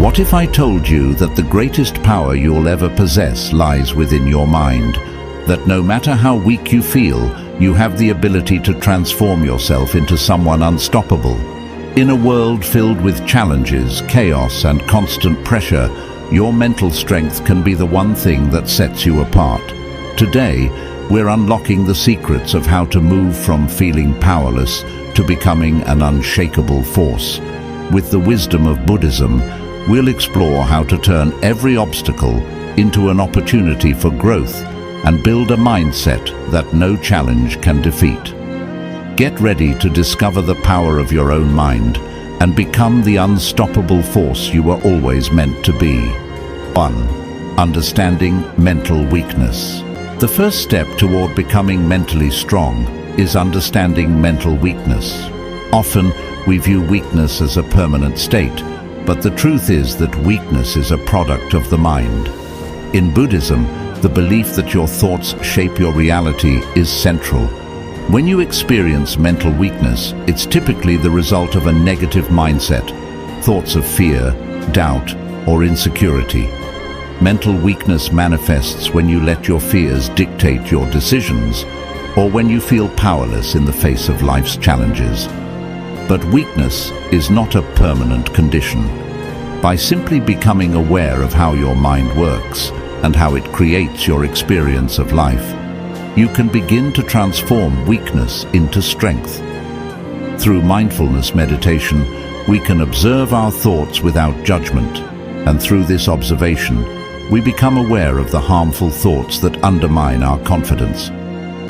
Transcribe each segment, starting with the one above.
What if I told you that the greatest power you'll ever possess lies within your mind? That no matter how weak you feel, you have the ability to transform yourself into someone unstoppable. In a world filled with challenges, chaos, and constant pressure, your mental strength can be the one thing that sets you apart. Today, we're unlocking the secrets of how to move from feeling powerless to becoming an unshakable force. With the wisdom of Buddhism, we'll explore how to turn every obstacle into an opportunity for growth and build a mindset that no challenge can defeat. Get ready to discover the power of your own mind and become the unstoppable force you were always meant to be. 1. Understanding mental weakness. The first step toward becoming mentally strong is understanding mental weakness. Often, we view weakness as a permanent state, but the truth is that weakness is a product of the mind. In Buddhism, the belief that your thoughts shape your reality is central. When you experience mental weakness, it's typically the result of a negative mindset, thoughts of fear, doubt, or insecurity. Mental weakness manifests when you let your fears dictate your decisions, or when you feel powerless in the face of life's challenges. But weakness is not a permanent condition. By simply becoming aware of how your mind works and how it creates your experience of life, you can begin to transform weakness into strength. Through mindfulness meditation, we can observe our thoughts without judgment, and through this observation, we become aware of the harmful thoughts that undermine our confidence.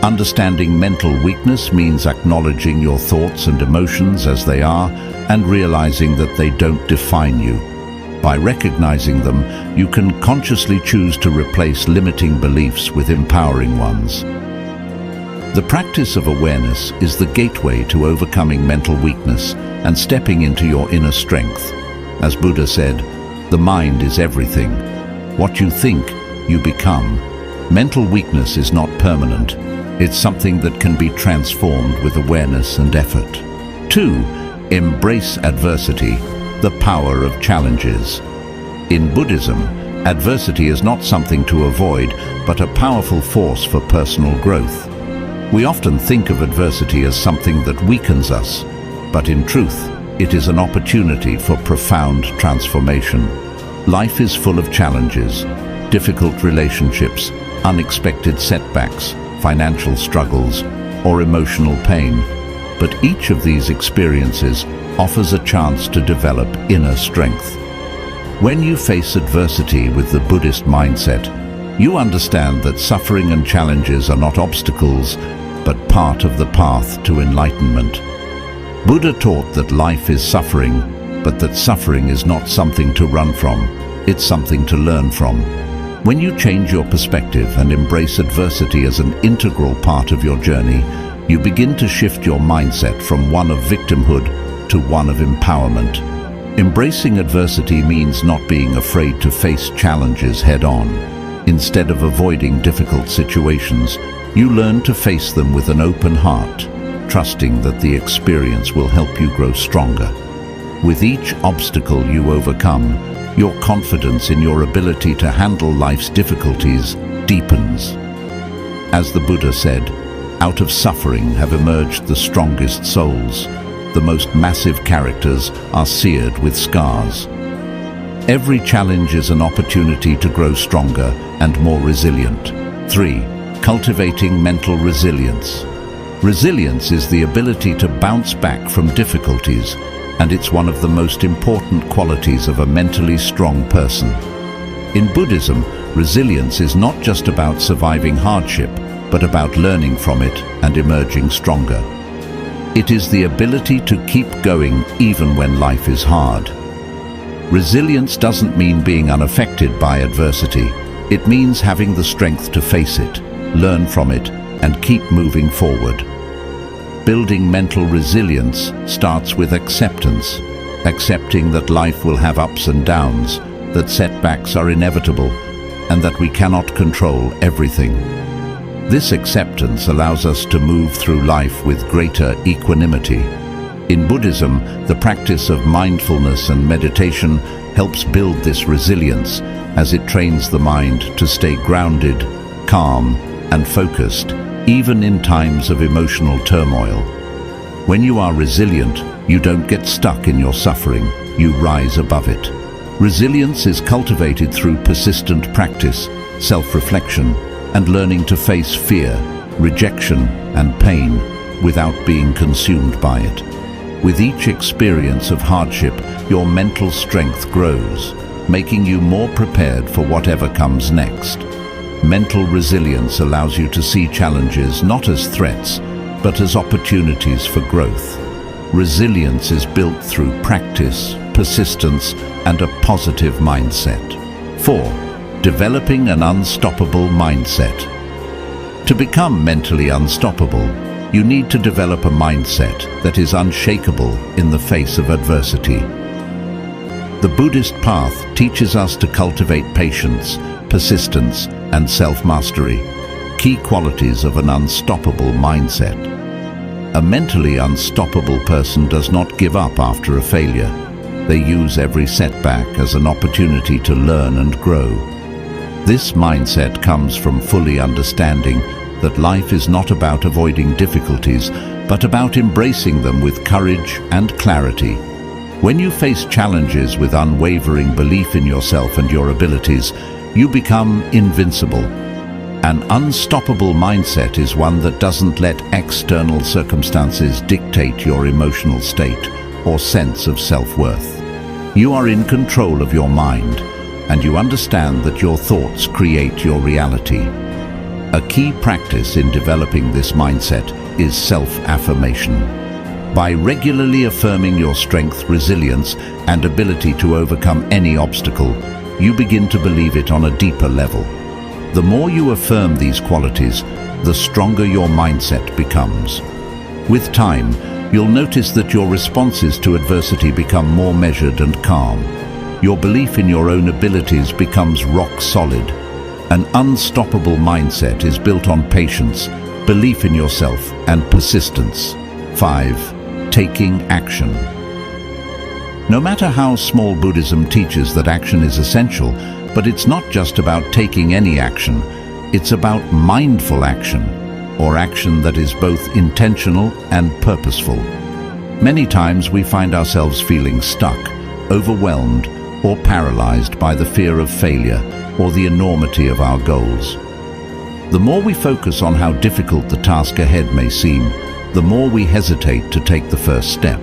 Understanding mental weakness means acknowledging your thoughts and emotions as they are and realizing that they don't define you. By recognizing them, you can consciously choose to replace limiting beliefs with empowering ones. The practice of awareness is the gateway to overcoming mental weakness and stepping into your inner strength. As Buddha said, the mind is everything. What you think, you become. Mental weakness is not permanent. It's something that can be transformed with awareness and effort. 2. Embrace adversity, the power of challenges. In Buddhism, adversity is not something to avoid, but a powerful force for personal growth. We often think of adversity as something that weakens us, but in truth, it is an opportunity for profound transformation. Life is full of challenges, difficult relationships, unexpected setbacks, financial struggles, or emotional pain. But each of these experiences offers a chance to develop inner strength. When you face adversity with the Buddhist mindset, you understand that suffering and challenges are not obstacles, but part of the path to enlightenment. Buddha taught that life is suffering, but that suffering is not something to run from, it's something to learn from. When you change your perspective and embrace adversity as an integral part of your journey, you begin to shift your mindset from one of victimhood to one of empowerment. Embracing adversity means not being afraid to face challenges head-on. Instead of avoiding difficult situations, you learn to face them with an open heart, trusting that the experience will help you grow stronger. With each obstacle you overcome, your confidence in your ability to handle life's difficulties deepens. As the Buddha said, out of suffering have emerged the strongest souls. The most massive characters are seared with scars. Every challenge is an opportunity to grow stronger and more resilient. 3. Cultivating mental resilience. Resilience is the ability to bounce back from difficulties, and it's one of the most important qualities of a mentally strong person. In Buddhism, resilience is not just about surviving hardship, but about learning from it and emerging stronger. It is the ability to keep going even when life is hard. Resilience doesn't mean being unaffected by adversity. It means having the strength to face it, learn from it, and keep moving forward. Building mental resilience starts with acceptance, accepting that life will have ups and downs, that setbacks are inevitable, and that we cannot control everything. This acceptance allows us to move through life with greater equanimity. In Buddhism, the practice of mindfulness and meditation helps build this resilience as it trains the mind to stay grounded, calm, and focused, even in times of emotional turmoil. When you are resilient, you don't get stuck in your suffering, you rise above it. Resilience is cultivated through persistent practice, self-reflection, and learning to face fear, rejection, and pain without being consumed by it. With each experience of hardship, your mental strength grows, making you more prepared for whatever comes next. Mental resilience allows you to see challenges not as threats, but as opportunities for growth. Resilience is built through practice, persistence, and a positive mindset. 4. Developing an unstoppable mindset. To become mentally unstoppable, you need to develop a mindset that is unshakable in the face of adversity. The Buddhist path teaches us to cultivate patience, persistence, and self-mastery, key qualities of an unstoppable mindset. A mentally unstoppable person does not give up after a failure. They use every setback as an opportunity to learn and grow. This mindset comes from fully understanding that life is not about avoiding difficulties, but about embracing them with courage and clarity. When you face challenges with unwavering belief in yourself and your abilities, you become invincible. An unstoppable mindset is one that doesn't let external circumstances dictate your emotional state or sense of self-worth. You are in control of your mind, and you understand that your thoughts create your reality. A key practice in developing this mindset is self-affirmation. By regularly affirming your strength, resilience, and ability to overcome any obstacle, you begin to believe it on a deeper level. The more you affirm these qualities, the stronger your mindset becomes. With time, you'll notice that your responses to adversity become more measured and calm. Your belief in your own abilities becomes rock solid. An unstoppable mindset is built on patience, belief in yourself, and persistence. 5. Taking action. No matter how small, Buddhism teaches that action is essential, but it's not just about taking any action. It's about mindful action, or action that is both intentional and purposeful. Many times we find ourselves feeling stuck, overwhelmed, or paralyzed by the fear of failure or the enormity of our goals. The more we focus on how difficult the task ahead may seem, the more we hesitate to take the first step.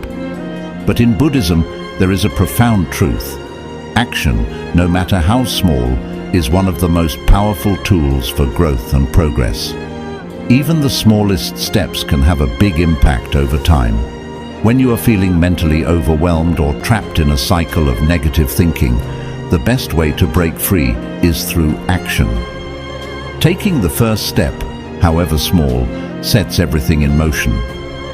But in Buddhism, there is a profound truth. Action, no matter how small, is one of the most powerful tools for growth and progress. Even the smallest steps can have a big impact over time. When you are feeling mentally overwhelmed or trapped in a cycle of negative thinking, the best way to break free is through action. Taking the first step, however small, sets everything in motion.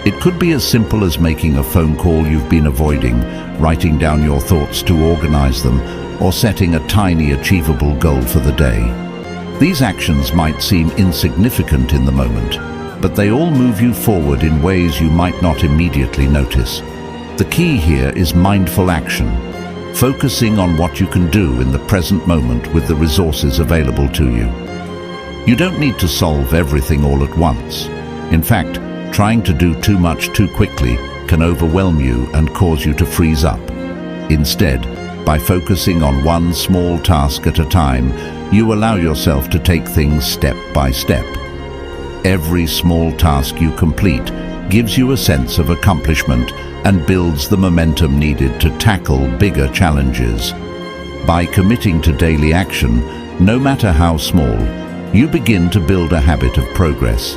It could be as simple as making a phone call you've been avoiding, writing down your thoughts to organize them, or setting a tiny achievable goal for the day. These actions might seem insignificant in the moment, but they all move you forward in ways you might not immediately notice. The key here is mindful action, focusing on what you can do in the present moment with the resources available to you. You don't need to solve everything all at once. In fact, trying to do too much too quickly can overwhelm you and cause you to freeze up. Instead, by focusing on one small task at a time, you allow yourself to take things step by step. Every small task you complete gives you a sense of accomplishment and builds the momentum needed to tackle bigger challenges. By committing to daily action, no matter how small, you begin to build a habit of progress.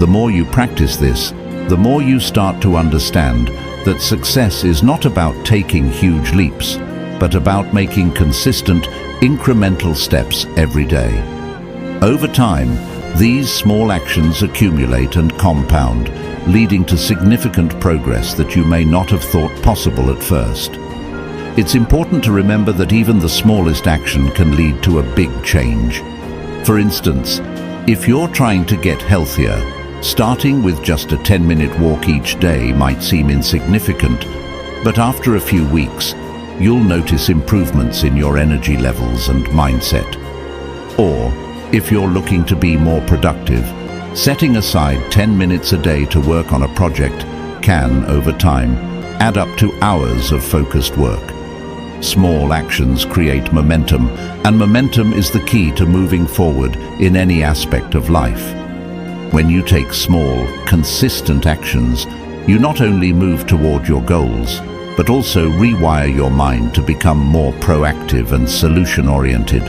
The more you practice this, the more you start to understand that success is not about taking huge leaps, but about making consistent, incremental steps every day. Over time, these small actions accumulate and compound, leading to significant progress that you may not have thought possible at first. It's important to remember that even the smallest action can lead to a big change. For instance, if you're trying to get healthier, Starting with just a 10-minute walk each day might seem insignificant, but after a few weeks, you'll notice improvements in your energy levels and mindset. Or, if you're looking to be more productive, setting aside 10 minutes a day to work on a project can, over time, add up to hours of focused work. Small actions create momentum, and momentum is the key to moving forward in any aspect of life. When you take small, consistent actions, you not only move toward your goals, but also rewire your mind to become more proactive and solution-oriented.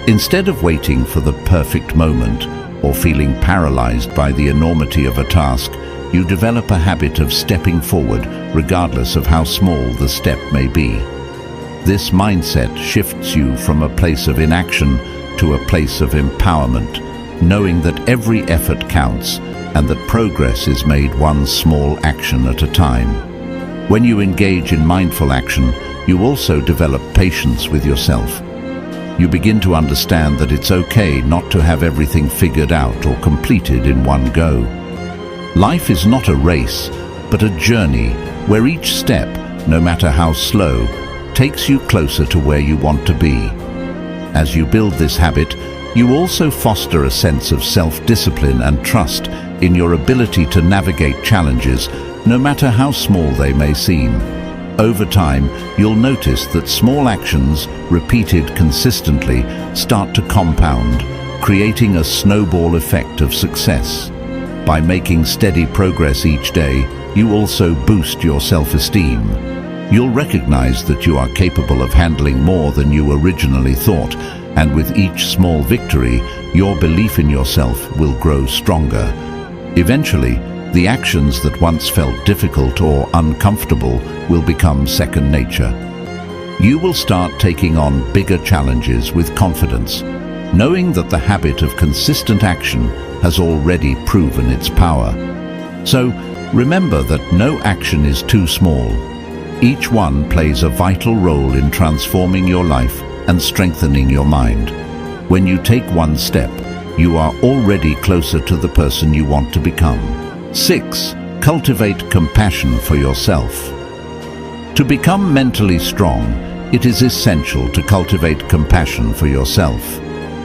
Instead of waiting for the perfect moment or feeling paralyzed by the enormity of a task, you develop a habit of stepping forward regardless of how small the step may be. This mindset shifts you from a place of inaction to a place of empowerment, knowing that every effort counts and that progress is made one small action at a time. When you engage in mindful action, you also develop patience with yourself. You begin to understand that it's okay not to have everything figured out or completed in one go. Life is not a race, but a journey where each step, no matter how slow, takes you closer to where you want to be. As you build this habit, you also foster a sense of self-discipline and trust in your ability to navigate challenges, no matter how small they may seem. Over time, you'll notice that small actions, repeated consistently, start to compound, creating a snowball effect of success. By making steady progress each day, you also boost your self-esteem. You'll recognize that you are capable of handling more than you originally thought, and with each small victory, your belief in yourself will grow stronger. Eventually, the actions that once felt difficult or uncomfortable will become second nature. You will start taking on bigger challenges with confidence, knowing that the habit of consistent action has already proven its power. So, remember that no action is too small. Each one plays a vital role in transforming your life and strengthening your mind. When you take one step, you are already closer to the person you want to become. 6. Cultivate compassion for yourself. To become mentally strong, it is essential to cultivate compassion for yourself.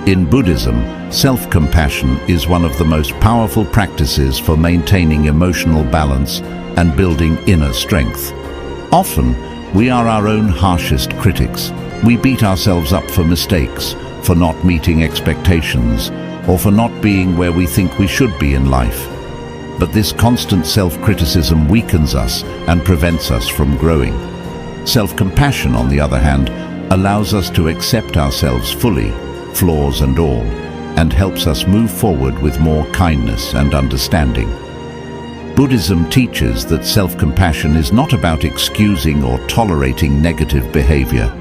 In Buddhism, self-compassion is one of the most powerful practices for maintaining emotional balance and building inner strength. Often, we are our own harshest critics. We beat ourselves up for mistakes, for not meeting expectations, or for not being where we think we should be in life. But this constant self-criticism weakens us and prevents us from growing. Self-compassion, on the other hand, allows us to accept ourselves fully, flaws and all, and helps us move forward with more kindness and understanding. Buddhism teaches that self-compassion is not about excusing or tolerating negative behavior.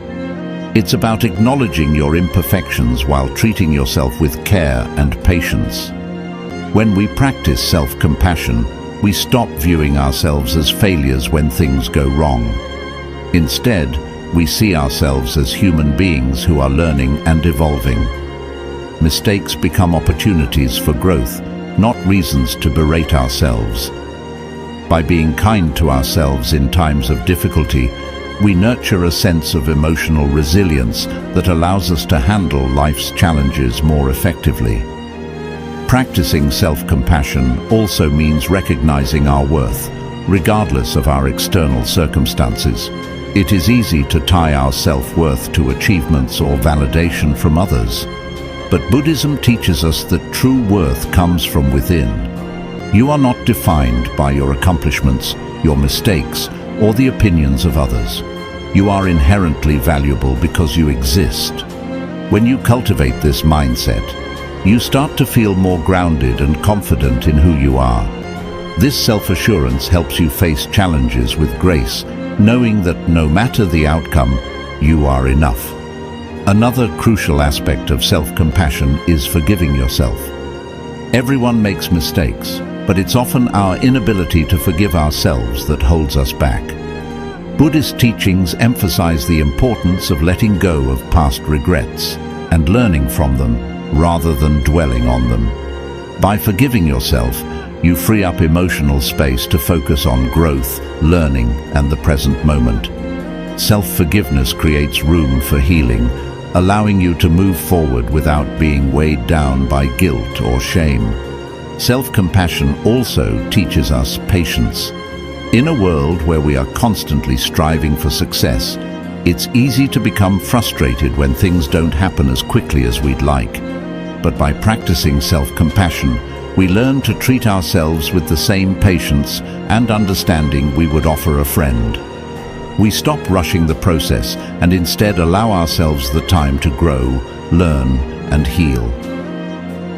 It's about acknowledging your imperfections while treating yourself with care and patience. When we practice self-compassion, we stop viewing ourselves as failures when things go wrong. Instead, we see ourselves as human beings who are learning and evolving. Mistakes become opportunities for growth, not reasons to berate ourselves. By being kind to ourselves in times of difficulty, we nurture a sense of emotional resilience that allows us to handle life's challenges more effectively. Practicing self-compassion also means recognizing our worth, regardless of our external circumstances. It is easy to tie our self-worth to achievements or validation from others. But Buddhism teaches us that true worth comes from within. You are not defined by your accomplishments, your mistakes, or the opinions of others. You are inherently valuable because you exist. When you cultivate this mindset, you start to feel more grounded and confident in who you are. This self-assurance helps you face challenges with grace, knowing that no matter the outcome, you are enough. Another crucial aspect of self-compassion is forgiving yourself. Everyone makes mistakes, but it's often our inability to forgive ourselves that holds us back. Buddhist teachings emphasize the importance of letting go of past regrets and learning from them rather than dwelling on them. By forgiving yourself, you free up emotional space to focus on growth, learning, and the present moment. Self-forgiveness creates room for healing, allowing you to move forward without being weighed down by guilt or shame. Self-compassion also teaches us patience. In a world where we are constantly striving for success, it's easy to become frustrated when things don't happen as quickly as we'd like. But by practicing self-compassion, we learn to treat ourselves with the same patience and understanding we would offer a friend. We stop rushing the process and instead allow ourselves the time to grow, learn, and heal.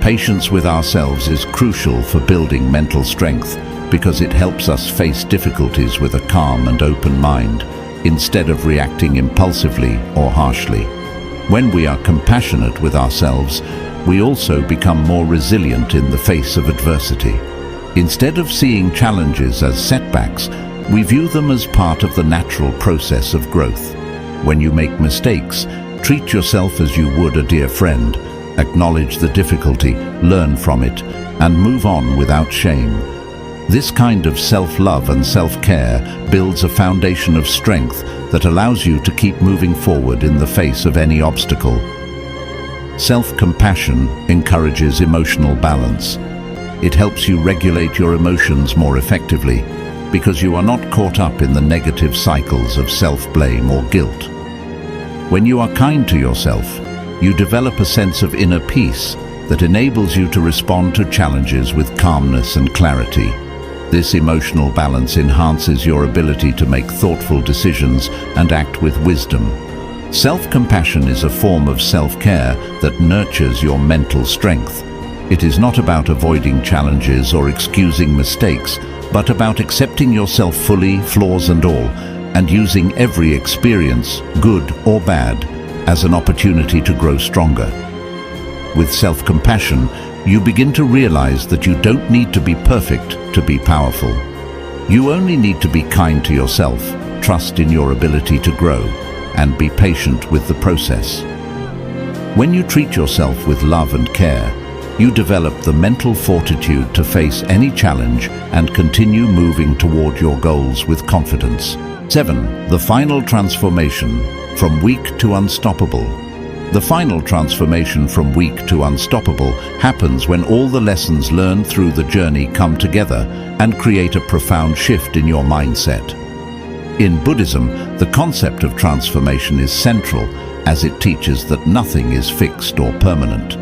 Patience with ourselves is crucial for building mental strength because it helps us face difficulties with a calm and open mind, instead of reacting impulsively or harshly. When we are compassionate with ourselves, we also become more resilient in the face of adversity. Instead of seeing challenges as setbacks, we view them as part of the natural process of growth. When you make mistakes, treat yourself as you would a dear friend. Acknowledge the difficulty, learn from it, and move on without shame. This kind of self-love and self-care builds a foundation of strength that allows you to keep moving forward in the face of any obstacle. Self-compassion encourages emotional balance. It helps you regulate your emotions more effectively because you are not caught up in the negative cycles of self-blame or guilt. When you are kind to yourself, you develop a sense of inner peace that enables you to respond to challenges with calmness and clarity. This emotional balance enhances your ability to make thoughtful decisions and act with wisdom. Self-compassion is a form of self-care that nurtures your mental strength. It is not about avoiding challenges or excusing mistakes, but about accepting yourself fully, flaws and all, and using every experience, good or bad, as an opportunity to grow stronger. With self-compassion, you begin to realize that you don't need to be perfect to be powerful. You only need to be kind to yourself, trust in your ability to grow, and be patient with the process. When you treat yourself with love and care, you develop the mental fortitude to face any challenge and continue moving toward your goals with confidence. 7. The final transformation, from weak to unstoppable. The final transformation from weak to unstoppable happens when all the lessons learned through the journey come together and create a profound shift in your mindset. In Buddhism, the concept of transformation is central as it teaches that nothing is fixed or permanent.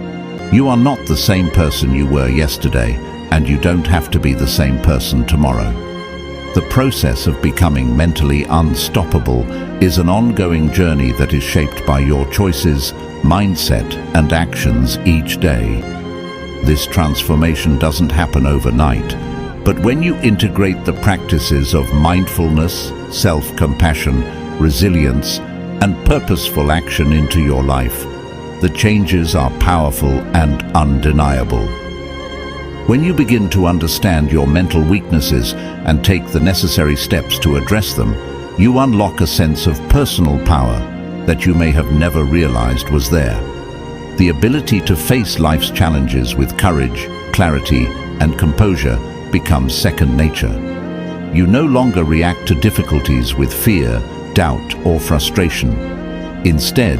You are not the same person you were yesterday, and you don't have to be the same person tomorrow. The process of becoming mentally unstoppable is an ongoing journey that is shaped by your choices, mindset, and actions each day. This transformation doesn't happen overnight, but when you integrate the practices of mindfulness, self-compassion, resilience, and purposeful action into your life, the changes are powerful and undeniable. When you begin to understand your mental weaknesses and take the necessary steps to address them, you unlock a sense of personal power that you may have never realized was there. The ability to face life's challenges with courage, clarity, and composure becomes second nature. You no longer react to difficulties with fear, doubt, or frustration. Instead,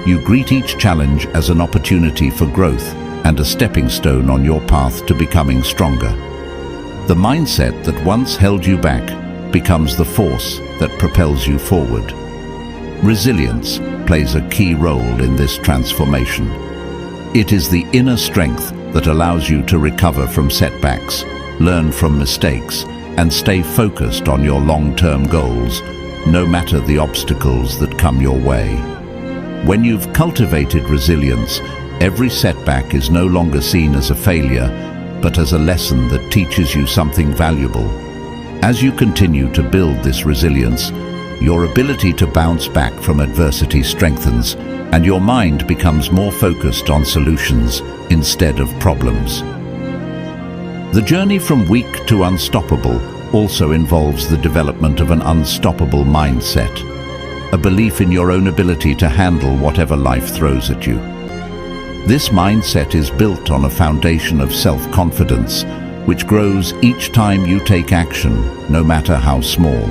you greet each challenge as an opportunity for growth and a stepping stone on your path to becoming stronger. The mindset that once held you back becomes the force that propels you forward. Resilience plays a key role in this transformation. It is the inner strength that allows you to recover from setbacks, learn from mistakes, and stay focused on your long-term goals, no matter the obstacles that come your way. When you've cultivated resilience, every setback is no longer seen as a failure, but as a lesson that teaches you something valuable. As you continue to build this resilience, your ability to bounce back from adversity strengthens, and your mind becomes more focused on solutions instead of problems. The journey from weak to unstoppable also involves the development of an unstoppable mindset, a belief in your own ability to handle whatever life throws at you. This mindset is built on a foundation of self-confidence, which grows each time you take action, no matter how small.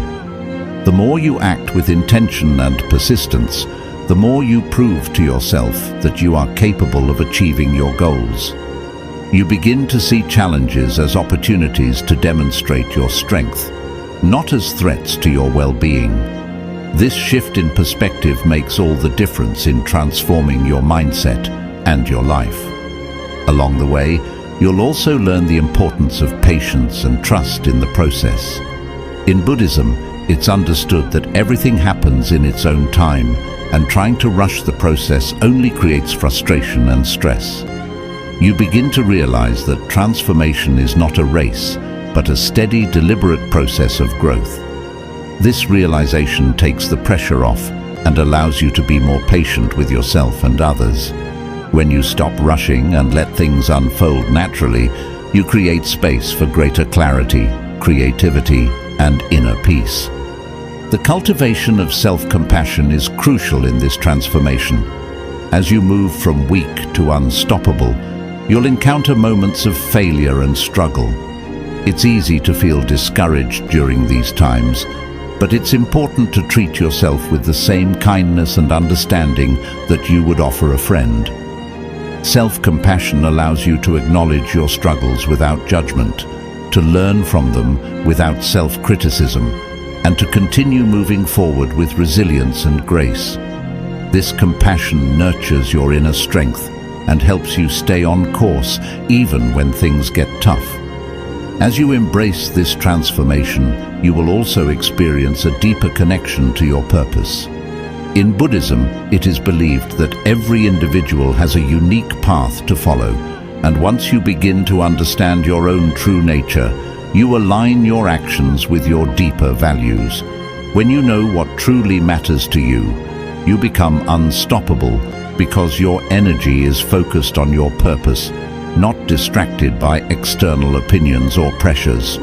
The more you act with intention and persistence, the more you prove to yourself that you are capable of achieving your goals. You begin to see challenges as opportunities to demonstrate your strength, not as threats to your well-being. This shift in perspective makes all the difference in transforming your mindset and your life. Along the way, you'll also learn the importance of patience and trust in the process. In Buddhism, it's understood that everything happens in its own time, and trying to rush the process only creates frustration and stress. You begin to realize that transformation is not a race, but a steady, deliberate process of growth. This realization takes the pressure off and allows you to be more patient with yourself and others. When you stop rushing and let things unfold naturally, you create space for greater clarity, creativity, and inner peace. The cultivation of self-compassion is crucial in this transformation. As you move from weak to unstoppable, you'll encounter moments of failure and struggle. It's easy to feel discouraged during these times, but it's important to treat yourself with the same kindness and understanding that you would offer a friend. Self-compassion allows you to acknowledge your struggles without judgment, to learn from them without self-criticism, and to continue moving forward with resilience and grace. This compassion nurtures your inner strength and helps you stay on course even when things get tough. As you embrace this transformation, you will also experience a deeper connection to your purpose. In Buddhism, it is believed that every individual has a unique path to follow, and once you begin to understand your own true nature, you align your actions with your deeper values. When you know what truly matters to you, you become unstoppable because your energy is focused on your purpose, not distracted by external opinions or pressures.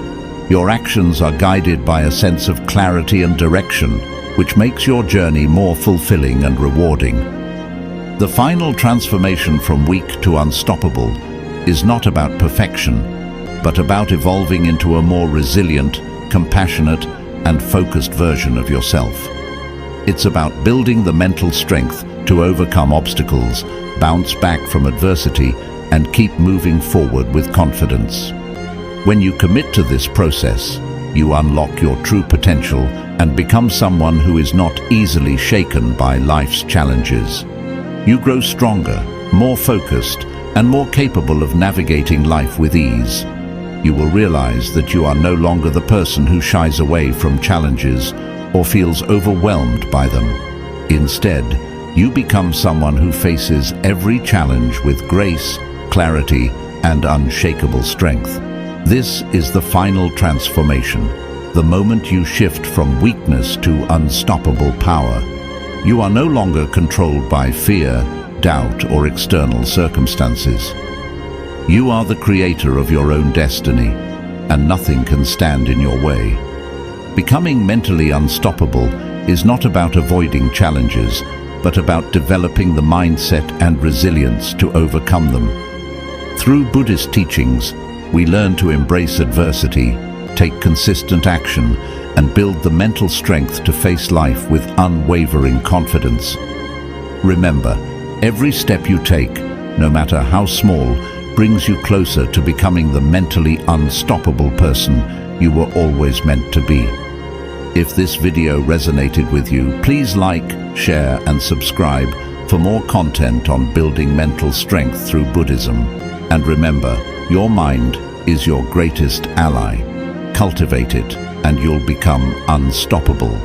Your actions are guided by a sense of clarity and direction, which makes your journey more fulfilling and rewarding. The final transformation from weak to unstoppable is not about perfection, but about evolving into a more resilient, compassionate, and focused version of yourself. It's about building the mental strength to overcome obstacles, bounce back from adversity, and keep moving forward with confidence. When you commit to this process, you unlock your true potential and become someone who is not easily shaken by life's challenges. You grow stronger, more focused, and more capable of navigating life with ease. You will realize that you are no longer the person who shies away from challenges or feels overwhelmed by them. Instead, you become someone who faces every challenge with grace, clarity, and unshakable strength. This is the final transformation, the moment you shift from weakness to unstoppable power. You are no longer controlled by fear, doubt, or external circumstances. You are the creator of your own destiny, and nothing can stand in your way. Becoming mentally unstoppable is not about avoiding challenges, but about developing the mindset and resilience to overcome them. Through Buddhist teachings, we learn to embrace adversity, take consistent action, and build the mental strength to face life with unwavering confidence. Remember, every step you take, no matter how small, brings you closer to becoming the mentally unstoppable person you were always meant to be. If this video resonated with you, please like, share, and subscribe for more content on building mental strength through Buddhism. And remember, your mind is your greatest ally. Cultivate it, and you'll become unstoppable.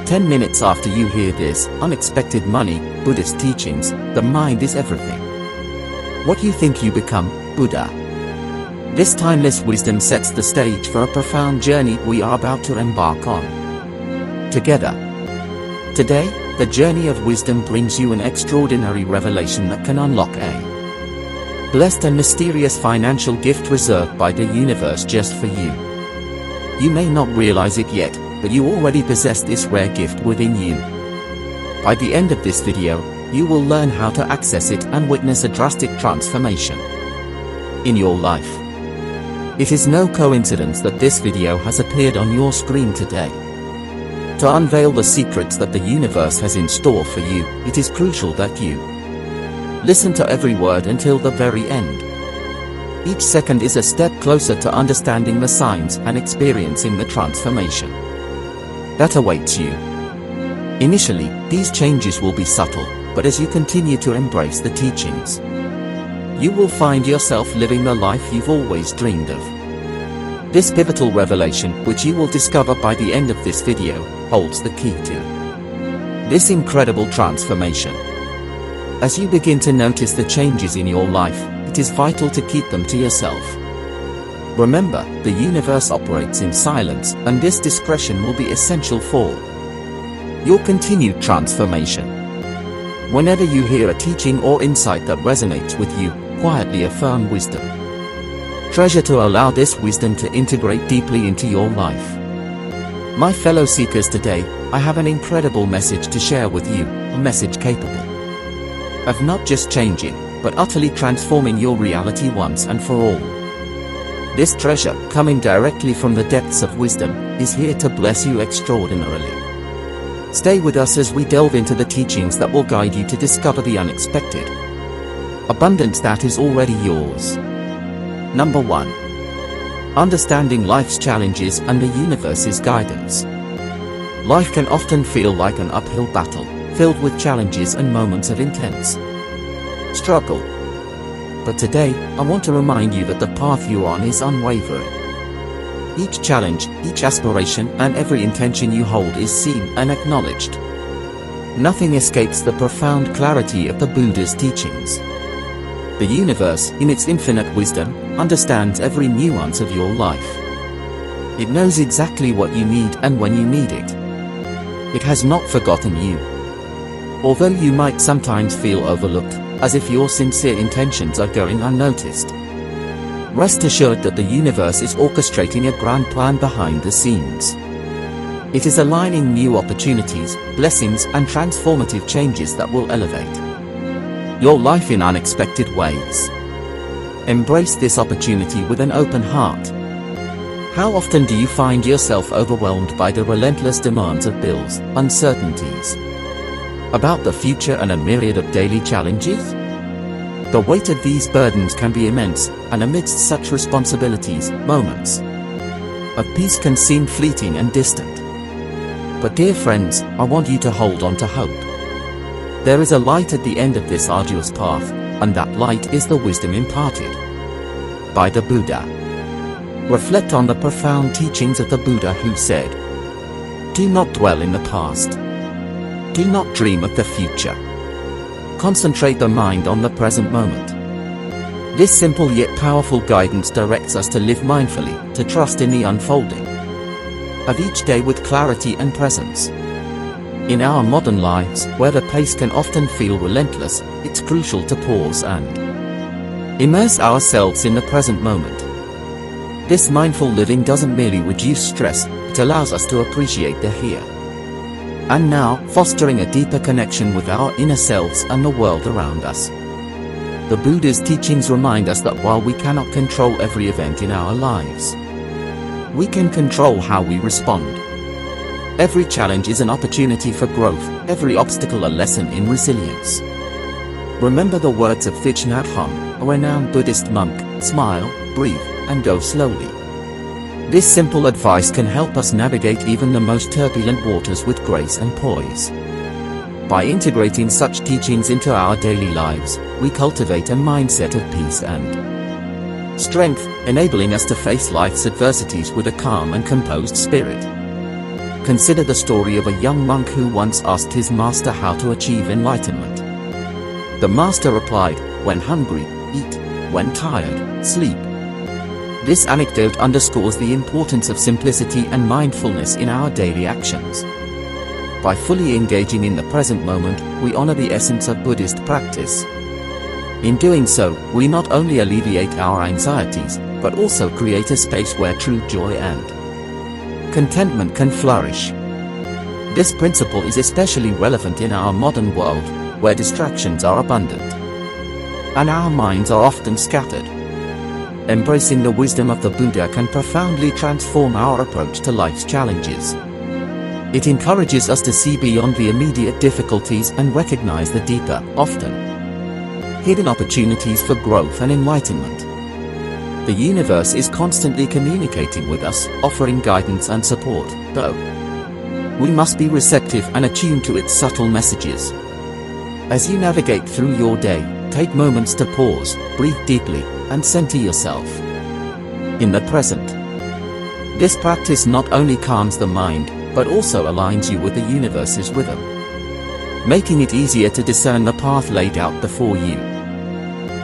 10 minutes after you hear this unexpected money, Buddhist teachings, the mind is everything. What you think you become, Buddha. This timeless wisdom sets the stage for a profound journey we are about to embark on together. Today, the journey of wisdom brings you an extraordinary revelation that can unlock a blessed and mysterious financial gift reserved by the universe just for you. You may not realize it yet, but you already possess this rare gift within you. By the end of this video, you will learn how to access it and witness a drastic transformation in your life. It is no coincidence that this video has appeared on your screen today. To unveil the secrets that the universe has in store for you, it is crucial that you listen to every word until the very end. Each second is a step closer to understanding the signs and experiencing the transformation that awaits you. Initially, these changes will be subtle, but as you continue to embrace the teachings, you will find yourself living the life you've always dreamed of. This pivotal revelation, which you will discover by the end of this video, holds the key to this incredible transformation. As you begin to notice the changes in your life, it is vital to keep them to yourself. Remember, the universe operates in silence, and this discretion will be essential for your continued transformation. Whenever you hear a teaching or insight that resonates with you, quietly affirm wisdom. Treasure to allow this wisdom to integrate deeply into your life. My fellow seekers, today, I have an incredible message to share with you, a message capable of not just changing, but utterly transforming your reality once and for all. This treasure, coming directly from the depths of wisdom, is here to bless you extraordinarily. Stay with us as we delve into the teachings that will guide you to discover the unexpected abundance that is already yours. Number 1. Understanding life's challenges and the universe's guidance. Life can often feel like an uphill battle, filled with challenges and moments of intense struggle. But today, I want to remind you that the path you're on is unwavering. Each challenge, each aspiration, and every intention you hold is seen and acknowledged. Nothing escapes the profound clarity of the Buddha's teachings. The universe, in its infinite wisdom, understands every nuance of your life. It knows exactly what you need and when you need it. It has not forgotten you. Although you might sometimes feel overlooked, as if your sincere intentions are going unnoticed, rest assured that the universe is orchestrating a grand plan behind the scenes. It is aligning new opportunities, blessings, and transformative changes that will elevate your life in unexpected ways. Embrace this opportunity with an open heart. How often do you find yourself overwhelmed by the relentless demands of bills, uncertainties about the future, and a myriad of daily challenges? The weight of these burdens can be immense, and amidst such responsibilities, moments of peace can seem fleeting and distant. But dear friends, I want you to hold on to hope. There is a light at the end of this arduous path, and that light is the wisdom imparted by the Buddha. Reflect on the profound teachings of the Buddha, who said, "Do not dwell in the past. Do not dream of the future. Concentrate the mind on the present moment." This simple yet powerful guidance directs us to live mindfully, to trust in the unfolding of each day with clarity and presence. In our modern lives, where the pace can often feel relentless, it's crucial to pause and immerse ourselves in the present moment. This mindful living doesn't merely reduce stress, it allows us to appreciate the here and now, fostering a deeper connection with our inner selves and the world around us. The Buddha's teachings remind us that while we cannot control every event in our lives, we can control how we respond. Every challenge is an opportunity for growth, every obstacle a lesson in resilience. Remember the words of Thich Nhat Hanh, a renowned Buddhist monk: smile, breathe, and go slowly. This simple advice can help us navigate even the most turbulent waters with grace and poise. By integrating such teachings into our daily lives, we cultivate a mindset of peace and strength, enabling us to face life's adversities with a calm and composed spirit. Consider the story of a young monk who once asked his master how to achieve enlightenment. The master replied, "When hungry, eat; when tired, sleep." This anecdote underscores the importance of simplicity and mindfulness in our daily actions. By fully engaging in the present moment, we honor the essence of Buddhist practice. In doing so, we not only alleviate our anxieties, but also create a space where true joy and contentment can flourish. This principle is especially relevant in our modern world, where distractions are abundant, and our minds are often scattered. Embracing the wisdom of the Buddha can profoundly transform our approach to life's challenges. It encourages us to see beyond the immediate difficulties and recognize the deeper, often hidden opportunities for growth and enlightenment. The universe is constantly communicating with us, offering guidance and support, though we must be receptive and attuned to its subtle messages. As you navigate through your day, take moments to pause, breathe deeply, and center yourself in the present. This practice not only calms the mind, but also aligns you with the universe's rhythm, making it easier to discern the path laid out before you.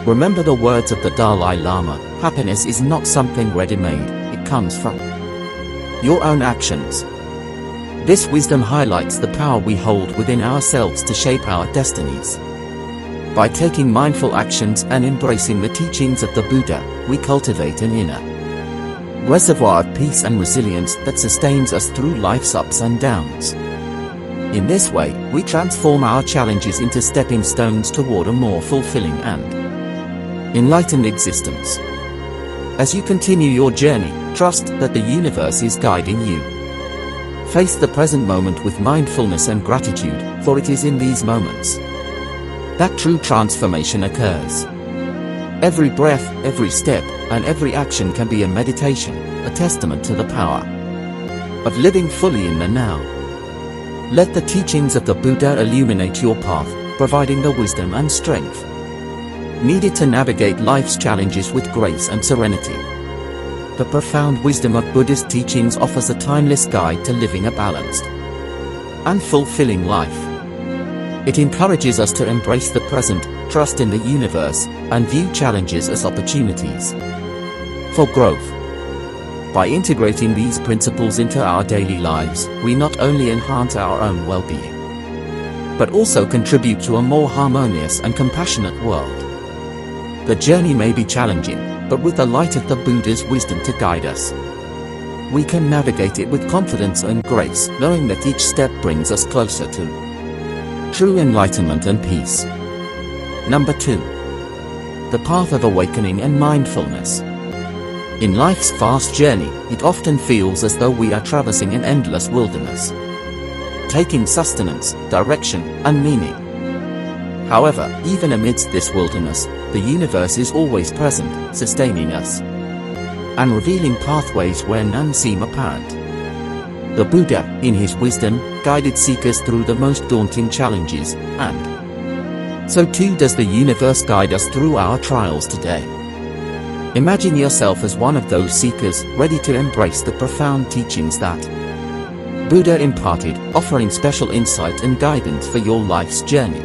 Remember the words of the Dalai Lama: happiness is not something ready-made, it comes from your own actions. This wisdom highlights the power we hold within ourselves to shape our destinies. By taking mindful actions and embracing the teachings of the Buddha, we cultivate an inner reservoir of peace and resilience that sustains us through life's ups and downs. In this way, we transform our challenges into stepping stones toward a more fulfilling and enlightened existence. As you continue your journey, trust that the universe is guiding you. Face the present moment with mindfulness and gratitude, for it is in these moments that true transformation occurs. Every breath, every step, and every action can be a meditation, a testament to the power of living fully in the now. Let the teachings of the Buddha illuminate your path, providing the wisdom and strength needed to navigate life's challenges with grace and serenity. The profound wisdom of Buddhist teachings offers a timeless guide to living a balanced and fulfilling life. It encourages us to embrace the present, trust in the universe, and view challenges as opportunities for growth. By integrating these principles into our daily lives, we not only enhance our own well-being, but also contribute to a more harmonious and compassionate world. The journey may be challenging, but with the light of the Buddha's wisdom to guide us, we can navigate it with confidence and grace, knowing that each step brings us closer to true enlightenment and peace. Number 2. The path of awakening and mindfulness. In life's vast journey, it often feels as though we are traversing an endless wilderness, taking sustenance, direction, and meaning. However, even amidst this wilderness, the universe is always present, sustaining us and revealing pathways where none seem apparent. The Buddha, in his wisdom, guided seekers through the most daunting challenges, and so too does the universe guide us through our trials today. Imagine yourself as one of those seekers, ready to embrace the profound teachings that Buddha imparted, offering special insight and guidance for your life's journey.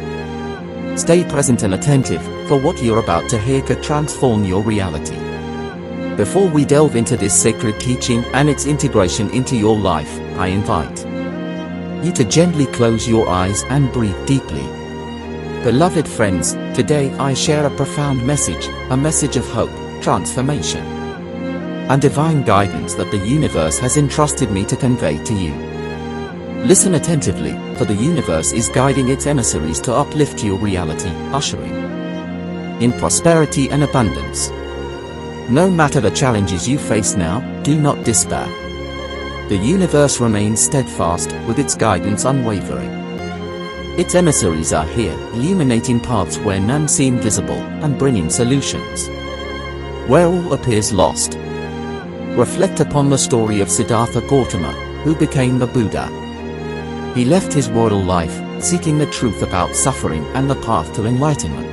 Stay present and attentive, for what you're about to hear could transform your reality. Before we delve into this sacred teaching and its integration into your life, I invite you to gently close your eyes and breathe deeply. Beloved friends, today I share a profound message, a message of hope, transformation, and divine guidance that the universe has entrusted me to convey to you. Listen attentively, for the universe is guiding its emissaries to uplift your reality, ushering in prosperity and abundance. No matter the challenges you face now, do not despair. The universe remains steadfast, with its guidance unwavering. Its emissaries are here, illuminating paths where none seem visible, and bringing solutions where all appears lost. Reflect upon the story of Siddhartha Gautama, who became the Buddha. He left his royal life, seeking the truth about suffering and the path to enlightenment.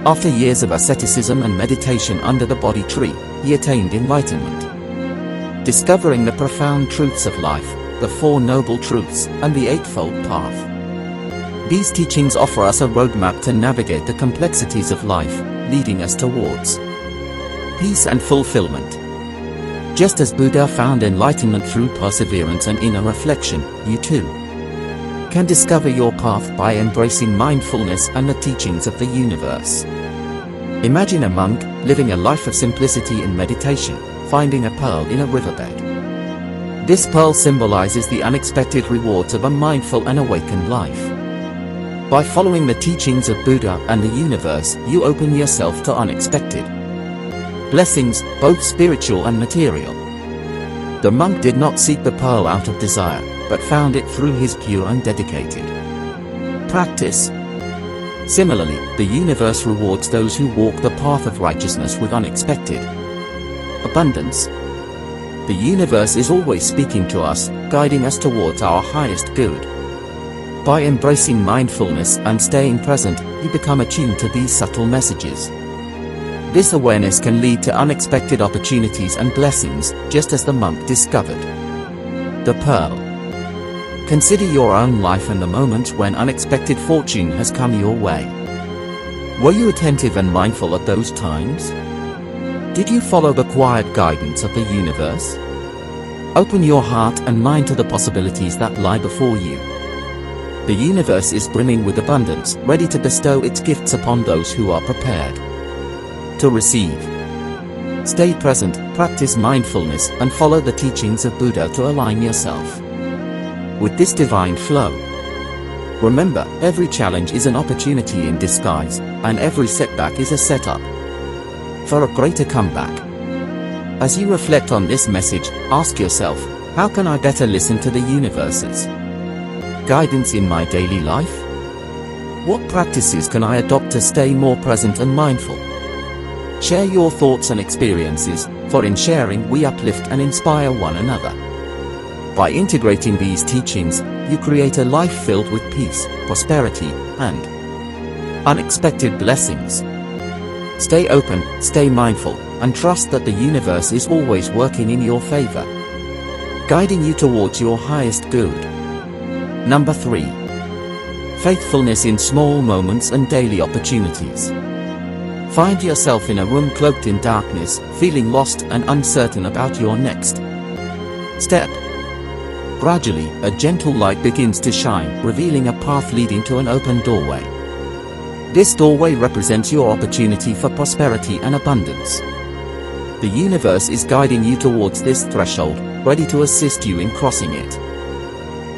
After years of asceticism and meditation under the Bodhi tree, he attained enlightenment, discovering the profound truths of life, the Four Noble Truths, and the Eightfold Path. These teachings offer us a roadmap to navigate the complexities of life, leading us towards peace and fulfillment. Just as Buddha found enlightenment through perseverance and inner reflection, you too can discover your path by embracing mindfulness and the teachings of the universe. Imagine a monk, living a life of simplicity and meditation, finding a pearl in a riverbed. This pearl symbolizes the unexpected rewards of a mindful and awakened life. By following the teachings of Buddha and the universe, you open yourself to unexpected blessings, both spiritual and material. The monk did not seek the pearl out of desire, but found it through his pure and dedicated practice. Similarly, the universe rewards those who walk the path of righteousness with unexpected abundance. The universe is always speaking to us, guiding us towards our highest good. By embracing mindfulness and staying present, you become attuned to these subtle messages. This awareness can lead to unexpected opportunities and blessings, just as the monk discovered the pearl. Consider your own life and the moments when unexpected fortune has come your way. Were you attentive and mindful at those times? Did you follow the quiet guidance of the universe? Open your heart and mind to the possibilities that lie before you. The universe is brimming with abundance, ready to bestow its gifts upon those who are prepared to receive. Stay present, practice mindfulness, and follow the teachings of Buddha to align yourself with this divine flow. Remember, every challenge is an opportunity in disguise, and every setback is a setup for a greater comeback. As you reflect on this message, ask yourself, how can I better listen to the universe's guidance in my daily life? What practices can I adopt to stay more present and mindful? Share your thoughts and experiences, for in sharing we uplift and inspire one another. By integrating these teachings, you create a life filled with peace, prosperity, and unexpected blessings. Stay open, stay mindful, and trust that the universe is always working in your favor, guiding you towards your highest good. Number 3. Faithfulness in small moments and daily opportunities. Find yourself in a room cloaked in darkness, feeling lost and uncertain about your next step. Gradually, a gentle light begins to shine, revealing a path leading to an open doorway. This doorway represents your opportunity for prosperity and abundance. The universe is guiding you towards this threshold, ready to assist you in crossing it.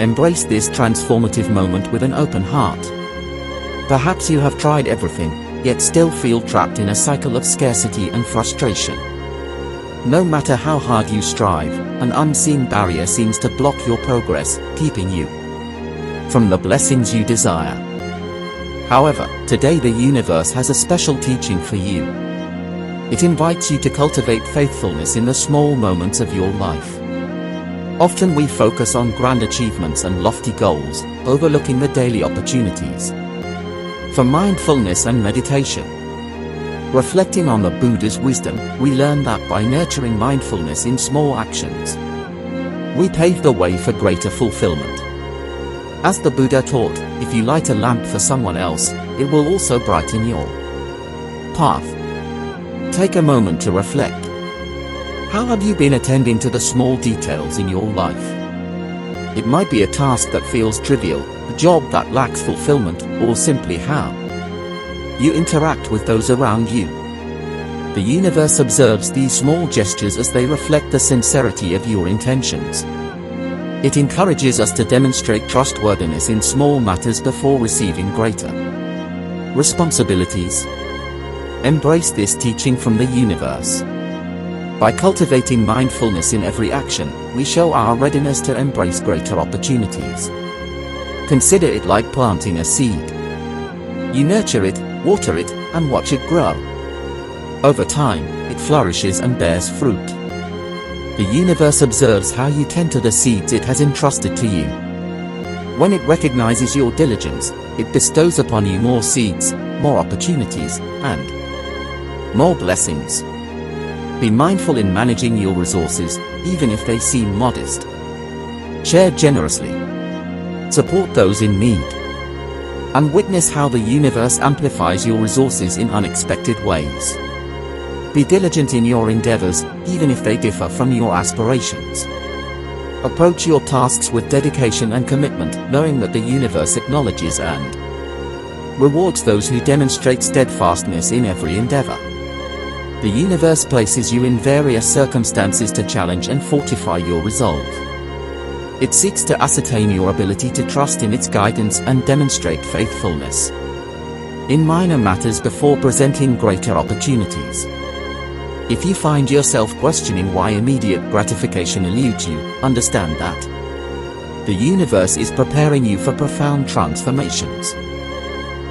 Embrace this transformative moment with an open heart. Perhaps you have tried everything, yet still feel trapped in a cycle of scarcity and frustration. No matter how hard you strive, an unseen barrier seems to block your progress, keeping you from the blessings you desire. However, today the universe has a special teaching for you. It invites you to cultivate faithfulness in the small moments of your life. Often we focus on grand achievements and lofty goals, overlooking the daily opportunities for mindfulness and meditation. Reflecting on the Buddha's wisdom, we learn that by nurturing mindfulness in small actions, we pave the way for greater fulfillment. As the Buddha taught, if you light a lamp for someone else, it will also brighten your path. Take a moment to reflect. How have you been attending to the small details in your life? It might be a task that feels trivial, a job that lacks fulfillment, or simply how you interact with those around you. The universe observes these small gestures as they reflect the sincerity of your intentions. It encourages us to demonstrate trustworthiness in small matters before receiving greater responsibilities. Embrace this teaching from the universe. By cultivating mindfulness in every action, we show our readiness to embrace greater opportunities. Consider it like planting a seed. You nurture it, water it, and watch it grow. Over time, it flourishes and bears fruit. The universe observes how you tend to the seeds it has entrusted to you. When it recognizes your diligence, it bestows upon you more seeds, more opportunities, and more blessings. Be mindful in managing your resources, even if they seem modest. Share generously. Support those in need. And witness how the universe amplifies your resources in unexpected ways. Be diligent in your endeavors, even if they differ from your aspirations. Approach your tasks with dedication and commitment, knowing that the universe acknowledges and rewards those who demonstrate steadfastness in every endeavor. The universe places you in various circumstances to challenge and fortify your resolve. It seeks to ascertain your ability to trust in its guidance and demonstrate faithfulness in minor matters before presenting greater opportunities. If you find yourself questioning why immediate gratification eludes you, understand that the universe is preparing you for profound transformations.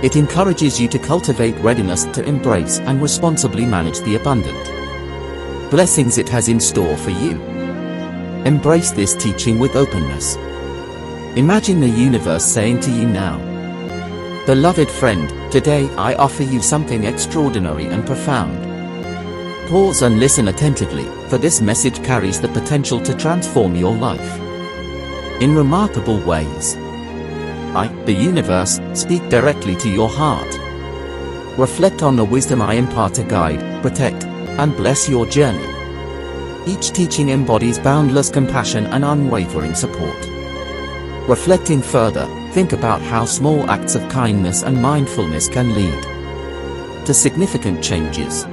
It encourages you to cultivate readiness to embrace and responsibly manage the abundant blessings it has in store for you. Embrace this teaching with openness. Imagine the universe saying to you now, "Beloved friend, today I offer you something extraordinary and profound." Pause and listen attentively, for this message carries the potential to transform your life in remarkable ways. I, the universe, speak directly to your heart. Reflect on the wisdom I impart to guide, protect, and bless your journey. Each teaching embodies boundless compassion and unwavering support. Reflecting further, think about how small acts of kindness and mindfulness can lead to significant changes.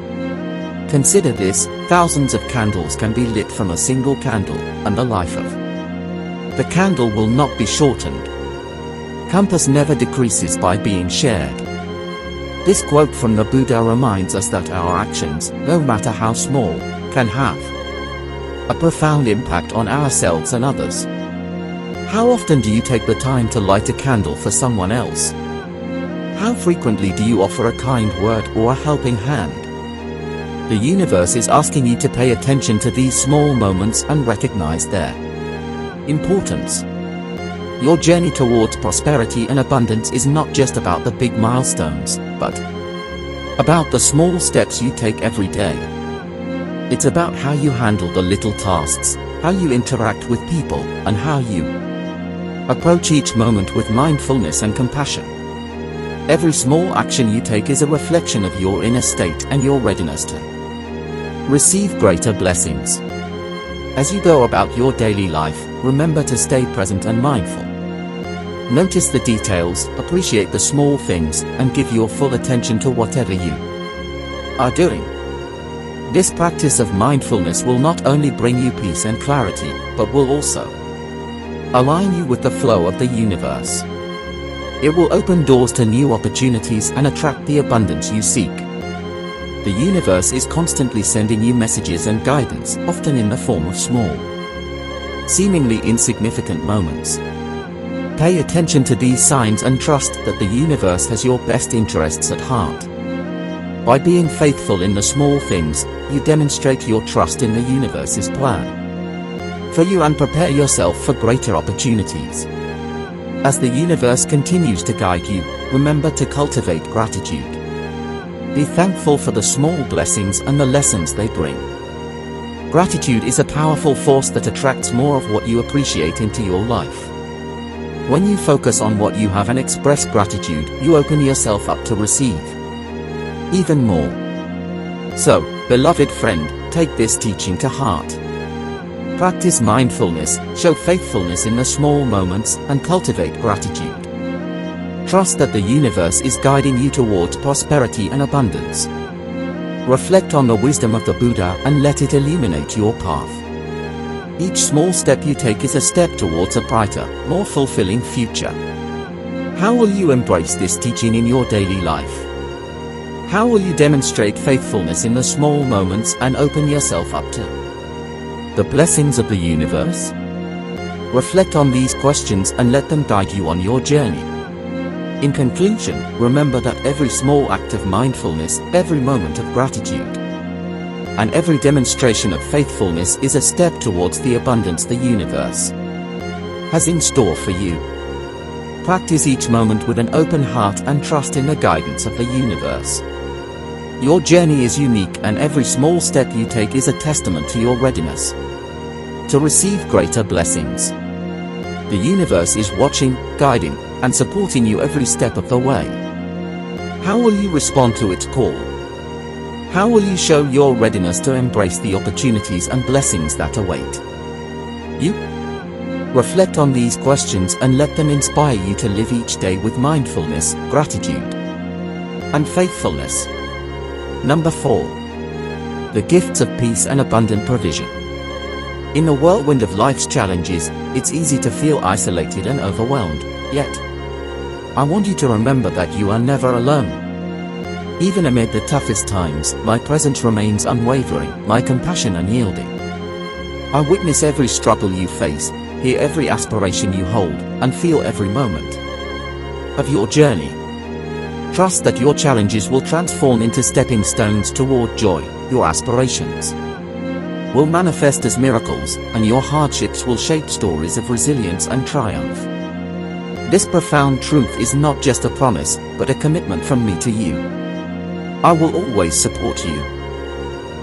Consider this: thousands of candles can be lit from a single candle, and the life of the candle will not be shortened. Compass never decreases by being shared. This quote from the Buddha reminds us that our actions, no matter how small, can have a profound impact on ourselves and others. How often do you take the time to light a candle for someone else? How frequently do you offer a kind word or a helping hand? The universe is asking you to pay attention to these small moments and recognize their importance. Your journey towards prosperity and abundance is not just about the big milestones, but about the small steps you take every day. It's about how you handle the little tasks, how you interact with people, and how you approach each moment with mindfulness and compassion. Every small action you take is a reflection of your inner state and your readiness to receive greater blessings. As you go about your daily life, remember to stay present and mindful. Notice the details, appreciate the small things, and give your full attention to whatever you are doing. This practice of mindfulness will not only bring you peace and clarity, but will also align you with the flow of the universe. It will open doors to new opportunities and attract the abundance you seek. The universe is constantly sending you messages and guidance, often in the form of small, seemingly insignificant moments. Pay attention to these signs and trust that the universe has your best interests at heart. By being faithful in the small things, you demonstrate your trust in the universe's plan for you and prepare yourself for greater opportunities. As the universe continues to guide you, remember to cultivate gratitude. Be thankful for the small blessings and the lessons they bring. Gratitude is a powerful force that attracts more of what you appreciate into your life. When you focus on what you have and express gratitude, you open yourself up to receive even more. So, beloved friend, take this teaching to heart. Practice mindfulness, show faithfulness in the small moments, and cultivate gratitude. Trust that the universe is guiding you towards prosperity and abundance. Reflect on the wisdom of the Buddha and let it illuminate your path. Each small step you take is a step towards a brighter, more fulfilling future. How will you embrace this teaching in your daily life? How will you demonstrate faithfulness in the small moments and open yourself up to the blessings of the universe? Reflect on these questions and let them guide you on your journey. In conclusion, remember that every small act of mindfulness, every moment of gratitude, and every demonstration of faithfulness is a step towards the abundance the universe has in store for you. Practice each moment with an open heart and trust in the guidance of the universe. Your journey is unique, and every small step you take is a testament to your readiness to receive greater blessings. The universe is watching, guiding, and supporting you every step of the way. How will you respond to its call? How will you show your readiness to embrace the opportunities and blessings that await you? Reflect on these questions and let them inspire you to live each day with mindfulness, gratitude, and faithfulness. Number 4. The gifts of peace and abundant provision. In the whirlwind of life's challenges, it's easy to feel isolated and overwhelmed, yet I want you to remember that you are never alone. Even amid the toughest times, my presence remains unwavering, my compassion unyielding. I witness every struggle you face, hear every aspiration you hold, and feel every moment of your journey. Trust that your challenges will transform into stepping stones toward joy. Your aspirations will manifest as miracles, and your hardships will shape stories of resilience and triumph. This profound truth is not just a promise, but a commitment from me to you. I will always support you.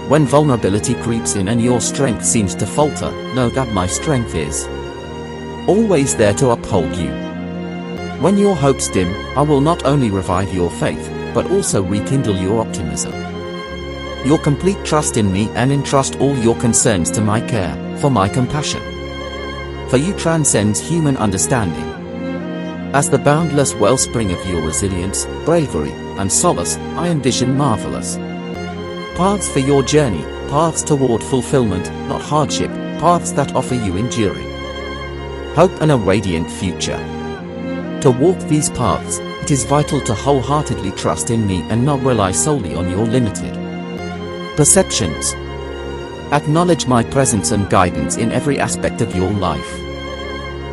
When vulnerability creeps in and your strength seems to falter, know that my strength is always there to uphold you. When your hopes dim, I will not only revive your faith, but also rekindle your optimism. Your complete trust in me and entrust all your concerns to my care, for my compassion for you transcends human understanding. As the boundless wellspring of your resilience, bravery, and solace, I envision marvelous paths for your journey, paths toward fulfillment, not hardship, paths that offer you enduring hope and a radiant future. To walk these paths, it is vital to wholeheartedly trust in me and not rely solely on your limited perceptions. Acknowledge my presence and guidance in every aspect of your life.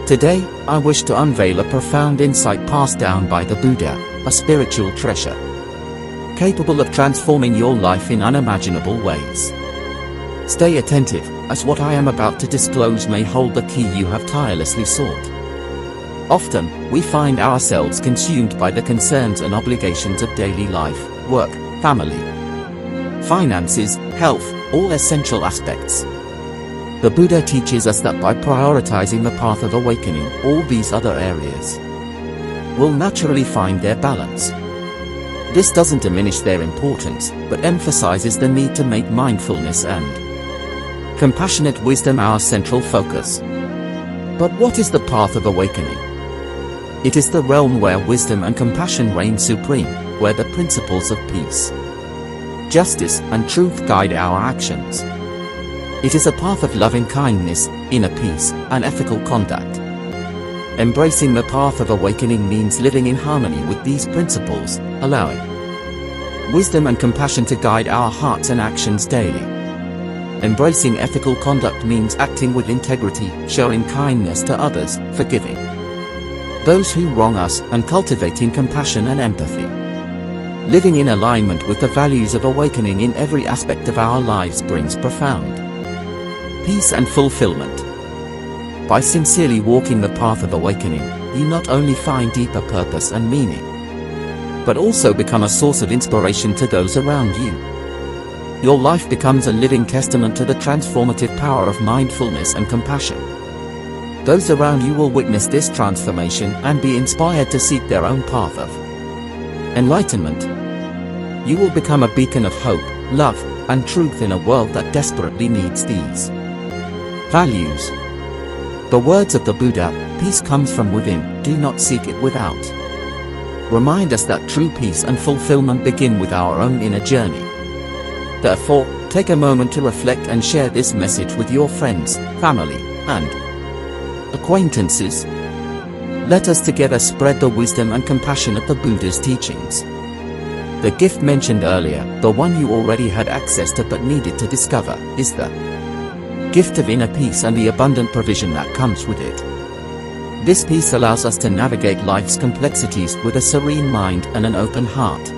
Today, I wish to unveil a profound insight passed down by the Buddha, a spiritual treasure capable of transforming your life in unimaginable ways. Stay attentive, as what I am about to disclose may hold the key you have tirelessly sought. Often, we find ourselves consumed by the concerns and obligations of daily life, work, family, finances, health, all essential aspects. The Buddha teaches us that by prioritizing the path of awakening, all these other areas will naturally find their balance. This doesn't diminish their importance, but emphasizes the need to make mindfulness and compassionate wisdom our central focus. But what is the path of awakening? It is the realm where wisdom and compassion reign supreme, where the principles of peace, justice, and truth guide our actions. It is a path of loving kindness, inner peace, and ethical conduct. Embracing the path of awakening means living in harmony with these principles, allowing wisdom and compassion to guide our hearts and actions daily. Embracing ethical conduct means acting with integrity, showing kindness to others, forgiving those who wrong us, and cultivating compassion and empathy. Living in alignment with the values of awakening in every aspect of our lives brings profound peace and fulfillment. By sincerely walking the path of awakening, you not only find deeper purpose and meaning, but also become a source of inspiration to those around you. Your life becomes a living testament to the transformative power of mindfulness and compassion. Those around you will witness this transformation and be inspired to seek their own path of enlightenment. You will become a beacon of hope, love, and truth in a world that desperately needs these values. The words of the Buddha, "Peace comes from within, do not seek it without," remind us that true peace and fulfillment begin with our own inner journey. Therefore, take a moment to reflect and share this message with your friends, family, and acquaintances. Let us together spread the wisdom and compassion of the Buddha's teachings. The gift mentioned earlier, the one you already had access to but needed to discover, is the gift of inner peace and the abundant provision that comes with it. This peace allows us to navigate life's complexities with a serene mind and an open heart.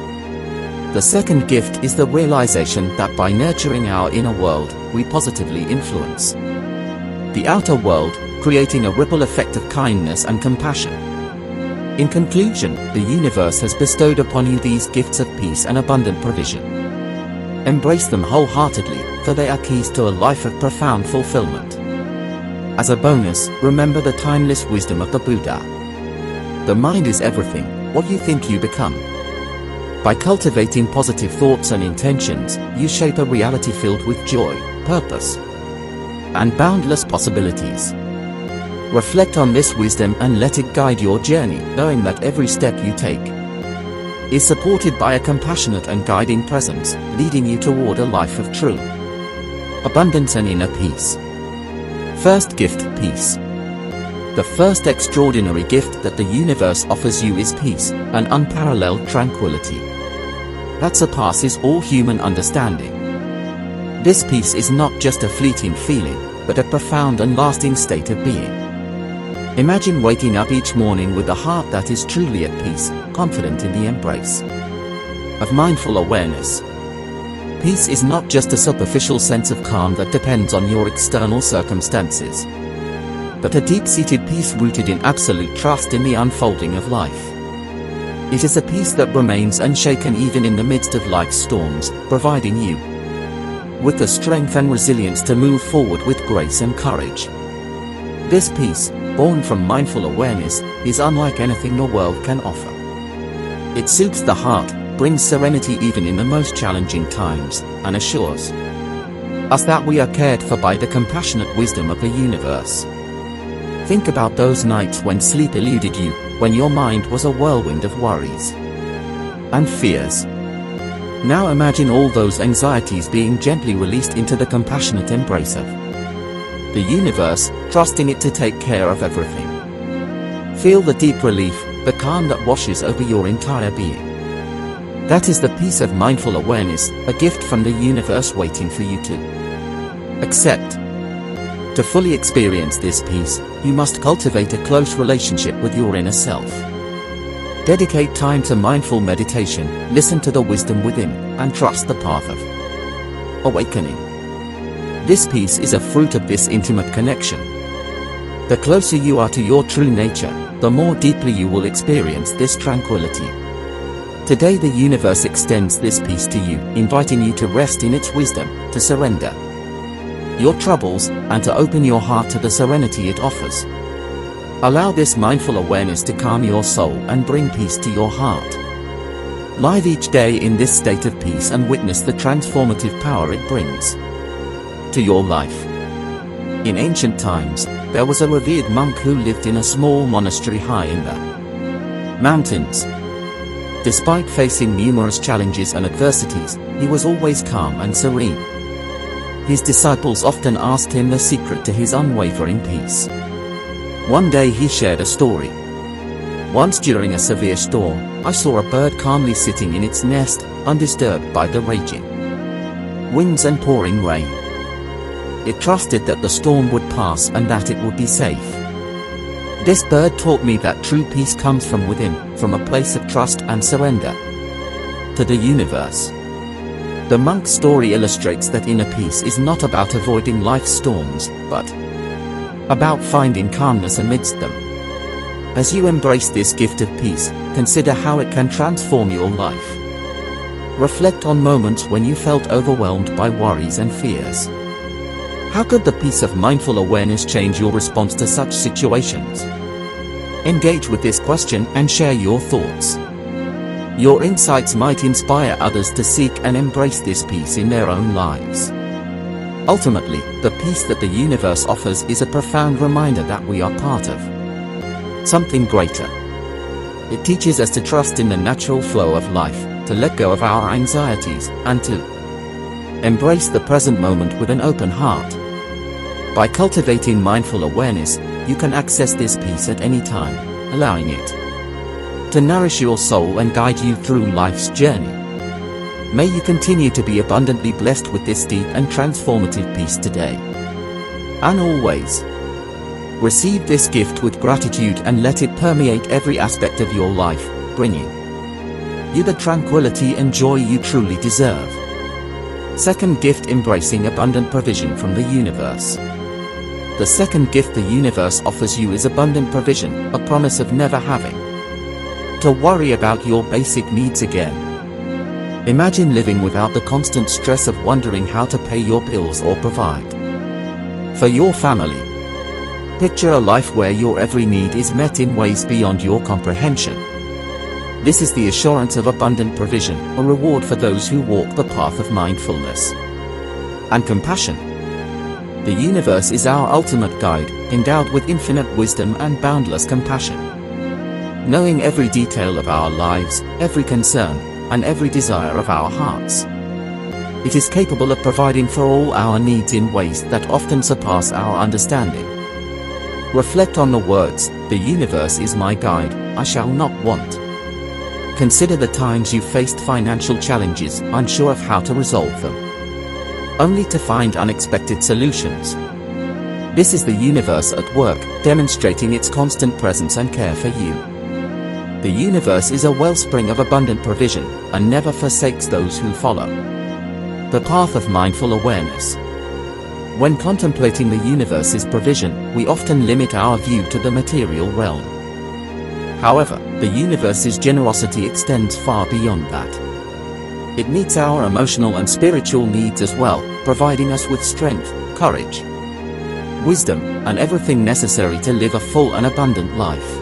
The second gift is the realization that by nurturing our inner world, we positively influence the outer world, creating a ripple effect of kindness and compassion. In conclusion, the universe has bestowed upon you these gifts of peace and abundant provision. Embrace them wholeheartedly, for they are keys to a life of profound fulfillment. As a bonus, remember the timeless wisdom of the Buddha. The mind is everything, what you think you become. By cultivating positive thoughts and intentions, you shape a reality filled with joy, purpose, and boundless possibilities. Reflect on this wisdom and let it guide your journey, knowing that every step you take is supported by a compassionate and guiding presence, leading you toward a life of true abundance and inner peace. First gift, peace. The first extraordinary gift that the universe offers you is peace, an unparalleled tranquility that surpasses all human understanding. This peace is not just a fleeting feeling, but a profound and lasting state of being. Imagine waking up each morning with a heart that is truly at peace, confident in the embrace of mindful awareness. Peace is not just a superficial sense of calm that depends on your external circumstances, but a deep-seated peace rooted in absolute trust in the unfolding of life. It is a peace that remains unshaken even in the midst of life's storms, providing you with the strength and resilience to move forward with grace and courage. This peace, born from mindful awareness, is unlike anything the world can offer. It soothes the heart, brings serenity even in the most challenging times, and assures us that we are cared for by the compassionate wisdom of the universe. Think about those nights when sleep eluded you, when your mind was a whirlwind of worries and fears. Now imagine all those anxieties being gently released into the compassionate embrace of the universe, trusting it to take care of everything. Feel the deep relief, the calm that washes over your entire being. That is the peace of mindful awareness, a gift from the universe waiting for you to accept. To fully experience this peace, you must cultivate a close relationship with your inner self. Dedicate time to mindful meditation, listen to the wisdom within, and trust the path of awakening. This peace is a fruit of this intimate connection. The closer you are to your true nature, the more deeply you will experience this tranquility. Today the universe extends this peace to you, inviting you to rest in its wisdom, to surrender your troubles, and to open your heart to the serenity it offers. Allow this mindful awareness to calm your soul and bring peace to your heart. Live each day in this state of peace and witness the transformative power it brings to your life. In ancient times, there was a revered monk who lived in a small monastery high in the mountains. Despite facing numerous challenges and adversities, he was always calm and serene. His disciples often asked him the secret to his unwavering peace. One day he shared a story. Once during a severe storm, I saw a bird calmly sitting in its nest, undisturbed by the raging winds and pouring rain. It trusted that the storm would pass and that it would be safe. This bird taught me that true peace comes from within, from a place of trust and surrender to the universe. The monk's story illustrates that inner peace is not about avoiding life's storms, but about finding calmness amidst them. As you embrace this gift of peace, consider how it can transform your life. Reflect on moments when you felt overwhelmed by worries and fears. How could the peace of mindful awareness change your response to such situations? Engage with this question and share your thoughts. Your insights might inspire others to seek and embrace this peace in their own lives. Ultimately, the peace that the universe offers is a profound reminder that we are part of something greater. It teaches us to trust in the natural flow of life, to let go of our anxieties, and to embrace the present moment with an open heart. By cultivating mindful awareness, you can access this peace at any time, allowing it to nourish your soul and guide you through life's journey. May you continue to be abundantly blessed with this deep and transformative peace today. And always, receive this gift with gratitude and let it permeate every aspect of your life, bringing you the tranquility and joy you truly deserve. Second gift, embracing abundant provision from the universe. The second gift the universe offers you is abundant provision, a promise of never having to worry about your basic needs again. Imagine living without the constant stress of wondering how to pay your bills or provide for your family. Picture a life where your every need is met in ways beyond your comprehension. This is the assurance of abundant provision, a reward for those who walk the path of mindfulness and compassion. The universe is our ultimate guide, endowed with infinite wisdom and boundless compassion. Knowing every detail of our lives, every concern, and every desire of our hearts. It is capable of providing for all our needs in ways that often surpass our understanding. Reflect on the words, "The universe is my guide, I shall not want." Consider the times you faced financial challenges, unsure of how to resolve them, only to find unexpected solutions. This is the universe at work, demonstrating its constant presence and care for you. The universe is a wellspring of abundant provision, and never forsakes those who follow the path of mindful awareness. When contemplating the universe's provision, we often limit our view to the material realm. However, the universe's generosity extends far beyond that. It meets our emotional and spiritual needs as well, providing us with strength, courage, wisdom, and everything necessary to live a full and abundant life.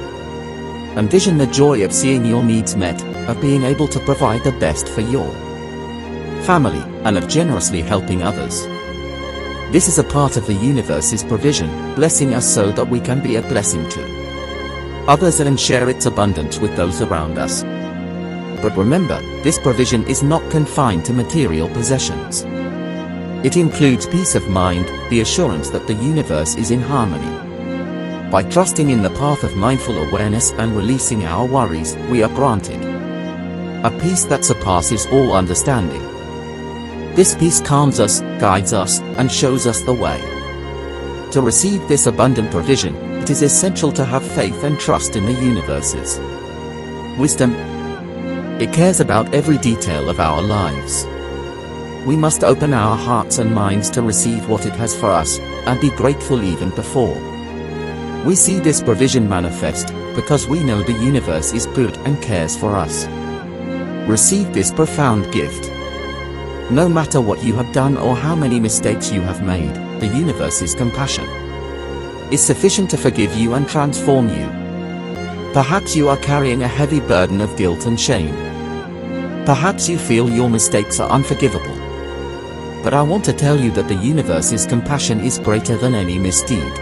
Envision the joy of seeing your needs met, of being able to provide the best for your family, and of generously helping others. This is a part of the universe's provision, blessing us so that we can be a blessing to others and share its abundance with those around us. But remember, this provision is not confined to material possessions. It includes peace of mind, the assurance that the universe is in harmony. By trusting in the path of mindful awareness and releasing our worries, we are granted a peace that surpasses all understanding. This peace calms us, guides us, and shows us the way. To receive this abundant provision, it is essential to have faith and trust in the universe's wisdom. It cares about every detail of our lives. We must open our hearts and minds to receive what it has for us, and be grateful even before we see this provision manifest, because we know the universe is good and cares for us. Receive this profound gift. No matter what you have done or how many mistakes you have made, the universe's compassion is sufficient to forgive you and transform you. Perhaps you are carrying a heavy burden of guilt and shame. Perhaps you feel your mistakes are unforgivable. But I want to tell you that the universe's compassion is greater than any misdeed.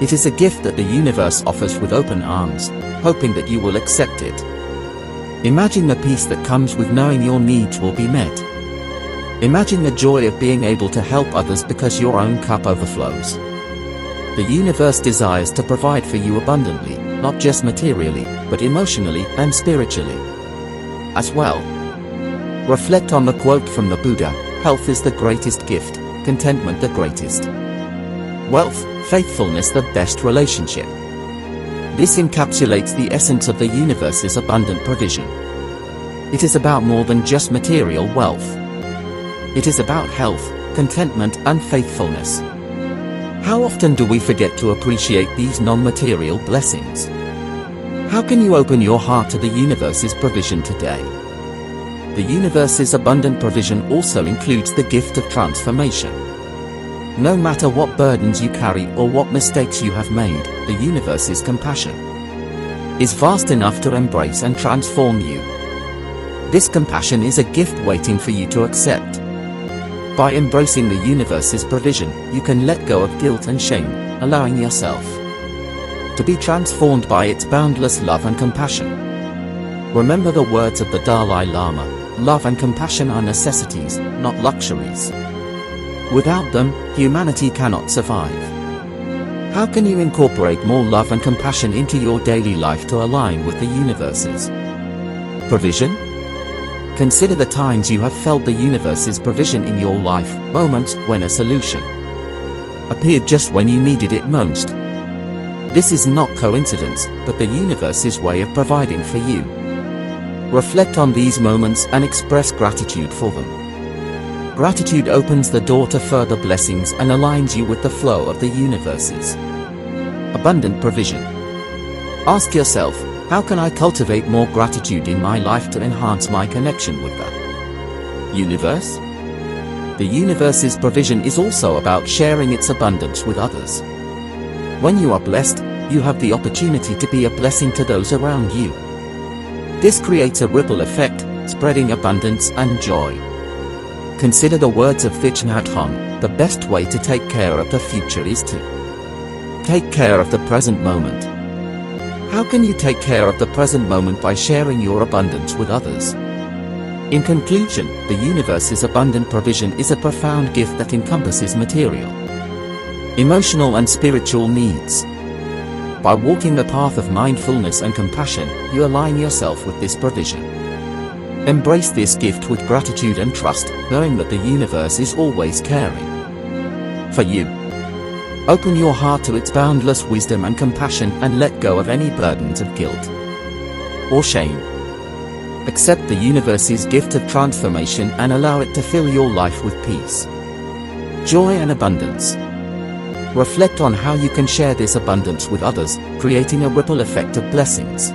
It is a gift that the universe offers with open arms, hoping that you will accept it. Imagine the peace that comes with knowing your needs will be met. Imagine the joy of being able to help others because your own cup overflows. The universe desires to provide for you abundantly, not just materially, but emotionally and spiritually as well. Reflect on the quote from the Buddha, "Health is the greatest gift, contentment the greatest wealth, faithfulness the best relationship." This encapsulates the essence of the universe's abundant provision. It is about more than just material wealth. It is about health, contentment, and faithfulness. How often do we forget to appreciate these non-material blessings? How can you open your heart to the universe's provision today? The universe's abundant provision also includes the gift of transformation. No matter what burdens you carry or what mistakes you have made, the universe's compassion is vast enough to embrace and transform you. This compassion is a gift waiting for you to accept. By embracing the universe's provision, you can let go of guilt and shame, allowing yourself to be transformed by its boundless love and compassion. Remember the words of the Dalai Lama, "Love and compassion are necessities, not luxuries. Without them, humanity cannot survive." How can you incorporate more love and compassion into your daily life to align with the universe's provision? Consider the times you have felt the universe's provision in your life, moments when a solution appeared just when you needed it most. This is not coincidence, but the universe's way of providing for you. Reflect on these moments and express gratitude for them. Gratitude opens the door to further blessings and aligns you with the flow of the universe's abundant provision. Ask yourself, how can I cultivate more gratitude in my life to enhance my connection with the universe? The universe's provision is also about sharing its abundance with others. When you are blessed, you have the opportunity to be a blessing to those around you. This creates a ripple effect, spreading abundance and joy. Consider the words of Thich Nhat Hanh, "The best way to take care of the future is to take care of the present moment." How can you take care of the present moment by sharing your abundance with others? In conclusion, the universe's abundant provision is a profound gift that encompasses material, emotional and spiritual needs. By walking the path of mindfulness and compassion, you align yourself with this provision. Embrace this gift with gratitude and trust, knowing that the universe is always caring for you. Open your heart to its boundless wisdom and compassion and let go of any burdens of guilt or shame. Accept the universe's gift of transformation and allow it to fill your life with peace, joy and abundance. Reflect on how you can share this abundance with others, creating a ripple effect of blessings.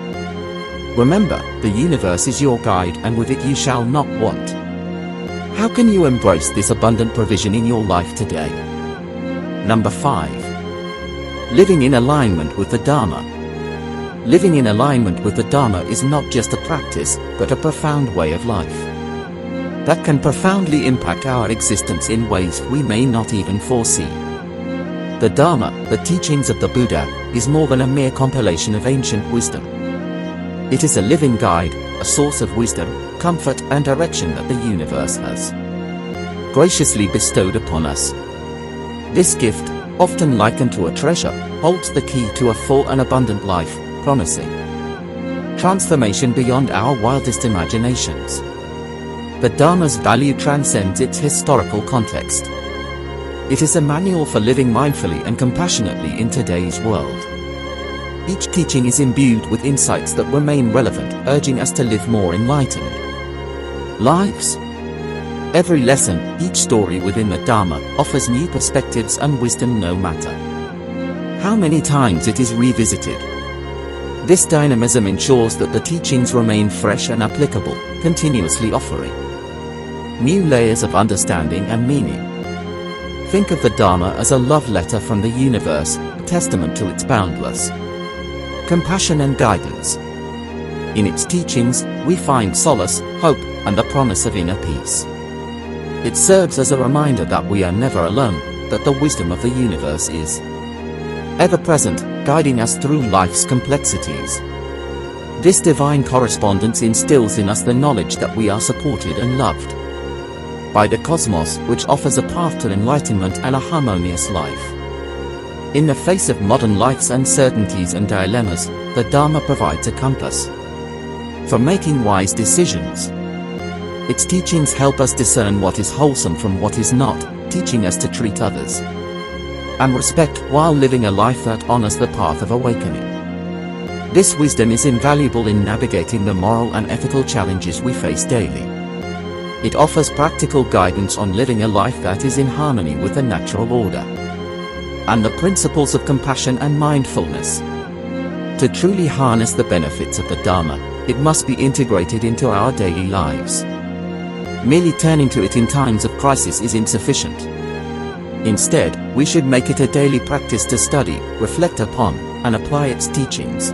Remember, the universe is your guide and with it you shall not want. How can you embrace this abundant provision in your life today? Number 5. Living in alignment with the Dharma. Living in alignment with the Dharma is not just a practice, but a profound way of life that can profoundly impact our existence in ways we may not even foresee. The Dharma, the teachings of the Buddha, is more than a mere compilation of ancient wisdom. It is a living guide, a source of wisdom, comfort and direction that the universe has graciously bestowed upon us. This gift, often likened to a treasure, holds the key to a full and abundant life, promising transformation beyond our wildest imaginations. The Dharma's value transcends its historical context. It is a manual for living mindfully and compassionately in today's world. Each teaching is imbued with insights that remain relevant, urging us to live more enlightened lives. Every lesson, each story within the Dharma, offers new perspectives and wisdom no matter how many times it is revisited. This dynamism ensures that the teachings remain fresh and applicable, continuously offering new layers of understanding and meaning. Think of the Dharma as a love letter from the universe, a testament to its boundless compassion and guidance. In its teachings, we find solace, hope, and the promise of inner peace. It serves as a reminder that we are never alone, that the wisdom of the universe is ever present, guiding us through life's complexities. This divine correspondence instills in us the knowledge that we are supported and loved by the cosmos, which offers a path to enlightenment and a harmonious life. In the face of modern life's uncertainties and dilemmas, the Dharma provides a compass for making wise decisions. Its teachings help us discern what is wholesome from what is not, teaching us to treat others and respect while living a life that honors the path of awakening. This wisdom is invaluable in navigating the moral and ethical challenges we face daily. It offers practical guidance on living a life that is in harmony with the natural order and the principles of compassion and mindfulness. To truly harness the benefits of the Dharma, it must be integrated into our daily lives. Merely turning to it in times of crisis is insufficient. Instead, we should make it a daily practice to study, reflect upon, and apply its teachings.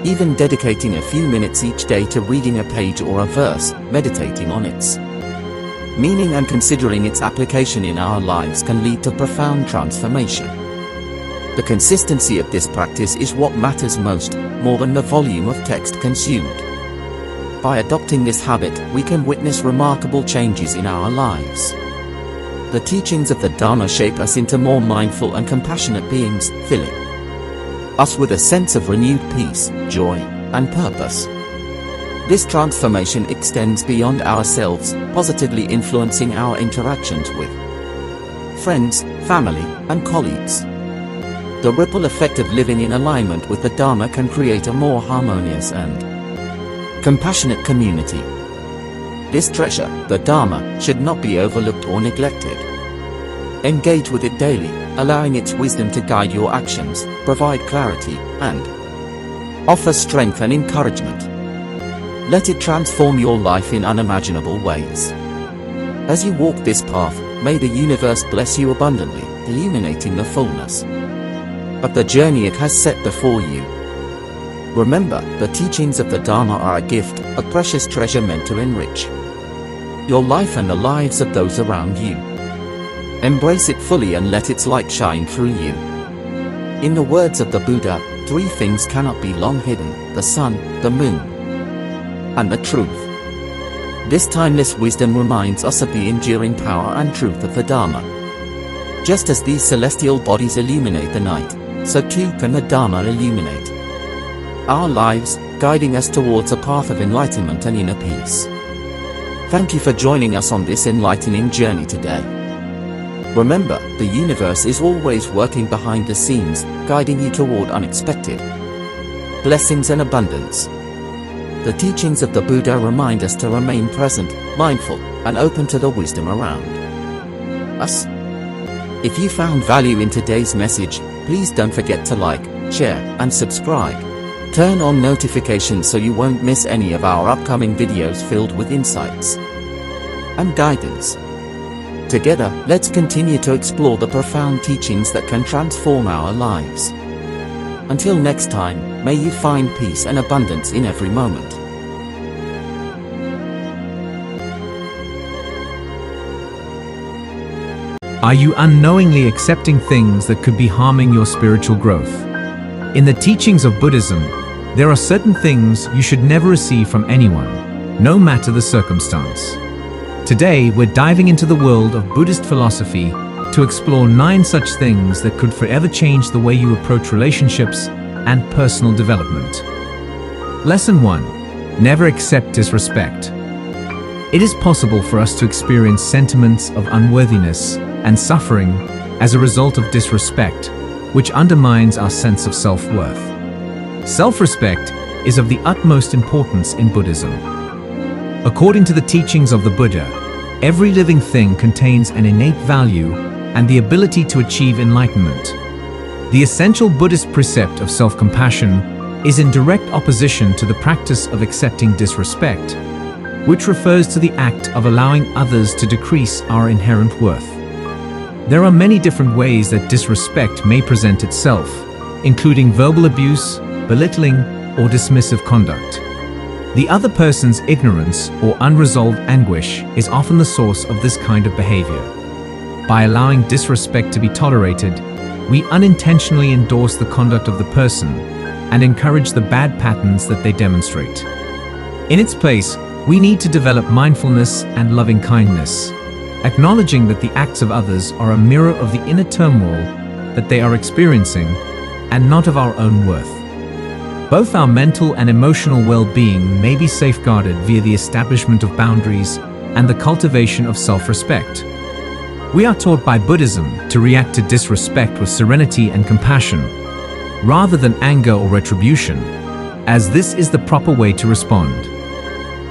Even dedicating a few minutes each day to reading a page or a verse, meditating on its meaning and considering its application in our lives can lead to profound transformation. The consistency of this practice is what matters most, more than the volume of text consumed. By adopting this habit, we can witness remarkable changes in our lives. The teachings of the Dharma shape us into more mindful and compassionate beings, filling us with a sense of renewed peace, joy, and purpose. This transformation extends beyond ourselves, positively influencing our interactions with friends, family, and colleagues. The ripple effect of living in alignment with the Dharma can create a more harmonious and compassionate community. This treasure, the Dharma, should not be overlooked or neglected. Engage with it daily, allowing its wisdom to guide your actions, provide clarity, and offer strength and encouragement. Let it transform your life in unimaginable ways. As you walk this path, may the universe bless you abundantly, illuminating the fullness of the journey it has set before you. Remember, the teachings of the Dharma are a gift, a precious treasure meant to enrich your life and the lives of those around you. Embrace it fully and let its light shine through you. In the words of the Buddha, 3 things cannot be long hidden: the sun, the moon, and the truth. This timeless wisdom reminds us of the enduring power and truth of the Dharma. Just as these celestial bodies illuminate the night, so too can the Dharma illuminate our lives, guiding us towards a path of enlightenment and inner peace. Thank you for joining us on this enlightening journey today. Remember, the universe is always working behind the scenes, guiding you toward unexpected blessings and abundance. The teachings of the Buddha remind us to remain present, mindful, and open to the wisdom around us. If you found value in today's message, please don't forget to like, share, and subscribe. Turn on notifications so you won't miss any of our upcoming videos filled with insights and guidance. Together, let's continue to explore the profound teachings that can transform our lives. Until next time, may you find peace and abundance in every moment. Are you unknowingly accepting things that could be harming your spiritual growth? In the teachings of Buddhism, there are certain things you should never receive from anyone, no matter the circumstance. Today, we're diving into the world of Buddhist philosophy to explore 9 such things that could forever change the way you approach relationships and personal development. Lesson 1. Never accept disrespect. It is possible for us to experience sentiments of unworthiness and suffering as a result of disrespect, which undermines our sense of self-worth. Self-respect is of the utmost importance in Buddhism. According to the teachings of the Buddha, every living thing contains an innate value and the ability to achieve enlightenment. The essential Buddhist precept of self-compassion is in direct opposition to the practice of accepting disrespect, which refers to the act of allowing others to decrease our inherent worth. There are many different ways that disrespect may present itself, including verbal abuse, belittling, or dismissive conduct. The other person's ignorance or unresolved anguish is often the source of this kind of behavior. By allowing disrespect to be tolerated, we unintentionally endorse the conduct of the person and encourage the bad patterns that they demonstrate. In its place, we need to develop mindfulness and loving kindness, acknowledging that the acts of others are a mirror of the inner turmoil that they are experiencing and not of our own worth. Both our mental and emotional well-being may be safeguarded via the establishment of boundaries and the cultivation of self-respect. We are taught by Buddhism to react to disrespect with serenity and compassion, rather than anger or retribution, as this is the proper way to respond.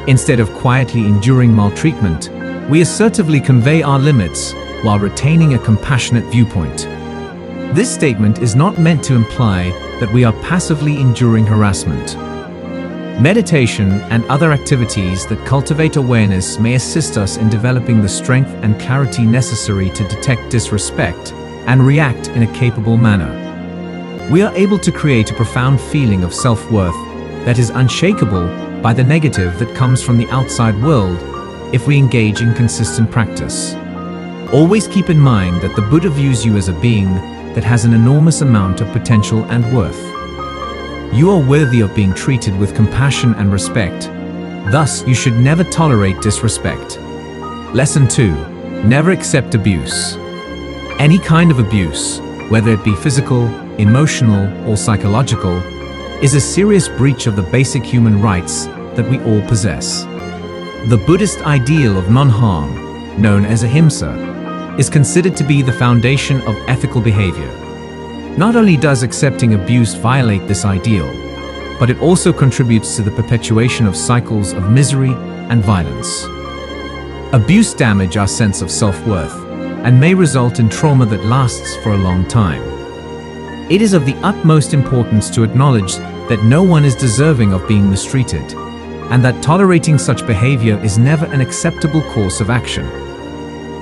Instead of quietly enduring maltreatment, we assertively convey our limits while retaining a compassionate viewpoint. This statement is not meant to imply that we are passively enduring harassment. Meditation and other activities that cultivate awareness may assist us in developing the strength and clarity necessary to detect disrespect and react in a capable manner. We are able to create a profound feeling of self-worth that is unshakable by the negative that comes from the outside world if we engage in consistent practice. Always keep in mind that the Buddha views you as a being that has an enormous amount of potential and worth. You are worthy of being treated with compassion and respect. Thus, you should never tolerate disrespect. Lesson 2. Never accept abuse. Any kind of abuse, whether it be physical, emotional, or psychological, is a serious breach of the basic human rights that we all possess. The Buddhist ideal of non-harm, known as ahimsa, is considered to be the foundation of ethical behavior. Not only does accepting abuse violate this ideal, but it also contributes to the perpetuation of cycles of misery and violence. Abuse damages our sense of self-worth and may result in trauma that lasts for a long time. It is of the utmost importance to acknowledge that no one is deserving of being mistreated, and that tolerating such behavior is never an acceptable course of action.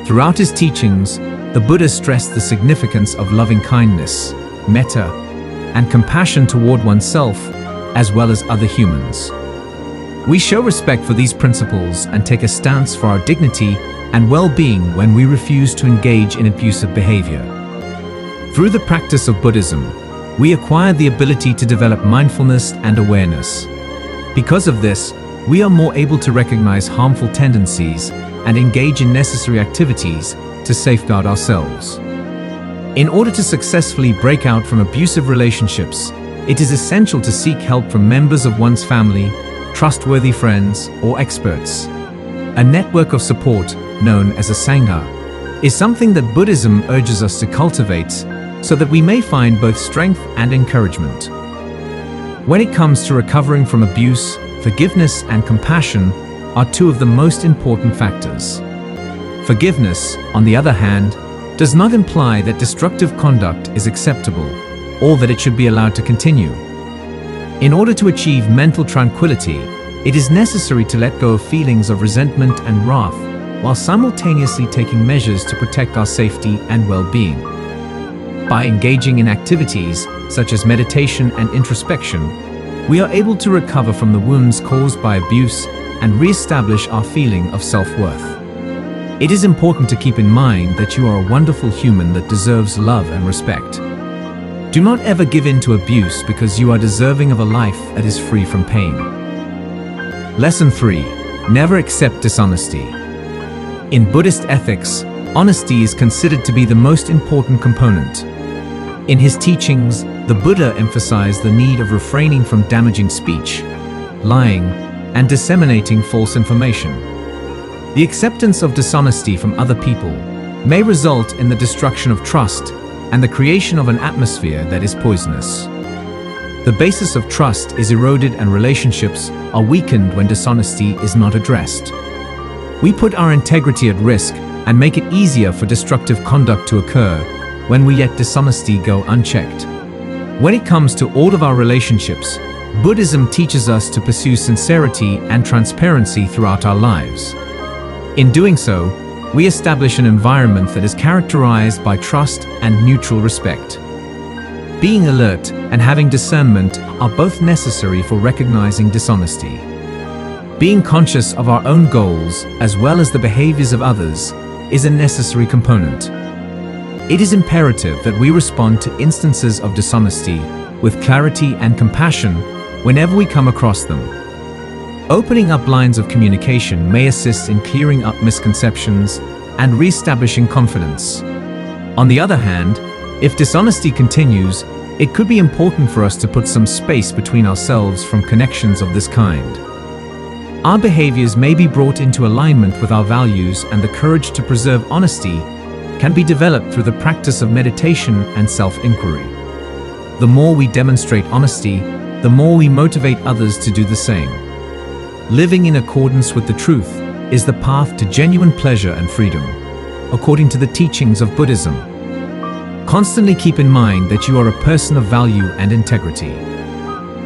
Throughout his teachings, the Buddha stressed the significance of loving kindness, metta, and compassion toward oneself as well as other humans. We show respect for these principles and take a stance for our dignity and well-being when we refuse to engage in abusive behavior. Through the practice of Buddhism, we acquire the ability to develop mindfulness and awareness. Because of this, we are more able to recognize harmful tendencies and engage in necessary activities to safeguard ourselves. In order to successfully break out from abusive relationships, it is essential to seek help from members of one's family, trustworthy friends, or experts. A network of support, known as a Sangha, is something that Buddhism urges us to cultivate so that we may find both strength and encouragement. When it comes to recovering from abuse, forgiveness and compassion are two of the most important factors. Forgiveness, on the other hand, does not imply that destructive conduct is acceptable or that it should be allowed to continue. In order to achieve mental tranquility, it is necessary to let go of feelings of resentment and wrath while simultaneously taking measures to protect our safety and well-being. By engaging in activities such as meditation and introspection, we are able to recover from the wounds caused by abuse and re-establish our feeling of self-worth. It is important to keep in mind that you are a wonderful human that deserves love and respect. Do not ever give in to abuse because you are deserving of a life that is free from pain. Lesson 3. Never accept dishonesty. In Buddhist ethics, honesty is considered to be the most important component. In his teachings, the Buddha emphasized the need of refraining from damaging speech, lying, and disseminating false information. The acceptance of dishonesty from other people may result in the destruction of trust and the creation of an atmosphere that is poisonous. The basis of trust is eroded and relationships are weakened when dishonesty is not addressed. We put our integrity at risk and make it easier for destructive conduct to occur when we let dishonesty go unchecked. When it comes to all of our relationships, Buddhism teaches us to pursue sincerity and transparency throughout our lives. In doing so, we establish an environment that is characterized by trust and mutual respect. Being alert and having discernment are both necessary for recognizing dishonesty. Being conscious of our own goals as well as the behaviors of others is a necessary component. It is imperative that we respond to instances of dishonesty with clarity and compassion whenever we come across them. Opening up lines of communication may assist in clearing up misconceptions and re-establishing confidence. On the other hand, if dishonesty continues, it could be important for us to put some space between ourselves from connections of this kind. Our behaviors may be brought into alignment with our values, and the courage to preserve honesty can be developed through the practice of meditation and self-inquiry. The more we demonstrate honesty, the more we motivate others to do the same. Living in accordance with the truth is the path to genuine pleasure and freedom, according to the teachings of Buddhism. Constantly keep in mind that you are a person of value and integrity.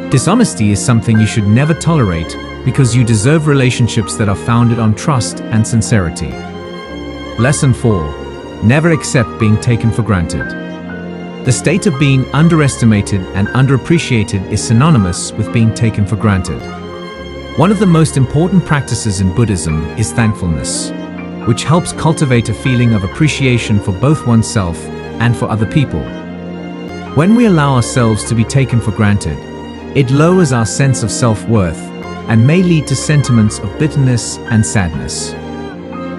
Dishonesty is something you should never tolerate because you deserve relationships that are founded on trust and sincerity. Lesson 4. Never accept being taken for granted. The state of being underestimated and underappreciated is synonymous with being taken for granted. One of the most important practices in Buddhism is thankfulness, which helps cultivate a feeling of appreciation for both oneself and for other people. When we allow ourselves to be taken for granted, it lowers our sense of self-worth and may lead to sentiments of bitterness and sadness.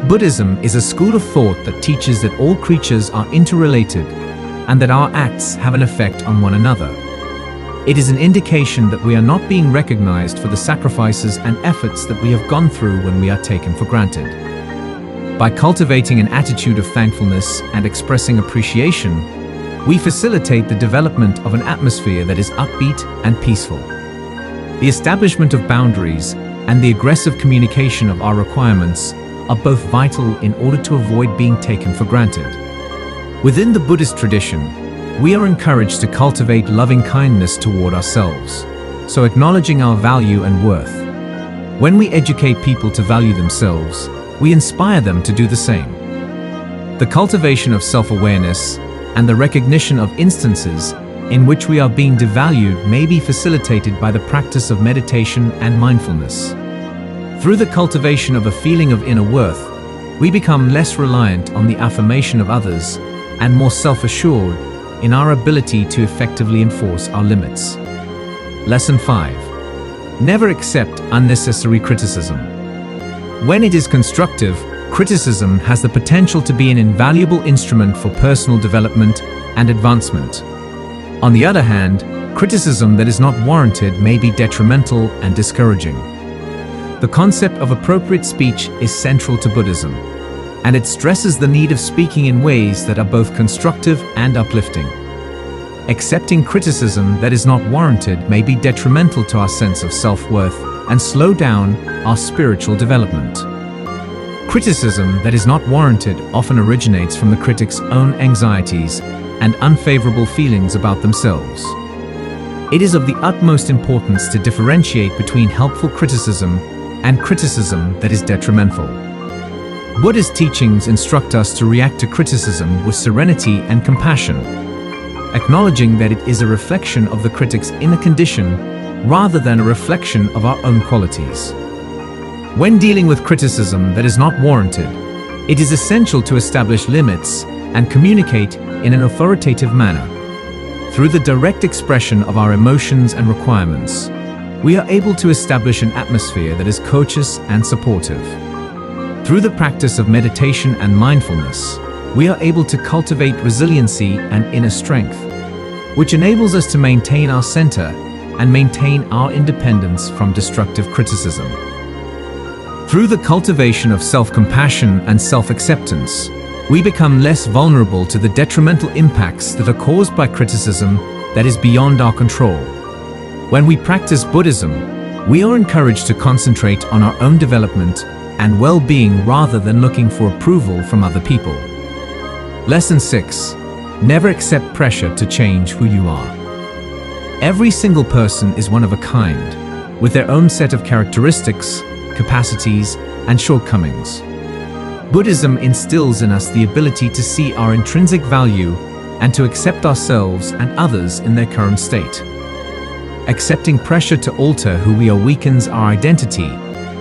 Buddhism is a school of thought that teaches that all creatures are interrelated and that our acts have an effect on one another. It is an indication that we are not being recognized for the sacrifices and efforts that we have gone through when we are taken for granted. By cultivating an attitude of thankfulness and expressing appreciation, we facilitate the development of an atmosphere that is upbeat and peaceful. The establishment of boundaries and the aggressive communication of our requirements are both vital in order to avoid being taken for granted. Within the Buddhist tradition, we are encouraged to cultivate loving kindness toward ourselves, so acknowledging our value and worth. When we educate people to value themselves, we inspire them to do the same. The cultivation of self-awareness and the recognition of instances in which we are being devalued may be facilitated by the practice of meditation and mindfulness. Through the cultivation of a feeling of inner worth, we become less reliant on the affirmation of others and more self-assured in our ability to effectively enforce our limits. Lesson 5. never accept unnecessary criticism. When it is constructive, criticism has the potential to be an invaluable instrument for personal development and advancement. On the other hand, criticism that is not warranted may be detrimental and discouraging. The concept of appropriate speech is central to Buddhism, and it stresses the need of speaking in ways that are both constructive and uplifting. Accepting criticism that is not warranted may be detrimental to our sense of self-worth and slow down our spiritual development. Criticism that is not warranted often originates from the critic's own anxieties and unfavorable feelings about themselves. It is of the utmost importance to differentiate between helpful criticism and criticism that is detrimental. Buddhist teachings instruct us to react to criticism with serenity and compassion, acknowledging that it is a reflection of the critic's inner condition rather than a reflection of our own qualities. When dealing with criticism that is not warranted, it is essential to establish limits and communicate in an authoritative manner. Through the direct expression of our emotions and requirements, we are able to establish an atmosphere that is courteous and supportive. Through the practice of meditation and mindfulness, we are able to cultivate resiliency and inner strength, which enables us to maintain our center and maintain our independence from destructive criticism. Through the cultivation of self-compassion and self-acceptance, we become less vulnerable to the detrimental impacts that are caused by criticism that is beyond our control. When we practice Buddhism, we are encouraged to concentrate on our own development and well-being rather than looking for approval from other people. Lesson 6. Never accept pressure to change who you are. Every single person is one of a kind, with their own set of characteristics, capacities, and shortcomings. Buddhism instills in us the ability to see our intrinsic value and to accept ourselves and others in their current state. Accepting pressure to alter who we are weakens our identity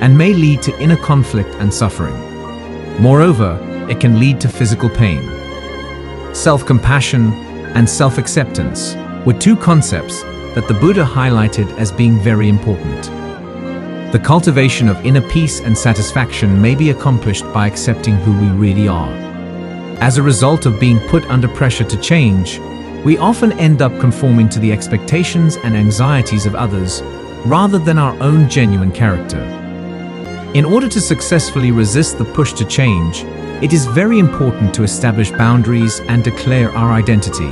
and may lead to inner conflict and suffering. Moreover, it can lead to physical pain. Self-compassion and self-acceptance were two concepts that the Buddha highlighted as being very important. The cultivation of inner peace and satisfaction may be accomplished by accepting who we really are. As a result of being put under pressure to change, we often end up conforming to the expectations and anxieties of others rather than our own genuine character. In order to successfully resist the push to change, it is very important to establish boundaries and declare our identity.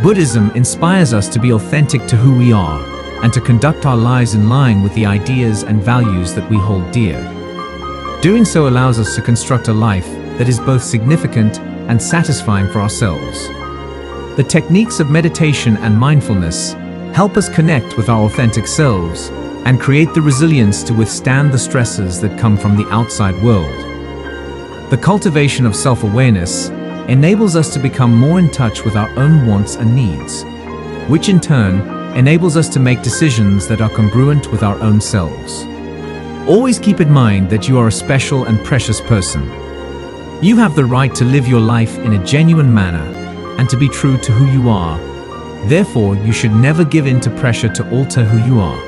Buddhism inspires us to be authentic to who we are and to conduct our lives in line with the ideas and values that we hold dear. Doing so allows us to construct a life that is both significant and satisfying for ourselves. The techniques of meditation and mindfulness help us connect with our authentic selves and create the resilience to withstand the stresses that come from the outside world. The cultivation of self-awareness enables us to become more in touch with our own wants and needs, which in turn enables us to make decisions that are congruent with our own selves. Always keep in mind that you are a special and precious person. You have the right to live your life in a genuine manner and to be true to who you are. Therefore, you should never give in to pressure to alter who you are.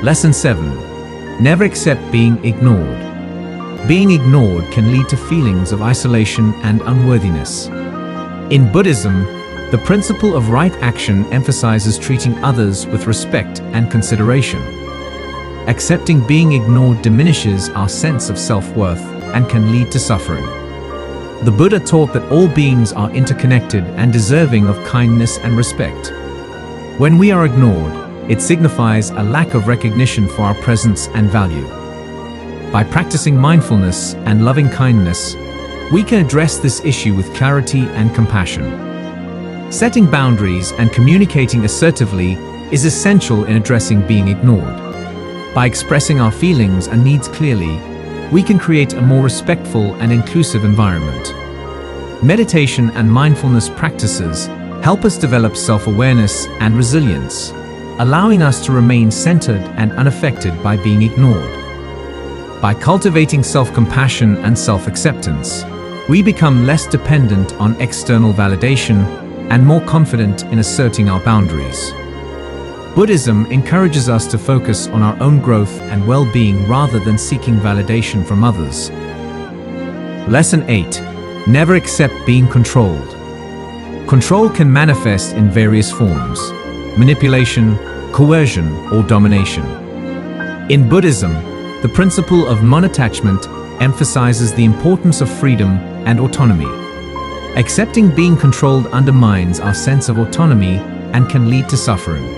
Lesson 7. Never accept being ignored. Being ignored can lead to feelings of isolation and unworthiness. In Buddhism, the principle of right action emphasizes treating others with respect and consideration. Accepting being ignored diminishes our sense of self-worth and can lead to suffering. The Buddha taught that all beings are interconnected and deserving of kindness and respect. When we are ignored, it signifies a lack of recognition for our presence and value. By practicing mindfulness and loving kindness, we can address this issue with clarity and compassion. Setting boundaries and communicating assertively is essential in addressing being ignored. By expressing our feelings and needs clearly, we can create a more respectful and inclusive environment. Meditation and mindfulness practices help us develop self-awareness and resilience, allowing us to remain centered and unaffected by being ignored. By cultivating self-compassion and self-acceptance, we become less dependent on external validation and more confident in asserting our boundaries. Buddhism encourages us to focus on our own growth and well-being rather than seeking validation from others. Lesson 8. Never accept being controlled. Control can manifest in various forms: manipulation, coercion, or domination. In Buddhism, the principle of non-attachment emphasizes the importance of freedom and autonomy. Accepting being controlled undermines our sense of autonomy and can lead to suffering.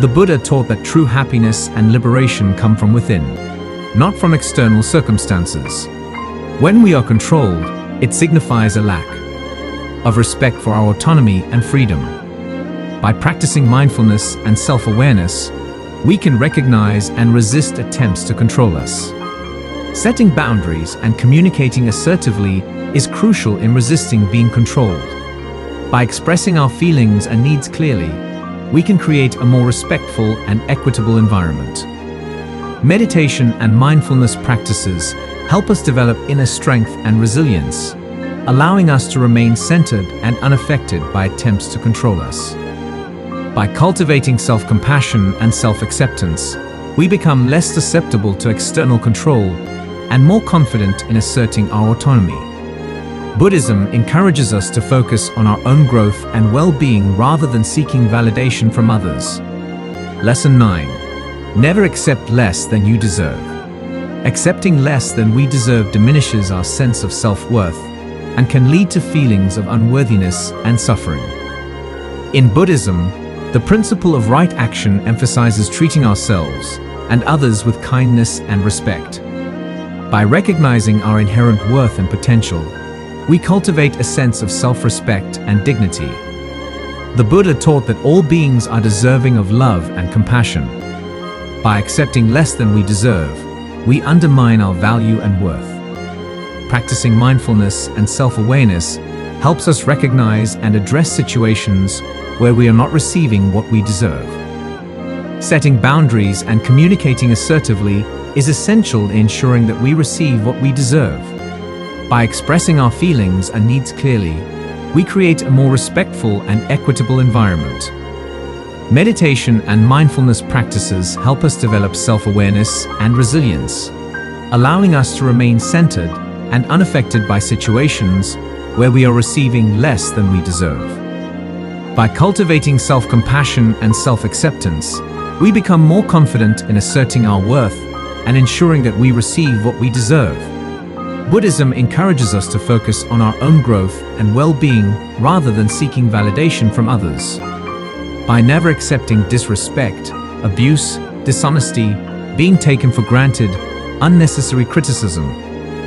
The Buddha taught that true happiness and liberation come from within, not from external circumstances. When we are controlled, it signifies a lack of respect for our autonomy and freedom. By practicing mindfulness and self-awareness, we can recognize and resist attempts to control us. Setting boundaries and communicating assertively is crucial in resisting being controlled. By expressing our feelings and needs clearly, we can create a more respectful and equitable environment. Meditation and mindfulness practices help us develop inner strength and resilience, allowing us to remain centered and unaffected by attempts to control us. By cultivating self-compassion and self-acceptance, we become less susceptible to external control and more confident in asserting our autonomy. Buddhism encourages us to focus on our own growth and well-being rather than seeking validation from others. Lesson 9. Never accept less than you deserve. Accepting less than we deserve diminishes our sense of self-worth and can lead to feelings of unworthiness and suffering. In Buddhism, the principle of right action emphasizes treating ourselves and others with kindness and respect. By recognizing our inherent worth and potential, we cultivate a sense of self-respect and dignity. The Buddha taught that all beings are deserving of love and compassion. By accepting less than we deserve, we undermine our value and worth. Practicing mindfulness and self-awareness helps us recognize and address situations where we are not receiving what we deserve. Setting boundaries and communicating assertively is essential in ensuring that we receive what we deserve. By expressing our feelings and needs clearly, we create a more respectful and equitable environment. Meditation and mindfulness practices help us develop self-awareness and resilience, allowing us to remain centered and unaffected by situations where we are receiving less than we deserve. By cultivating self-compassion and self-acceptance, we become more confident in asserting our worth and ensuring that we receive what we deserve. Buddhism encourages us to focus on our own growth and well-being rather than seeking validation from others. By never accepting disrespect, abuse, dishonesty, being taken for granted, unnecessary criticism,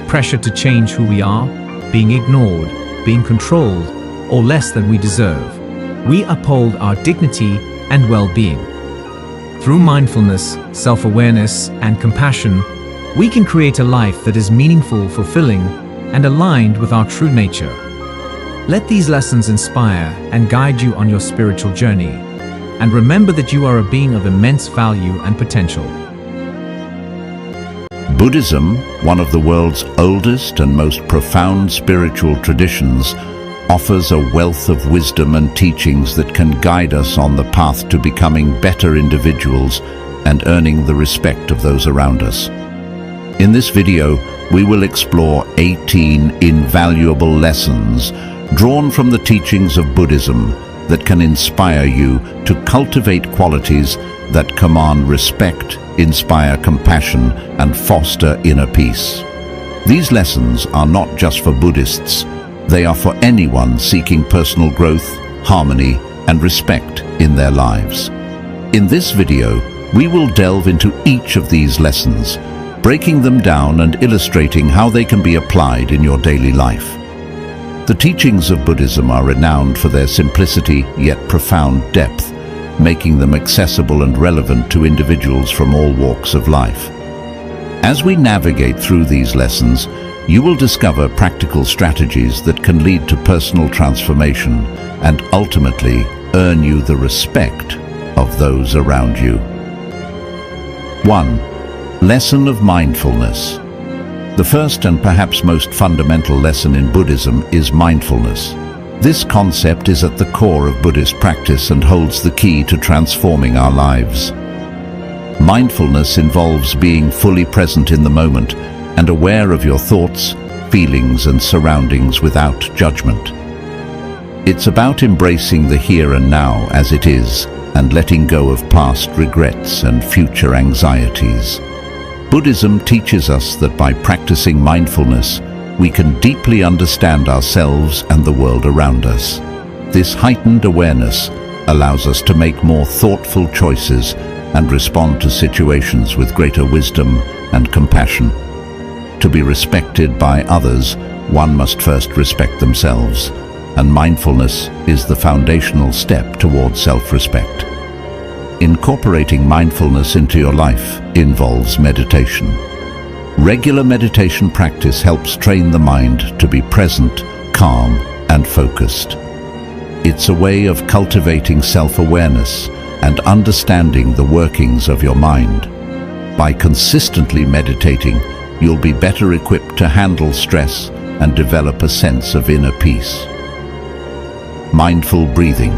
pressure to change who we are, being ignored, being controlled, or less than we deserve, we uphold our dignity and well-being. Through mindfulness, self-awareness, and compassion, we can create a life that is meaningful, fulfilling, and aligned with our true nature. Let these lessons inspire and guide you on your spiritual journey, and remember that you are a being of immense value and potential. Buddhism, one of the world's oldest and most profound spiritual traditions, offers a wealth of wisdom and teachings that can guide us on the path to becoming better individuals and earning the respect of those around us. In this video, we will explore 18 invaluable lessons drawn from the teachings of Buddhism that can inspire you to cultivate qualities that command respect, inspire compassion, and foster inner peace. These lessons are not just for Buddhists, they are for anyone seeking personal growth, harmony, and respect in their lives. In this video, we will delve into each of these lessons, breaking them down and illustrating how they can be applied in your daily life. The teachings of Buddhism are renowned for their simplicity yet profound depth, making them accessible and relevant to individuals from all walks of life. As we navigate through these lessons, you will discover practical strategies that can lead to personal transformation and ultimately earn you the respect of those around you. 1. Lesson of mindfulness. The first and perhaps most fundamental lesson in Buddhism is mindfulness. This concept is at the core of Buddhist practice and holds the key to transforming our lives. Mindfulness involves being fully present in the moment and aware of your thoughts, feelings, and surroundings without judgment. It's about embracing the here and now as it is and letting go of past regrets and future anxieties. Buddhism teaches us that by practicing mindfulness, we can deeply understand ourselves and the world around us. This heightened awareness allows us to make more thoughtful choices and respond to situations with greater wisdom and compassion. To be respected by others, one must first respect themselves, and mindfulness is the foundational step towards self-respect. Incorporating mindfulness into your life involves meditation. Regular meditation practice helps train the mind to be present, calm, and focused. It's a way of cultivating self-awareness and understanding the workings of your mind. By consistently meditating, you'll be better equipped to handle stress and develop a sense of inner peace. Mindful breathing.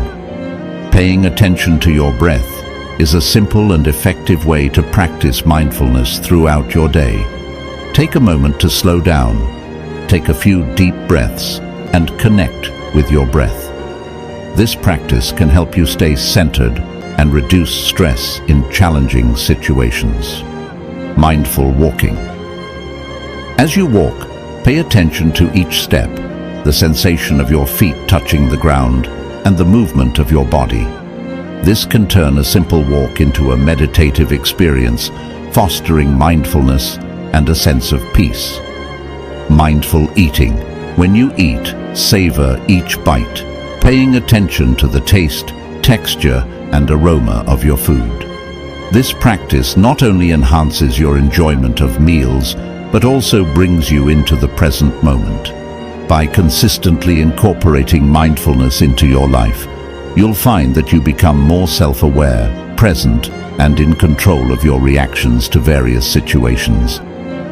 Paying attention to your breath is a simple and effective way to practice mindfulness throughout your day. Take a moment to slow down, take a few deep breaths, and connect with your breath. This practice can help you stay centered and reduce stress in challenging situations. Mindful walking. As you walk, pay attention to each step, the sensation of your feet touching the ground, and the movement of your body. This can turn a simple walk into a meditative experience, fostering mindfulness and a sense of peace. Mindful eating. When you eat, savor each bite, paying attention to the taste, texture, and aroma of your food. This practice not only enhances your enjoyment of meals, but also brings you into the present moment. By consistently incorporating mindfulness into your life, you'll find that you become more self-aware, present, and in control of your reactions to various situations.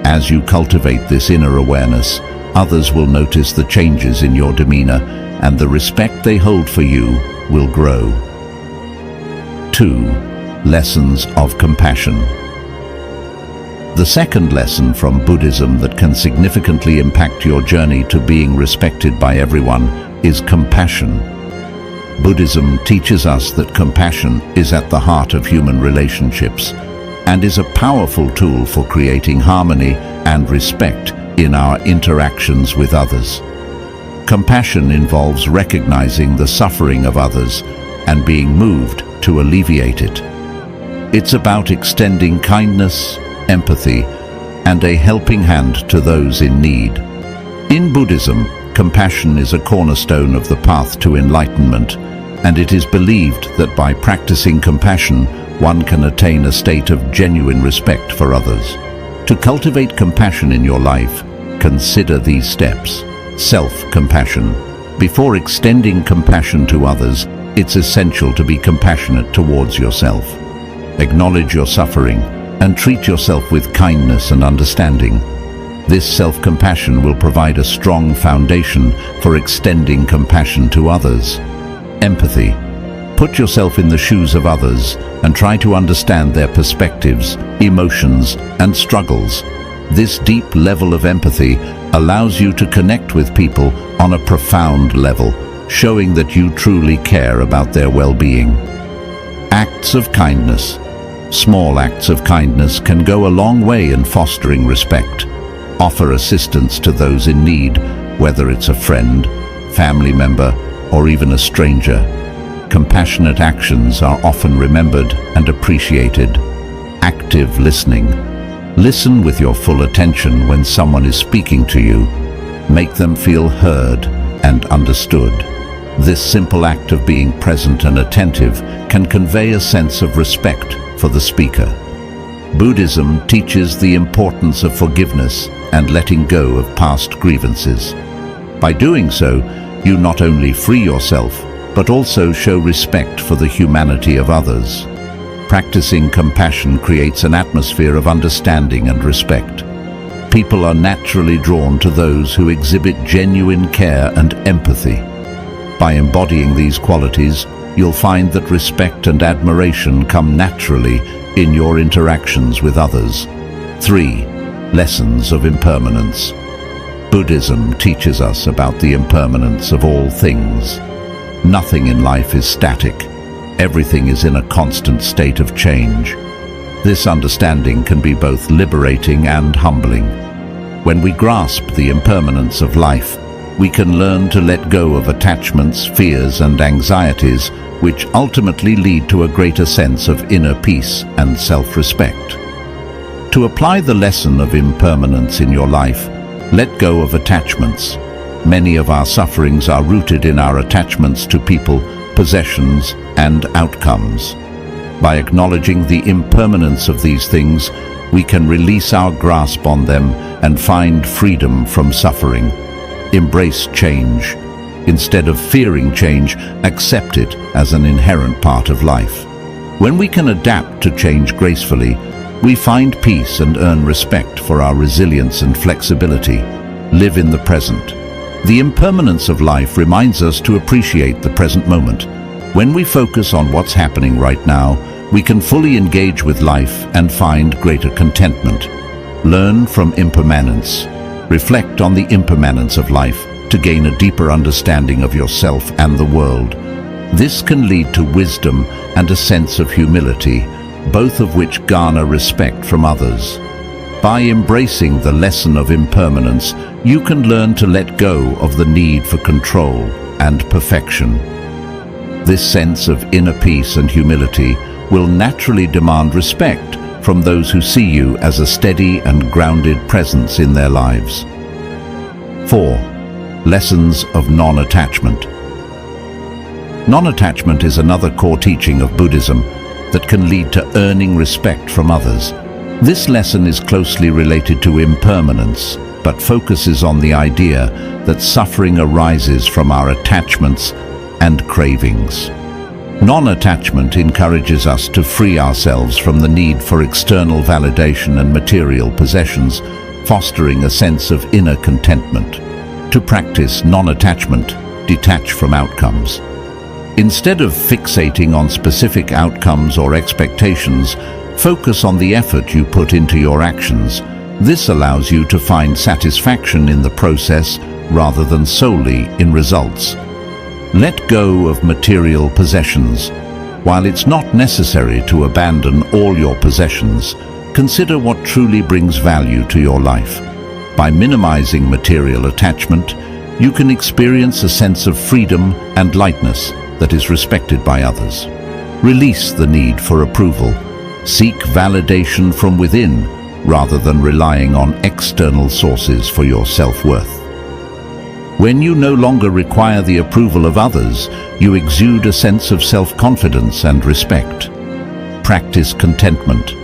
As you cultivate this inner awareness, others will notice the changes in your demeanor, and the respect they hold for you will grow. 2. Lessons of compassion. The second lesson from Buddhism that can significantly impact your journey to being respected by everyone is compassion. Buddhism teaches us that compassion is at the heart of human relationships and is a powerful tool for creating harmony and respect in our interactions with others. Compassion involves recognizing the suffering of others and being moved to alleviate it. It's about extending kindness, empathy, and a helping hand to those in need. In Buddhism, compassion is a cornerstone of the path to enlightenment, and it is believed that by practicing compassion, one can attain a state of genuine respect for others. To cultivate compassion in your life, consider these steps. Self-compassion. Before extending compassion to others, it's essential to be compassionate towards yourself. Acknowledge your suffering and treat yourself with kindness and understanding. This self-compassion will provide a strong foundation for extending compassion to others. Empathy. Put yourself in the shoes of others and try to understand their perspectives, emotions, and struggles. This deep level of empathy allows you to connect with people on a profound level, showing that you truly care about their well-being. Acts of kindness. Small acts of kindness can go a long way in fostering respect. Offer assistance to those in need, whether it's a friend, family member, or even a stranger. Compassionate actions are often remembered and appreciated. Active listening. Listen with your full attention when someone is speaking to you. Make them feel heard and understood. This simple act of being present and attentive can convey a sense of respect for the speaker. Buddhism teaches the importance of forgiveness and letting go of past grievances. By doing so, you not only free yourself, but also show respect for the humanity of others. Practicing compassion creates an atmosphere of understanding and respect. People are naturally drawn to those who exhibit genuine care and empathy. By embodying these qualities, you'll find that respect and admiration come naturally in your interactions with others. 3. Lessons of impermanence. Buddhism teaches us about the impermanence of all things. Nothing in life is static. Everything is in a constant state of change. This understanding can be both liberating and humbling. When we grasp the impermanence of life, we can learn to let go of attachments, fears, and anxieties, which ultimately lead to a greater sense of inner peace and self-respect. To apply the lesson of impermanence in your life, let go of attachments. Many of our sufferings are rooted in our attachments to people, possessions, and outcomes. By acknowledging the impermanence of these things, we can release our grasp on them and find freedom from suffering. Embrace change. Instead of fearing change, accept it as an inherent part of life. When we can adapt to change gracefully, we find peace and earn respect for our resilience and flexibility. Live in the present. The impermanence of life reminds us to appreciate the present moment. When we focus on what's happening right now, we can fully engage with life and find greater contentment. Learn from impermanence. Reflect on the impermanence of life to gain a deeper understanding of yourself and the world. This can lead to wisdom and a sense of humility, both of which garner respect from others. By embracing the lesson of impermanence, you can learn to let go of the need for control and perfection. This sense of inner peace and humility will naturally demand respect from those who see you as a steady and grounded presence in their lives. 4. Lessons of non-attachment. Non-attachment is another core teaching of Buddhism that can lead to earning respect from others. This lesson is closely related to impermanence, but focuses on the idea that suffering arises from our attachments and cravings. Non-attachment encourages us to free ourselves from the need for external validation and material possessions, fostering a sense of inner contentment. To practice non-attachment, detach from outcomes. Instead of fixating on specific outcomes or expectations, focus on the effort you put into your actions. This allows you to find satisfaction in the process rather than solely in results. Let go of material possessions. While it's not necessary to abandon all your possessions, consider what truly brings value to your life. By minimizing material attachment, you can experience a sense of freedom and lightness that is respected by others. Release the need for approval. Seek validation from within rather than relying on external sources for your self-worth. When you no longer require the approval of others, you exude a sense of self-confidence and respect. Practice contentment.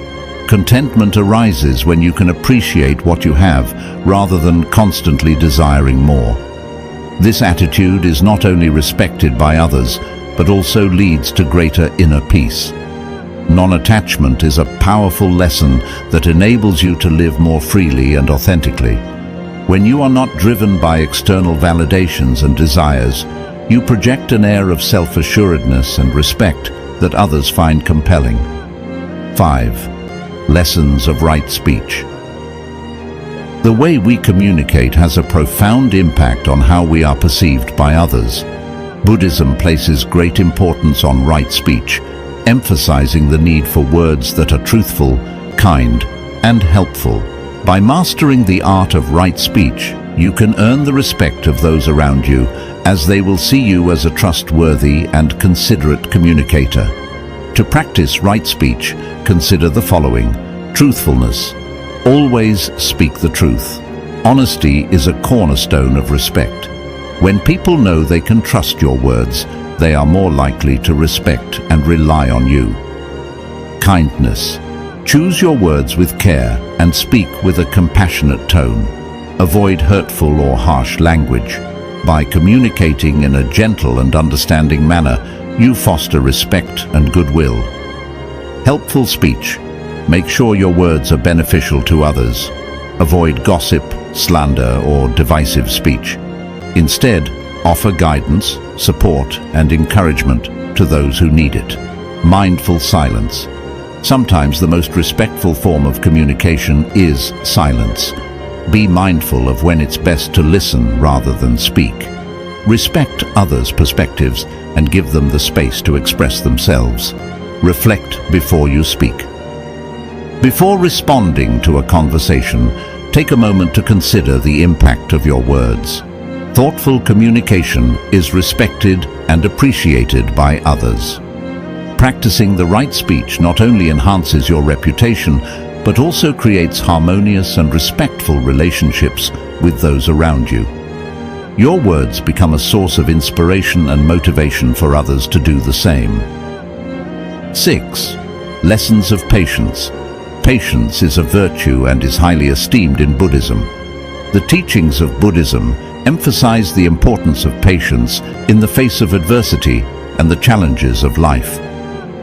Contentment arises when you can appreciate what you have rather than constantly desiring more. This attitude is not only respected by others, but also leads to greater inner peace. Non-attachment is a powerful lesson that enables you to live more freely and authentically. When you are not driven by external validations and desires, you project an air of self-assuredness and respect that others find compelling. 5. Lessons of right speech. The way we communicate has a profound impact on how we are perceived by others. Buddhism places great importance on right speech, emphasizing the need for words that are truthful, kind, and helpful. By mastering the art of right speech, you can earn the respect of those around you, as they will see you as a trustworthy and considerate communicator. To practice right speech, consider the following. Truthfulness. Always speak the truth. Honesty is a cornerstone of respect. When people know they can trust your words, they are more likely to respect and rely on you. Kindness. Choose your words with care and speak with a compassionate tone. Avoid hurtful or harsh language. By communicating in a gentle and understanding manner, you foster respect and goodwill. Helpful speech. Make sure your words are beneficial to others. Avoid gossip, slander, or divisive speech. Instead, Offer guidance, support, and encouragement to those who need it. Mindful silence. Sometimes the most respectful form of communication is silence. Be mindful of when it's best to listen rather than speak. Respect others' perspectives and give them the space to express themselves. Reflect before you speak. Before responding to a conversation, take a moment to consider the impact of your words. Thoughtful communication is respected and appreciated by others. Practicing the right speech not only enhances your reputation, but also creates harmonious and respectful relationships with those around you. Your words become a source of inspiration and motivation for others to do the same. 6. Lessons of patience. Patience is a virtue and is highly esteemed in Buddhism. The teachings of Buddhism emphasize the importance of patience in the face of adversity and the challenges of life.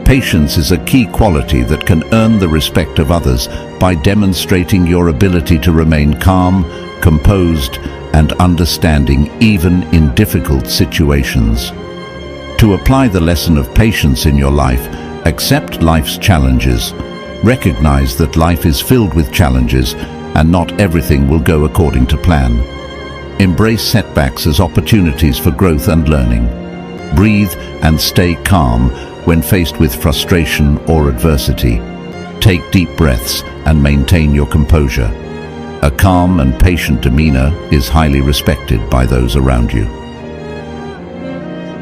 Patience is a key quality that can earn the respect of others by demonstrating your ability to remain calm, composed, and understanding even in difficult situations. To apply the lesson of patience in your life, accept life's challenges. Recognize that life is filled with challenges and not everything will go according to plan. Embrace setbacks as opportunities for growth and learning. Breathe and stay calm when faced with frustration or adversity. Take deep breaths and maintain your composure. A calm and patient demeanor is highly respected by those around you.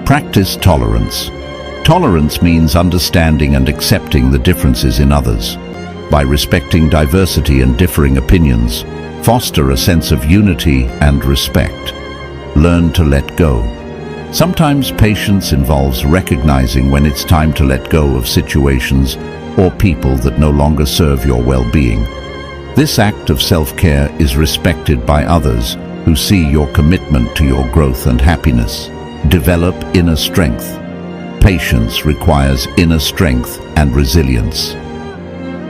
Practice tolerance. Tolerance means understanding and accepting the differences in others. By respecting diversity and differing opinions, foster a sense of unity and respect. Learn to let go. Sometimes patience involves recognizing when it's time to let go of situations or people that no longer serve your well-being. This act of self-care is respected by others who see your commitment to your growth and happiness. Develop inner strength. Patience requires inner strength and resilience.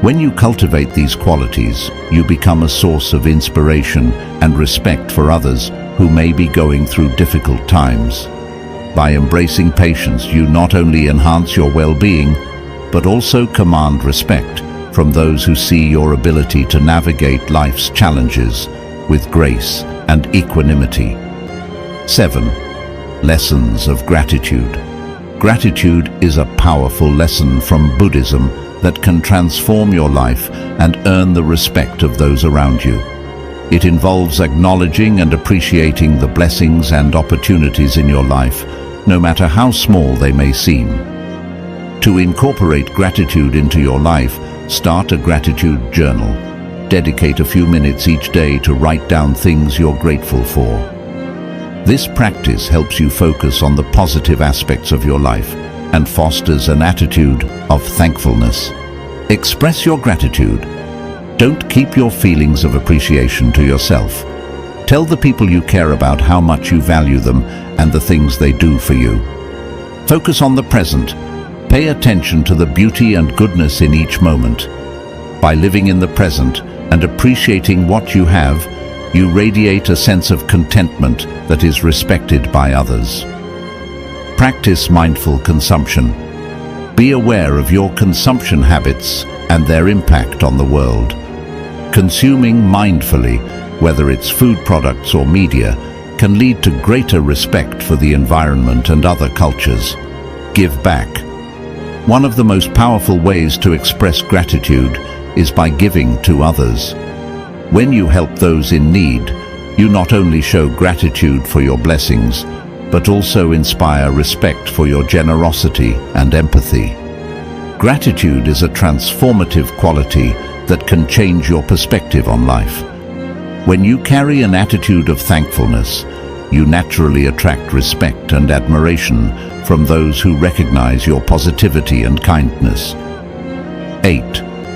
When you cultivate these qualities, you become a source of inspiration and respect for others who may be going through difficult times. By embracing patience, you not only enhance your well-being, but also command respect from those who see your ability to navigate life's challenges with grace and equanimity. 7. Lessons of gratitude. Gratitude is a powerful lesson from Buddhism that can transform your life and earn the respect of those around you. It involves acknowledging and appreciating the blessings and opportunities in your life, no matter how small they may seem. To incorporate gratitude into your life, start a gratitude journal. Dedicate a few minutes each day to write down things you're grateful for. This practice helps you focus on the positive aspects of your life and fosters an attitude of thankfulness. Express your gratitude. Don't keep your feelings of appreciation to yourself. Tell the people you care about how much you value them and the things they do for you. Focus on the present. Pay attention to the beauty and goodness in each moment. By living in the present and appreciating what you have, you radiate a sense of contentment that is respected by others. Practice mindful consumption. Be aware of your consumption habits and their impact on the world. Consuming mindfully, whether it's food products or media, can lead to greater respect for the environment and other cultures. Give back. One of the most powerful ways to express gratitude is by giving to others. When you help those in need, you not only show gratitude for your blessings, but also inspire respect for your generosity and empathy. Gratitude is a transformative quality that can change your perspective on life. When you carry an attitude of thankfulness, you naturally attract respect and admiration from those who recognize your positivity and kindness. 8.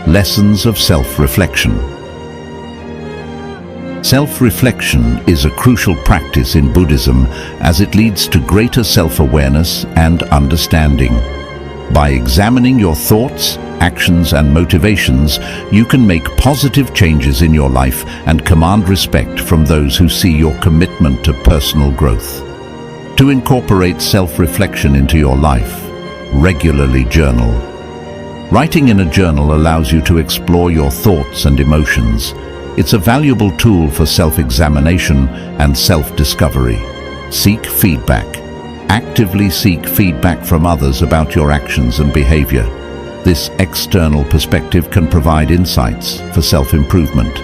Lessons of self-reflection. Self-reflection is a crucial practice in Buddhism as it leads to greater self-awareness and understanding. By examining your thoughts, actions, and motivations, you can make positive changes in your life and command respect from those who see your commitment to personal growth. To incorporate self-reflection into your life, regularly journal. Writing in a journal allows you to explore your thoughts and emotions. It's a valuable tool for self-examination and self-discovery. Seek feedback. Actively seek feedback from others about your actions and behavior. This external perspective can provide insights for self-improvement.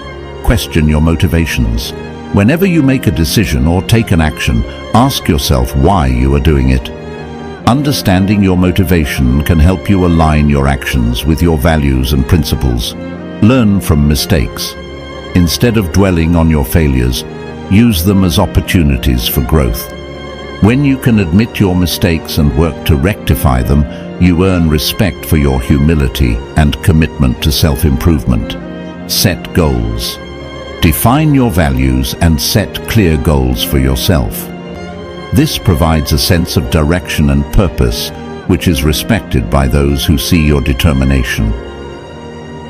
Question your motivations. Whenever you make a decision or take an action, ask yourself why you are doing it. Understanding your motivation can help you align your actions with your values and principles. Learn from mistakes. Instead of dwelling on your failures, use them as opportunities for growth. When you can admit your mistakes and work to rectify them, you earn respect for your humility and commitment to self-improvement. Set goals. Define your values and set clear goals for yourself. This provides a sense of direction and purpose, which is respected by those who see your determination.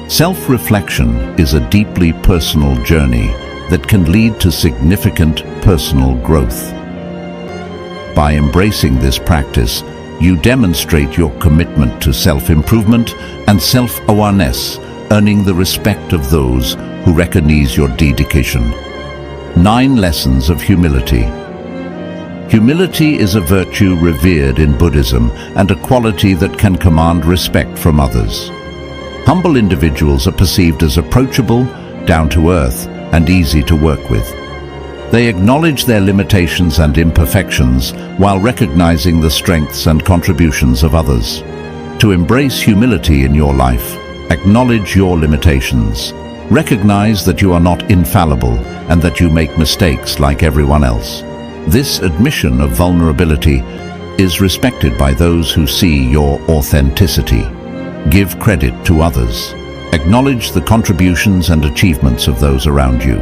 Self-reflection is a deeply personal journey that can lead to significant personal growth. By embracing this practice, you demonstrate your commitment to self-improvement and self-awareness, earning the respect of those who recognize your dedication. 9 Lessons of Humility. Humility is a virtue revered in Buddhism and a quality that can command respect from others. Humble individuals are perceived as approachable, down-to-earth, and easy to work with. They acknowledge their limitations and imperfections while recognizing the strengths and contributions of others. To embrace humility in your life, acknowledge your limitations. Recognize that you are not infallible and that you make mistakes like everyone else. This admission of vulnerability is respected by those who see your authenticity. Give credit to others. Acknowledge the contributions and achievements of those around you.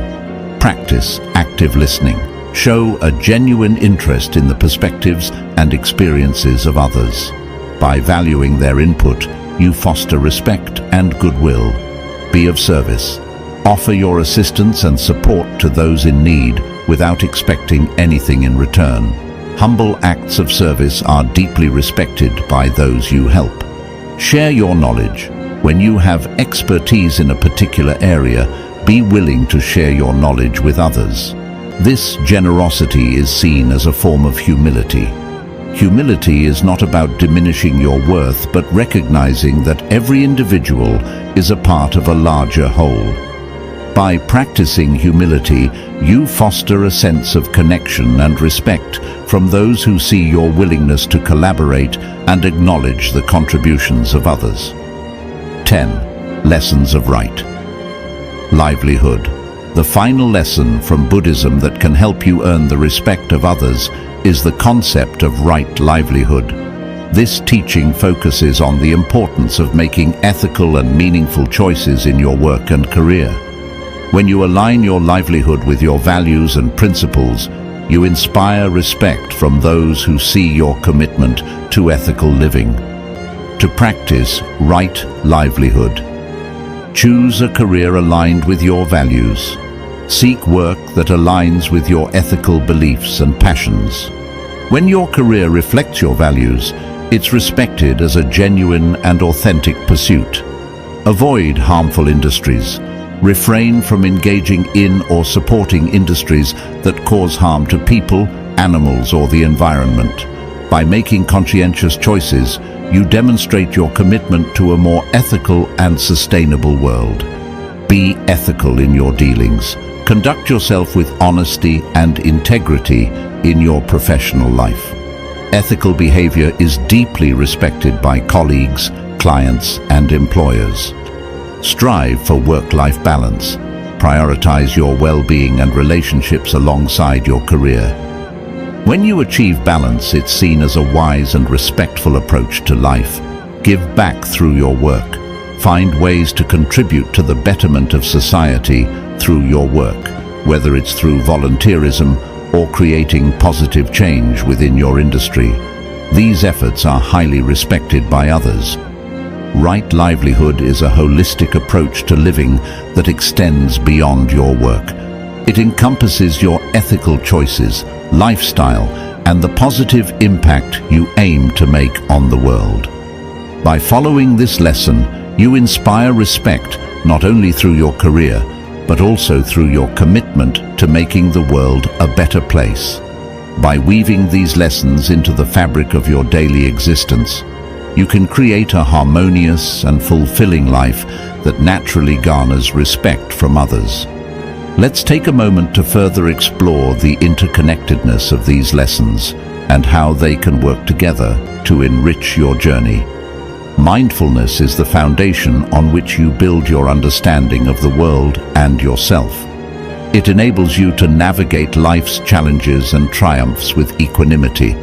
Practice active listening. Show a genuine interest in the perspectives and experiences of others. By valuing their input, you foster respect and goodwill. Be of service. Offer your assistance and support to those in need without expecting anything in return. Humble acts of service are deeply respected by those you help. Share your knowledge. When you have expertise in a particular area, be willing to share your knowledge with others. This generosity is seen as a form of humility. Humility is not about diminishing your worth, but recognizing that every individual is a part of a larger whole. By practicing humility, you foster a sense of connection and respect from those who see your willingness to collaborate and acknowledge the contributions of others. 10 Lessons of Right Livelihood. The final lesson from Buddhism that can help you earn the respect of others is the concept of right livelihood. This teaching focuses on the importance of making ethical and meaningful choices in your work and career. When you align your livelihood with your values and principles, you inspire respect from those who see your commitment to ethical living. To practice right livelihood, choose a career aligned with your values. Seek work that aligns with your ethical beliefs and passions. When your career reflects your values, it's respected as a genuine and authentic pursuit. Avoid harmful industries. Refrain from engaging in or supporting industries that cause harm to people, animals, or the environment. By making conscientious choices, you demonstrate your commitment to a more ethical and sustainable world. Be ethical in your dealings. Conduct yourself with honesty and integrity in your professional life. Ethical behavior is deeply respected by colleagues, clients, and employers. Strive for work-life balance. Prioritize your well-being and relationships alongside your career. When you achieve balance, it's seen as a wise and respectful approach to life. Give back through your work. Find ways to contribute to the betterment of society through your work, whether it's through volunteerism or creating positive change within your industry. These efforts are highly respected by others. Right livelihood is a holistic approach to living that extends beyond your work. It encompasses your ethical choices, lifestyle, and the positive impact you aim to make on the world. By following this lesson, you inspire respect not only through your career, but also through your commitment to making the world a better place. By weaving these lessons into the fabric of your daily existence, you can create a harmonious and fulfilling life that naturally garners respect from others. Let's take a moment to further explore the interconnectedness of these lessons and how they can work together to enrich your journey. Mindfulness is the foundation on which you build your understanding of the world and yourself. It enables you to navigate life's challenges and triumphs with equanimity.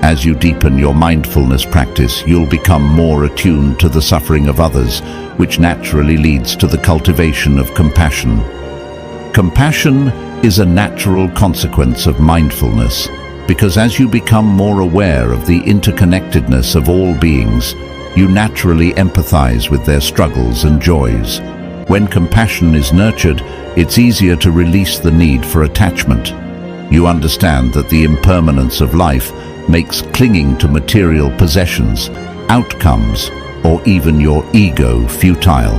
As you deepen your mindfulness practice, you'll become more attuned to the suffering of others, which naturally leads to the cultivation of compassion. Compassion is a natural consequence of mindfulness, because as you become more aware of the interconnectedness of all beings, you naturally empathize with their struggles and joys. When compassion is nurtured, it's easier to release the need for attachment. You understand that the impermanence of life makes clinging to material possessions, outcomes, or even your ego futile.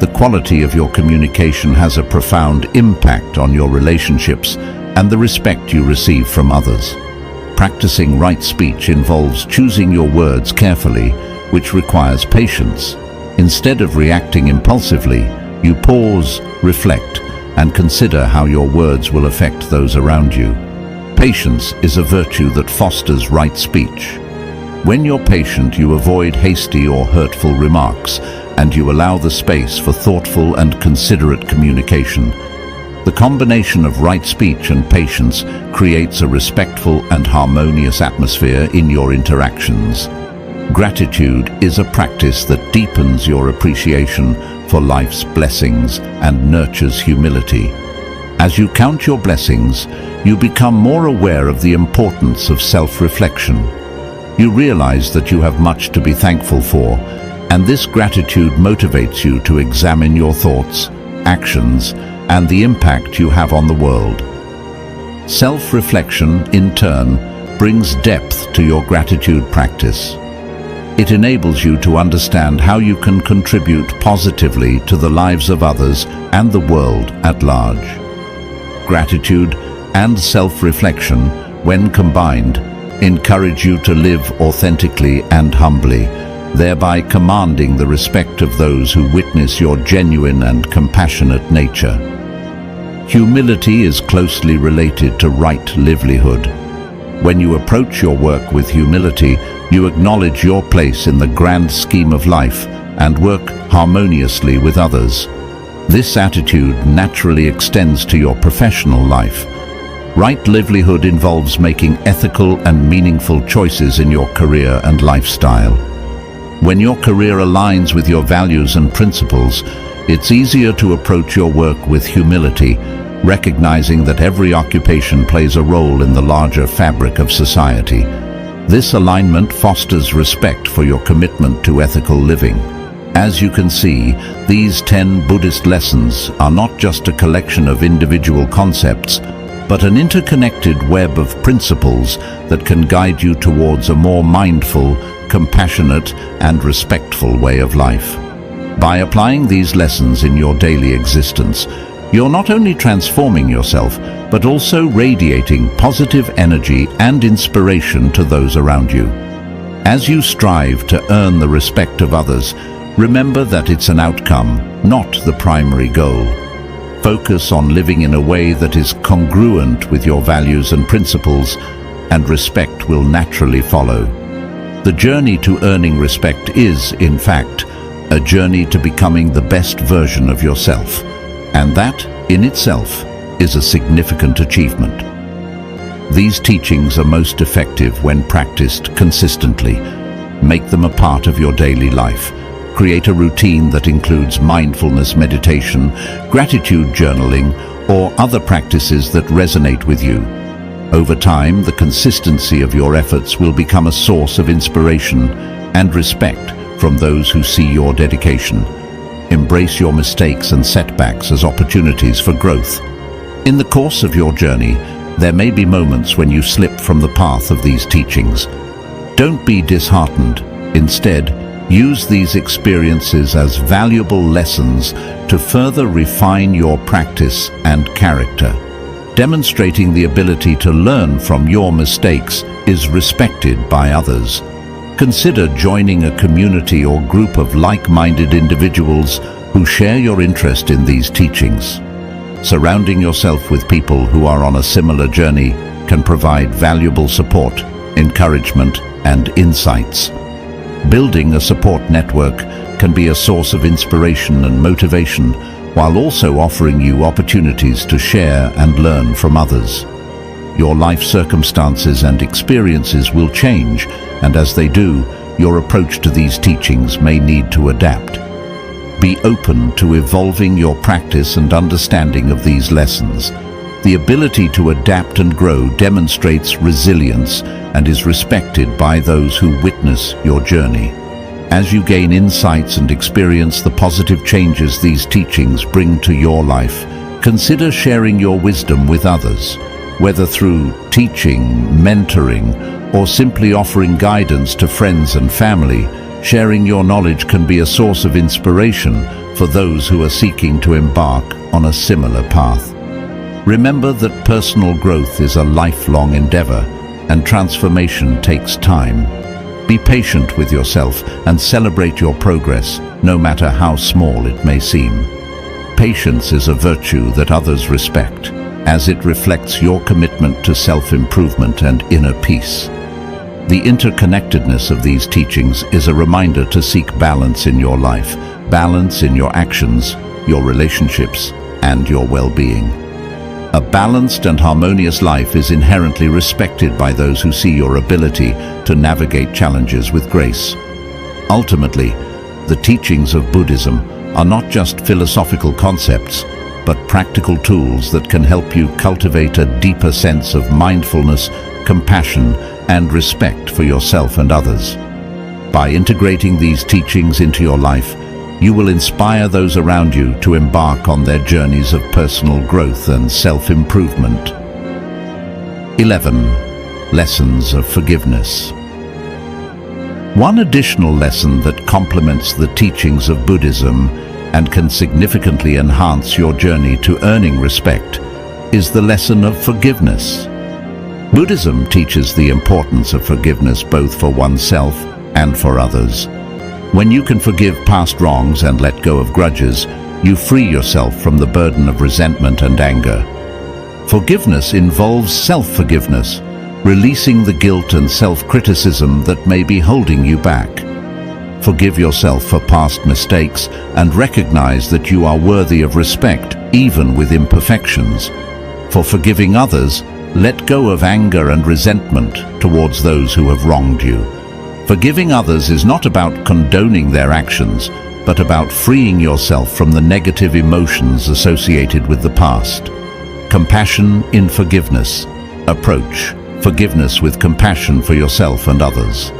The quality of your communication has a profound impact on your relationships and the respect you receive from others. Practicing right speech involves choosing your words carefully, which requires patience. Instead of reacting impulsively, you pause, reflect, and consider how your words will affect those around you. Patience is a virtue that fosters right speech. When you're patient, you avoid hasty or hurtful remarks, and you allow the space for thoughtful and considerate communication. The combination of right speech and patience creates a respectful and harmonious atmosphere in your interactions. Gratitude is a practice that deepens your appreciation for life's blessings and nurtures humility. As you count your blessings, you become more aware of the importance of self-reflection. You realize that you have much to be thankful for, and this gratitude motivates you to examine your thoughts, actions, and the impact you have on the world. Self-reflection, in turn, brings depth to your gratitude practice. It enables you to understand how you can contribute positively to the lives of others and the world at large. Gratitude and self-reflection, when combined, encourage you to live authentically and humbly, thereby commanding the respect of those who witness your genuine and compassionate nature. Humility is closely related to right livelihood. When you approach your work with humility, you acknowledge your place in the grand scheme of life and work harmoniously with others. This attitude naturally extends to your professional life. Right livelihood involves making ethical and meaningful choices in your career and lifestyle. When your career aligns with your values and principles, it's easier to approach your work with humility, recognizing that every occupation plays a role in the larger fabric of society. This alignment fosters respect for your commitment to ethical living. As you can see, these 10 Buddhist lessons are not just a collection of individual concepts, but an interconnected web of principles that can guide you towards a more mindful, compassionate, and respectful way of life. By applying these lessons in your daily existence, you're not only transforming yourself, but also radiating positive energy and inspiration to those around you. As you strive to earn the respect of others, remember that it's an outcome, not the primary goal. Focus on living in a way that is congruent with your values and principles, and respect will naturally follow. The journey to earning respect is, in fact, a journey to becoming the best version of yourself, and that, in itself, is a significant achievement. These teachings are most effective when practiced consistently. Make them a part of your daily life. Create a routine that includes mindfulness meditation, gratitude journaling, or other practices that resonate with you. Over time, the consistency of your efforts will become a source of inspiration and respect from those who see your dedication. Embrace your mistakes and setbacks as opportunities for growth. In the course of your journey, There may be moments when you slip from the path of these teachings. Don't be disheartened. Instead, use these experiences as valuable lessons to further refine your practice and character. Demonstrating the ability to learn from your mistakes is respected by others. Consider joining a community or group of like-minded individuals who share your interest in these teachings. Surrounding yourself with people who are on a similar journey can provide valuable support, encouragement, and insights. Building a support network can be a source of inspiration and motivation, while also offering you opportunities to share and learn from others. Your life circumstances and experiences will change, and as they do, your approach to these teachings may need to adapt. Be open to evolving your practice and understanding of these lessons. The ability to adapt and grow demonstrates resilience and is respected by those who witness your journey. As you gain insights and experience the positive changes these teachings bring to your life, consider sharing your wisdom with others. Whether through teaching, mentoring, or simply offering guidance to friends and family, sharing your knowledge can be a source of inspiration for those who are seeking to embark on a similar path. Remember that personal growth is a lifelong endeavor, and transformation takes time. Be patient with yourself and celebrate your progress, no matter how small it may seem. Patience is a virtue that others respect, as it reflects your commitment to self-improvement and inner peace. The interconnectedness of these teachings is a reminder to seek balance in your life, balance in your actions, your relationships, and your well-being. A balanced and harmonious life is inherently respected by those who see your ability to navigate challenges with grace. Ultimately, the teachings of Buddhism are not just philosophical concepts, but practical tools that can help you cultivate a deeper sense of mindfulness, compassion, and respect for yourself and others. By integrating these teachings into your life, you will inspire those around you to embark on their journeys of personal growth and self-improvement. 11. Lessons of forgiveness. One additional lesson that complements the teachings of Buddhism and can significantly enhance your journey to earning respect is the lesson of forgiveness. Buddhism teaches the importance of forgiveness both for oneself and for others. When you can forgive past wrongs and let go of grudges, you free yourself from the burden of resentment and anger. Forgiveness involves self-forgiveness, releasing the guilt and self-criticism that may be holding you back. Forgive yourself for past mistakes and recognize that you are worthy of respect, even with imperfections. For forgiving others, let go of anger and resentment towards those who have wronged you. Forgiving others is not about condoning their actions, but about freeing yourself from the negative emotions associated with the past. Compassion in forgiveness. Approach forgiveness with compassion for yourself and others.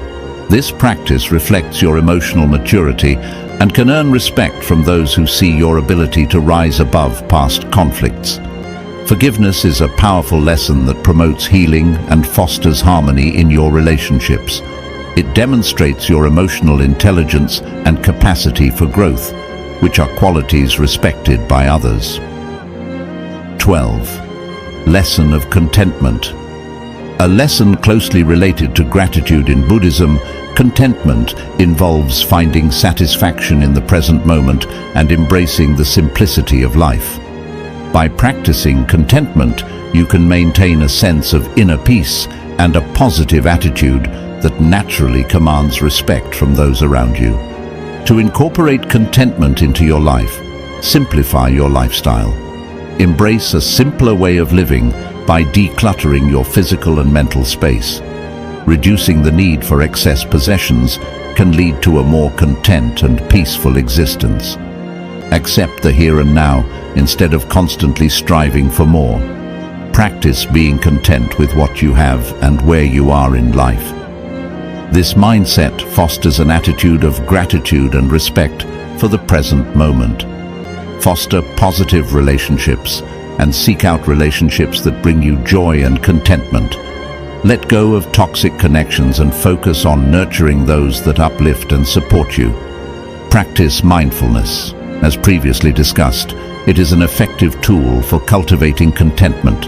This practice reflects your emotional maturity and can earn respect from those who see your ability to rise above past conflicts. Forgiveness is a powerful lesson that promotes healing and fosters harmony in your relationships. It demonstrates your emotional intelligence and capacity for growth, which are qualities respected by others. 12. Lesson of contentment. A lesson closely related to gratitude in Buddhism, contentment involves finding satisfaction in the present moment and embracing the simplicity of life. By practicing contentment, you can maintain a sense of inner peace and a positive attitude that naturally commands respect from those around you. To incorporate contentment into your life, simplify your lifestyle. Embrace a simpler way of living by decluttering your physical and mental space. Reducing the need for excess possessions can lead to a more content and peaceful existence. Accept the here and now instead of constantly striving for more. Practice being content with what you have and where you are in life. This mindset fosters an attitude of gratitude and respect for the present moment. Foster positive relationships and seek out relationships that bring you joy and contentment. Let go of toxic connections and focus on nurturing those that uplift and support you. Practice mindfulness. As previously discussed, it is an effective tool for cultivating contentment.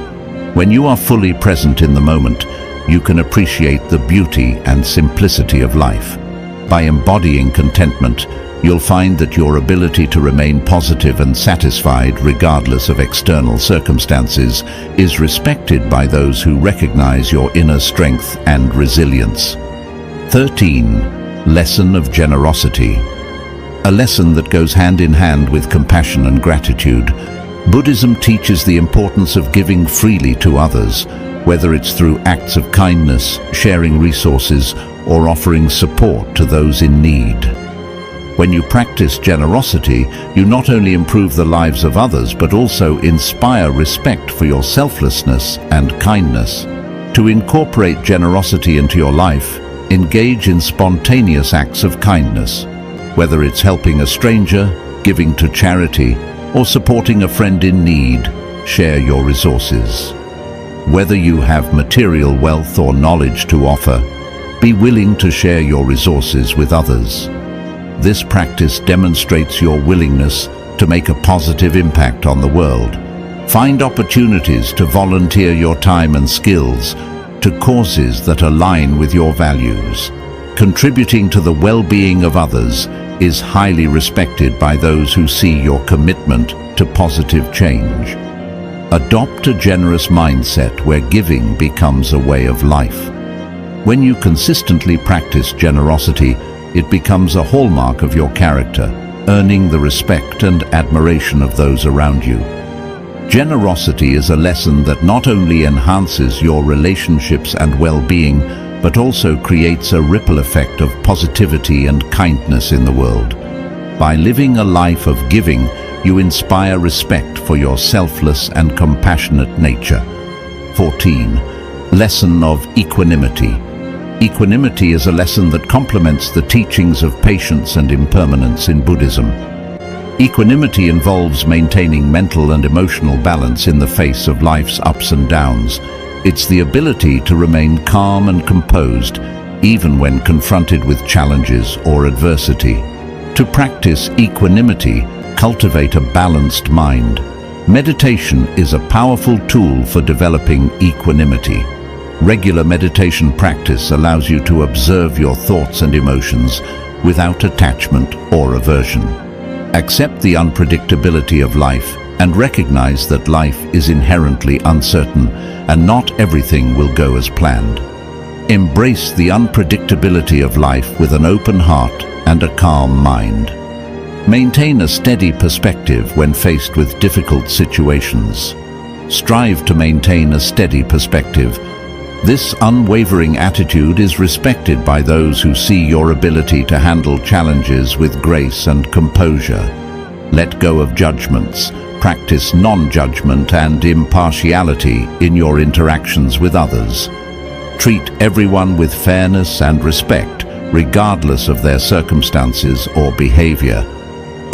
When you are fully present in the moment, you can appreciate the beauty and simplicity of life. By embodying contentment, you'll find that your ability to remain positive and satisfied regardless of external circumstances is respected by those who recognize your inner strength and resilience. 13. Lesson of generosity. A lesson that goes hand in hand with compassion and gratitude. Buddhism teaches the importance of giving freely to others, whether it's through acts of kindness, sharing resources, or offering support to those in need. When you practice generosity, you not only improve the lives of others but also inspire respect for your selflessness and kindness. To incorporate generosity into your life, engage in spontaneous acts of kindness. Whether it's helping a stranger, giving to charity, or supporting a friend in need, share your resources. Whether you have material wealth or knowledge to offer, be willing to share your resources with others. This practice demonstrates your willingness to make a positive impact on the world. Find opportunities to volunteer your time and skills to causes that align with your values. Contributing to the well-being of others is highly respected by those who see your commitment to positive change. Adopt a generous mindset where giving becomes a way of life. When you consistently practice generosity, it becomes a hallmark of your character, earning the respect and admiration of those around you. Generosity is a lesson that not only enhances your relationships and well-being, but also creates a ripple effect of positivity and kindness in the world. By living a life of giving, you inspire respect for your selfless and compassionate nature. 14. Lesson of equanimity. Equanimity is a lesson that complements the teachings of patience and impermanence in Buddhism. Equanimity involves maintaining mental and emotional balance in the face of life's ups and downs. It's the ability to remain calm and composed, even when confronted with challenges or adversity. To practice equanimity, cultivate a balanced mind. Meditation is a powerful tool for developing equanimity. Regular meditation practice allows you to observe your thoughts and emotions without attachment or aversion. Accept the unpredictability of life and recognize that life is inherently uncertain and not everything will go as planned. Embrace the unpredictability of life with an open heart and a calm mind. Maintain a steady perspective when faced with difficult situations. Strive to maintain a steady perspective. This unwavering attitude is respected by those who see your ability to handle challenges with grace and composure. Let go of judgments. Practice non-judgment and impartiality in your interactions with others. Treat everyone with fairness and respect, regardless of their circumstances or behavior.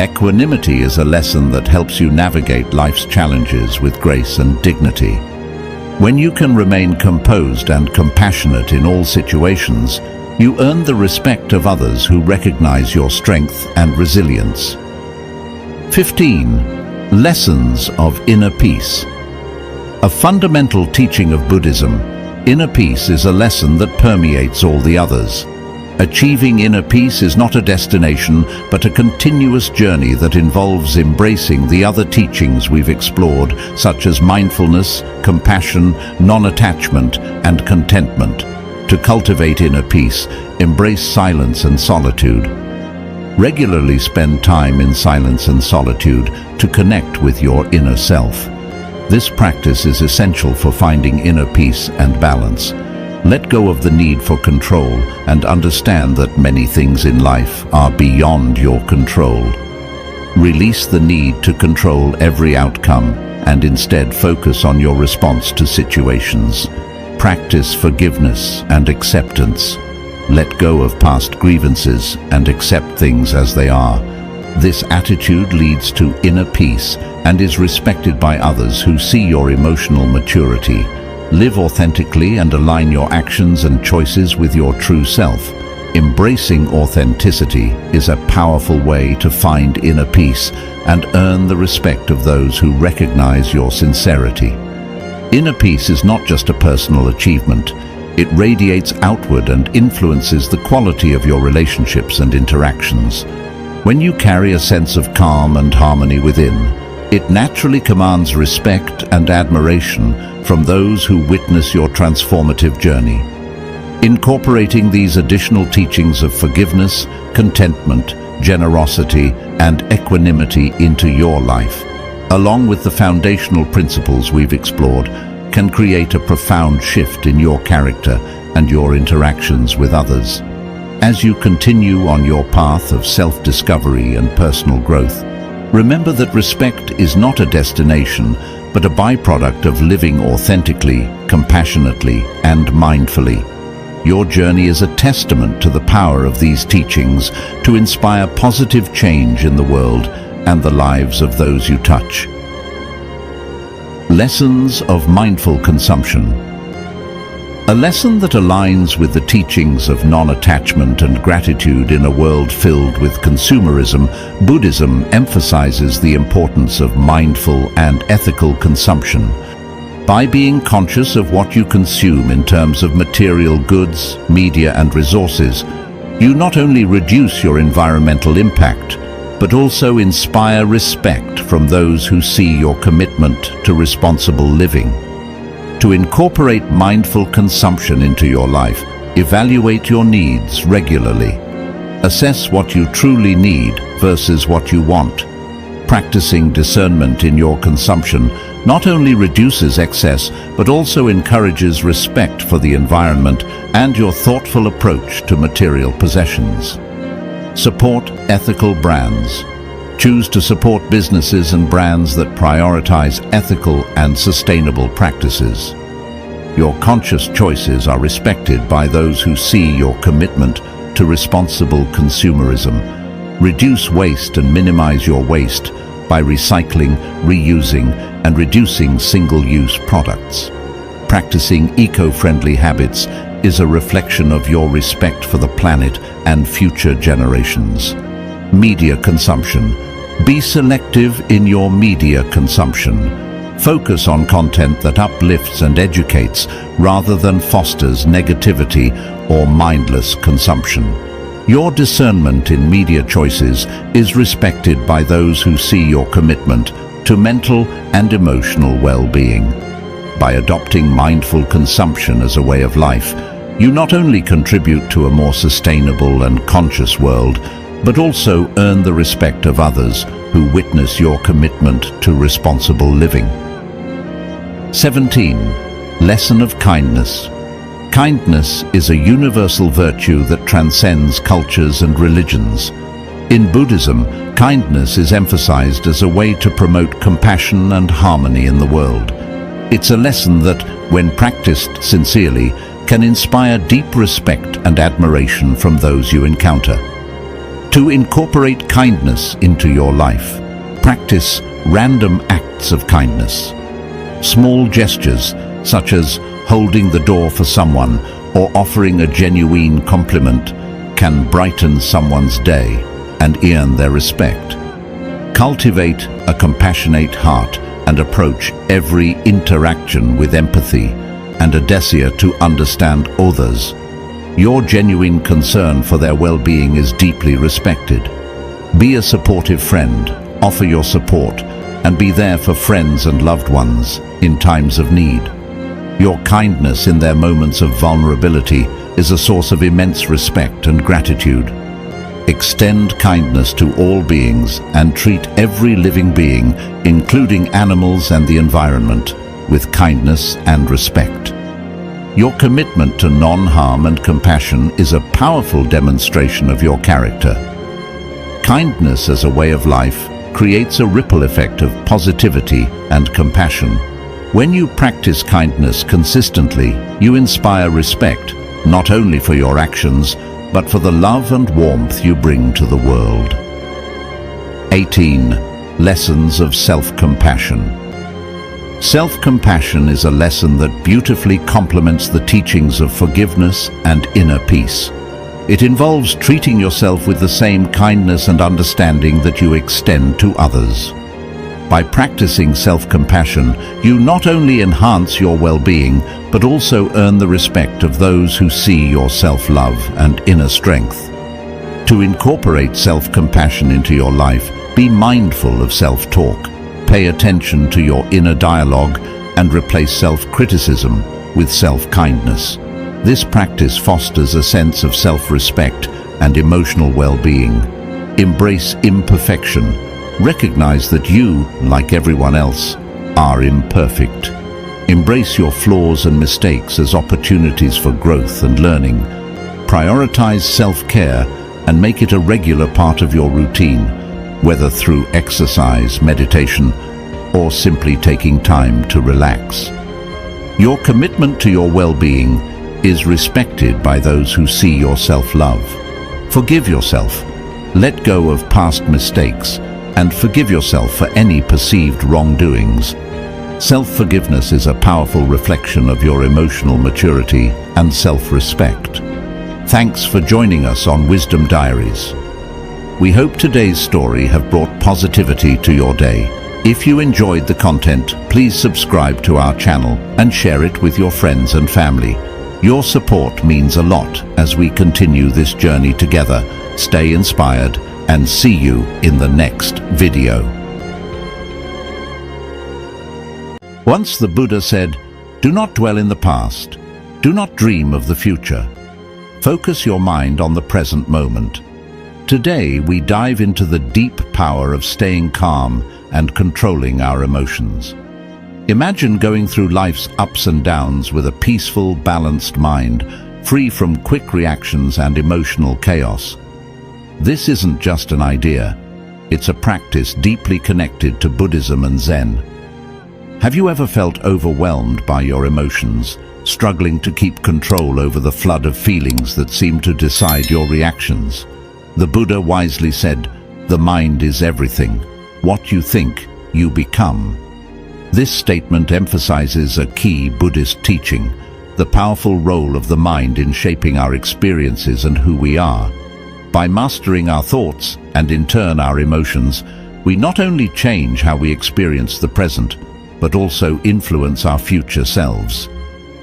Equanimity is a lesson that helps you navigate life's challenges with grace and dignity. When you can remain composed and compassionate in all situations, you earn the respect of others who recognize your strength and resilience. 15. Lessons of inner peace. A fundamental teaching of Buddhism, inner peace is a lesson that permeates all the others. Achieving inner peace is not a destination, but a continuous journey that involves embracing the other teachings we've explored, such as mindfulness, compassion, non-attachment, and contentment. To cultivate inner peace, embrace silence and solitude. Regularly spend time in silence and solitude to connect with your inner self. This practice is essential for finding inner peace and balance. Let go of the need for control and understand that many things in life are beyond your control. Release the need to control every outcome and instead focus on your response to situations. Practice forgiveness and acceptance. Let go of past grievances and accept things as they are. This attitude leads to inner peace and is respected by others who see your emotional maturity. Live authentically and align your actions and choices with your true self. Embracing authenticity is a powerful way to find inner peace and earn the respect of those who recognize your sincerity. Inner peace is not just a personal achievement. It radiates outward and influences the quality of your relationships and interactions. When you carry a sense of calm and harmony within, it naturally commands respect and admiration from those who witness your transformative journey. Incorporating these additional teachings of forgiveness, contentment, generosity, and equanimity into your life, along with the foundational principles we've explored, can create a profound shift in your character and your interactions with others. As you continue on your path of self-discovery and personal growth, remember that respect is not a destination, but a byproduct of living authentically, compassionately, and mindfully. Your journey is a testament to the power of these teachings to inspire positive change in the world and the lives of those you touch. Lessons of mindful consumption. A lesson that aligns with the teachings of non-attachment and gratitude in a world filled with consumerism, Buddhism emphasizes the importance of mindful and ethical consumption. By being conscious of what you consume in terms of material goods, media, and resources, you not only reduce your environmental impact, but also inspire respect from those who see your commitment to responsible living. To incorporate mindful consumption into your life, evaluate your needs regularly. Assess what you truly need versus what you want. Practicing discernment in your consumption not only reduces excess, but also encourages respect for the environment and your thoughtful approach to material possessions. Support ethical brands. Choose to support businesses and brands that prioritize ethical and sustainable practices. Your conscious choices are respected by those who see your commitment to responsible consumerism. Reduce waste and minimize your waste by recycling, reusing, and reducing single-use products. Practicing eco-friendly habits is a reflection of your respect for the planet and future generations. Media consumption. Be selective in your media consumption. Focus on content that uplifts and educates rather than fosters negativity or mindless consumption. Your discernment in media choices is respected by those who see your commitment to mental and emotional well-being. By adopting mindful consumption as a way of life, you not only contribute to a more sustainable and conscious world, but also earn the respect of others who witness your commitment to responsible living. 17. Lesson of kindness. Kindness is a universal virtue that transcends cultures and religions. In Buddhism, kindness is emphasized as a way to promote compassion and harmony in the world. It's a lesson that, when practiced sincerely, can inspire deep respect and admiration from those you encounter. To incorporate kindness into your life, practice random acts of kindness. Small gestures, such as holding the door for someone or offering a genuine compliment, can brighten someone's day and earn their respect. Cultivate a compassionate heart and approach every interaction with empathy and a desire to understand others. Your genuine concern for their well-being is deeply respected. Be a supportive friend, offer your support, and be there for friends and loved ones in times of need. Your kindness in their moments of vulnerability is a source of immense respect and gratitude. Extend kindness to all beings and treat every living being, including animals and the environment, with kindness and respect. Your commitment to non-harm and compassion is a powerful demonstration of your character. Kindness as a way of life creates a ripple effect of positivity and compassion. When you practice kindness consistently, you inspire respect, not only for your actions, but for the love and warmth you bring to the world. 18. Lessons of self-compassion. Self-compassion is a lesson that beautifully complements the teachings of forgiveness and inner peace. It involves treating yourself with the same kindness and understanding that you extend to others. By practicing self-compassion, you not only enhance your well-being, but also earn the respect of those who see your self-love and inner strength. To incorporate self-compassion into your life, be mindful of self-talk. Pay attention to your inner dialogue and replace self-criticism with self-kindness. This practice fosters a sense of self-respect and emotional well-being. Embrace imperfection. Recognize that you, like everyone else, are imperfect. Embrace your flaws and mistakes as opportunities for growth and learning. Prioritize self-care and make it a regular part of your routine, whether through exercise, meditation, or simply taking time to relax. Your commitment to your well-being is respected by those who see your self-love. Forgive yourself. Let go of past mistakes and forgive yourself for any perceived wrongdoings. Self-forgiveness is a powerful reflection of your emotional maturity and self-respect. Thanks for joining us on Wisdom Diaries. We hope today's story have brought positivity to your day. If you enjoyed the content, please subscribe to our channel and share it with your friends and family. Your support means a lot as we continue this journey together. Stay inspired and see you in the next video. Once the Buddha said, "Do not dwell in the past. Do not dream of the future. Focus your mind on the present moment." Today, we dive into the deep power of staying calm and controlling our emotions. Imagine going through life's ups and downs with a peaceful, balanced mind, free from quick reactions and emotional chaos. This isn't just an idea. It's a practice deeply connected to Buddhism and Zen. Have you ever felt overwhelmed by your emotions, struggling to keep control over the flood of feelings that seem to decide your reactions? The Buddha wisely said, "The mind is everything. What you think, you become." This statement emphasizes a key Buddhist teaching, the powerful role of the mind in shaping our experiences and who we are. By mastering our thoughts, and in turn our emotions, we not only change how we experience the present, but also influence our future selves.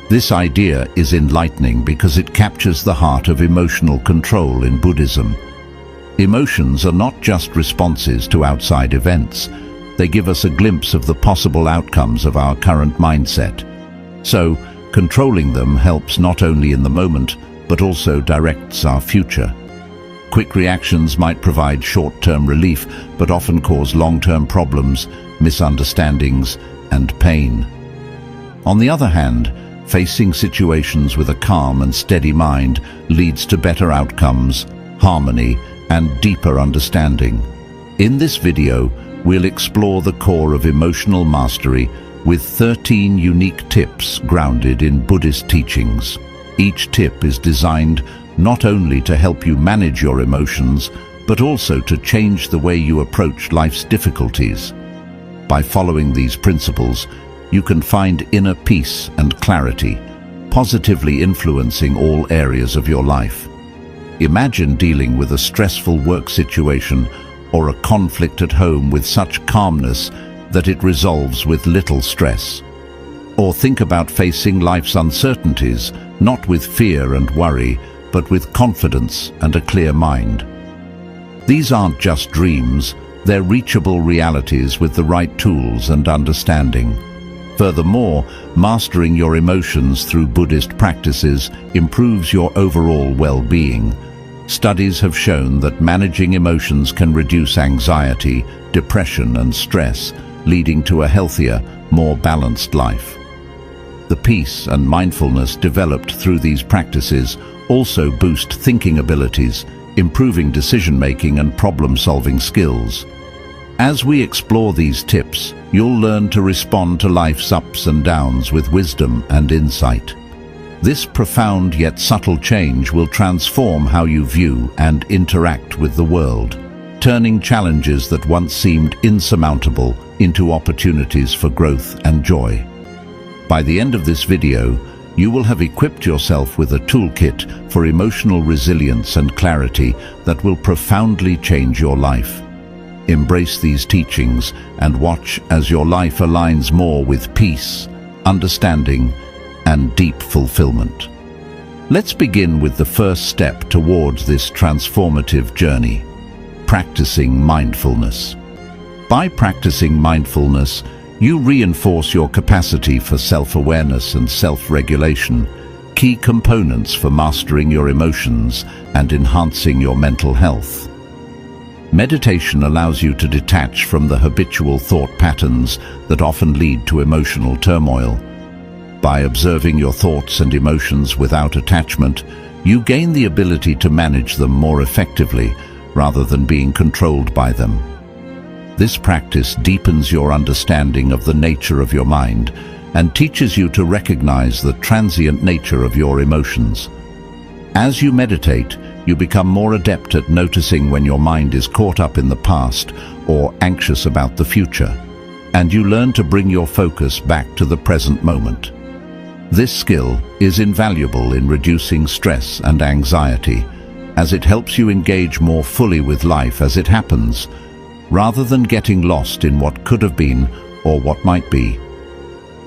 This idea is enlightening because it captures the heart of emotional control in Buddhism. Emotions are not just responses to outside events. They give us a glimpse of the possible outcomes of our current mindset. So, controlling them helps not only in the moment, but also directs our future. Quick reactions might provide short-term relief, but often cause long-term problems, misunderstandings, and pain. On the other hand, facing situations with a calm and steady mind leads to better outcomes, harmony, and deeper understanding. In this video, we'll explore the core of emotional mastery with 13 unique tips grounded in Buddhist teachings. Each tip is designed not only to help you manage your emotions, but also to change the way you approach life's difficulties. By following these principles, you can find inner peace and clarity, positively influencing all areas of your life. Imagine dealing with a stressful work situation or a conflict at home with such calmness that it resolves with little stress. Or think about facing life's uncertainties, not with fear and worry, but with confidence and a clear mind. These aren't just dreams, they're reachable realities with the right tools and understanding. Furthermore, mastering your emotions through Buddhist practices improves your overall well-being. Studies have shown that managing emotions can reduce anxiety, depression, and stress, leading to a healthier, more balanced life. The peace and mindfulness developed through these practices also boost thinking abilities, improving decision-making and problem-solving skills. As we explore these tips, you'll learn to respond to life's ups and downs with wisdom and insight. This profound yet subtle change will transform how you view and interact with the world. turning challenges that once seemed insurmountable into opportunities for growth and joy. By the end of this video, you will have equipped yourself with a toolkit for emotional resilience and clarity that will profoundly change your life. Embrace these teachings and watch as your life aligns more with peace, understanding, and deep fulfillment. Let's begin with the first step towards this transformative journey: practicing mindfulness. By practicing mindfulness, you reinforce your capacity for self-awareness and self-regulation, key components for mastering your emotions and enhancing your mental health. Meditation allows you to detach from the habitual thought patterns that often lead to emotional turmoil. By observing your thoughts and emotions without attachment, you gain the ability to manage them more effectively rather than being controlled by them. This practice deepens your understanding of the nature of your mind and teaches you to recognize the transient nature of your emotions. As you meditate, you become more adept at noticing when your mind is caught up in the past or anxious about the future, and you learn to bring your focus back to the present moment. This skill is invaluable in reducing stress and anxiety, as it helps you engage more fully with life as it happens, rather than getting lost in what could have been or what might be.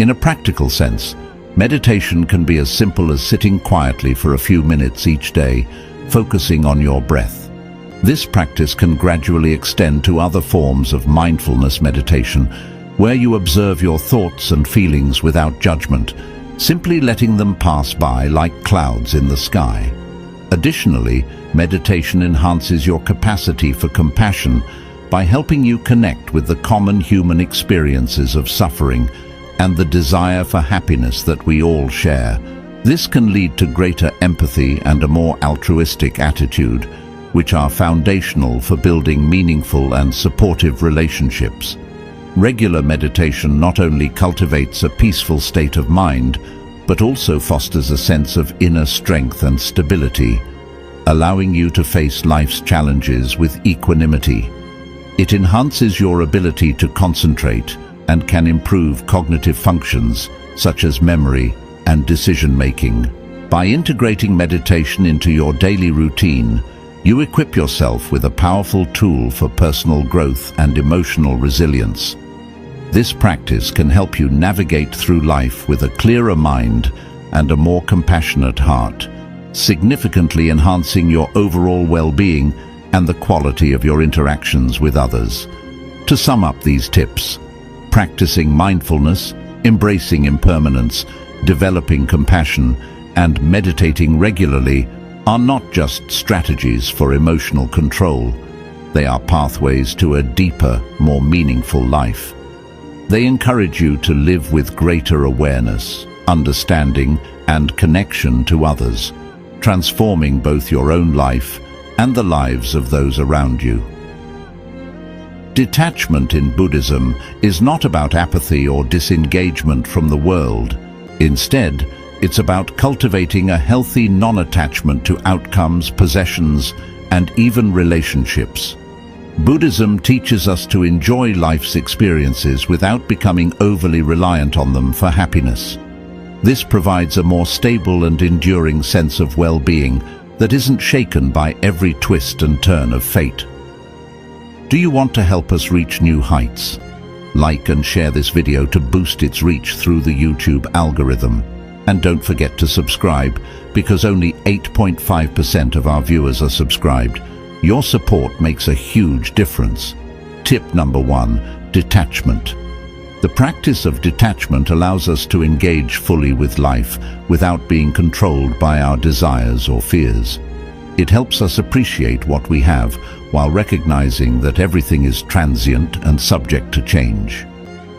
In a practical sense, meditation can be as simple as sitting quietly for a few minutes each day, focusing on your breath. This practice can gradually extend to other forms of mindfulness meditation, where you observe your thoughts and feelings without judgment, simply letting them pass by like clouds in the sky. Additionally, meditation enhances your capacity for compassion by helping you connect with the common human experiences of suffering and the desire for happiness that we all share. This can lead to greater empathy and a more altruistic attitude, which are foundational for building meaningful and supportive relationships. Regular meditation not only cultivates a peaceful state of mind, but also fosters a sense of inner strength and stability, allowing you to face life's challenges with equanimity. It enhances your ability to concentrate and can improve cognitive functions such as memory and decision-making. By integrating meditation into your daily routine, you equip yourself with a powerful tool for personal growth and emotional resilience. This practice can help you navigate through life with a clearer mind and a more compassionate heart, significantly enhancing your overall well-being and the quality of your interactions with others. To sum up these tips: practicing mindfulness, embracing impermanence, developing compassion, and meditating regularly are not just strategies for emotional control. They are pathways to a deeper, more meaningful life. They encourage you to live with greater awareness, understanding, and connection to others, transforming both your own life and the lives of those around you. Detachment in Buddhism is not about apathy or disengagement from the world. Instead, it's about cultivating a healthy non-attachment to outcomes, possessions, and even relationships. Buddhism teaches us to enjoy life's experiences without becoming overly reliant on them for happiness. This provides a more stable and enduring sense of well-being that isn't shaken by every twist and turn of fate. Do you want to help us reach new heights? Like and share this video to boost its reach through the YouTube algorithm. And don't forget to subscribe, because only 8.5% of our viewers are subscribed. Your support makes a huge difference. Tip number 1: detachment. The practice of detachment allows us to engage fully with life without being controlled by our desires or fears. It helps us appreciate what we have while recognizing that everything is transient and subject to change.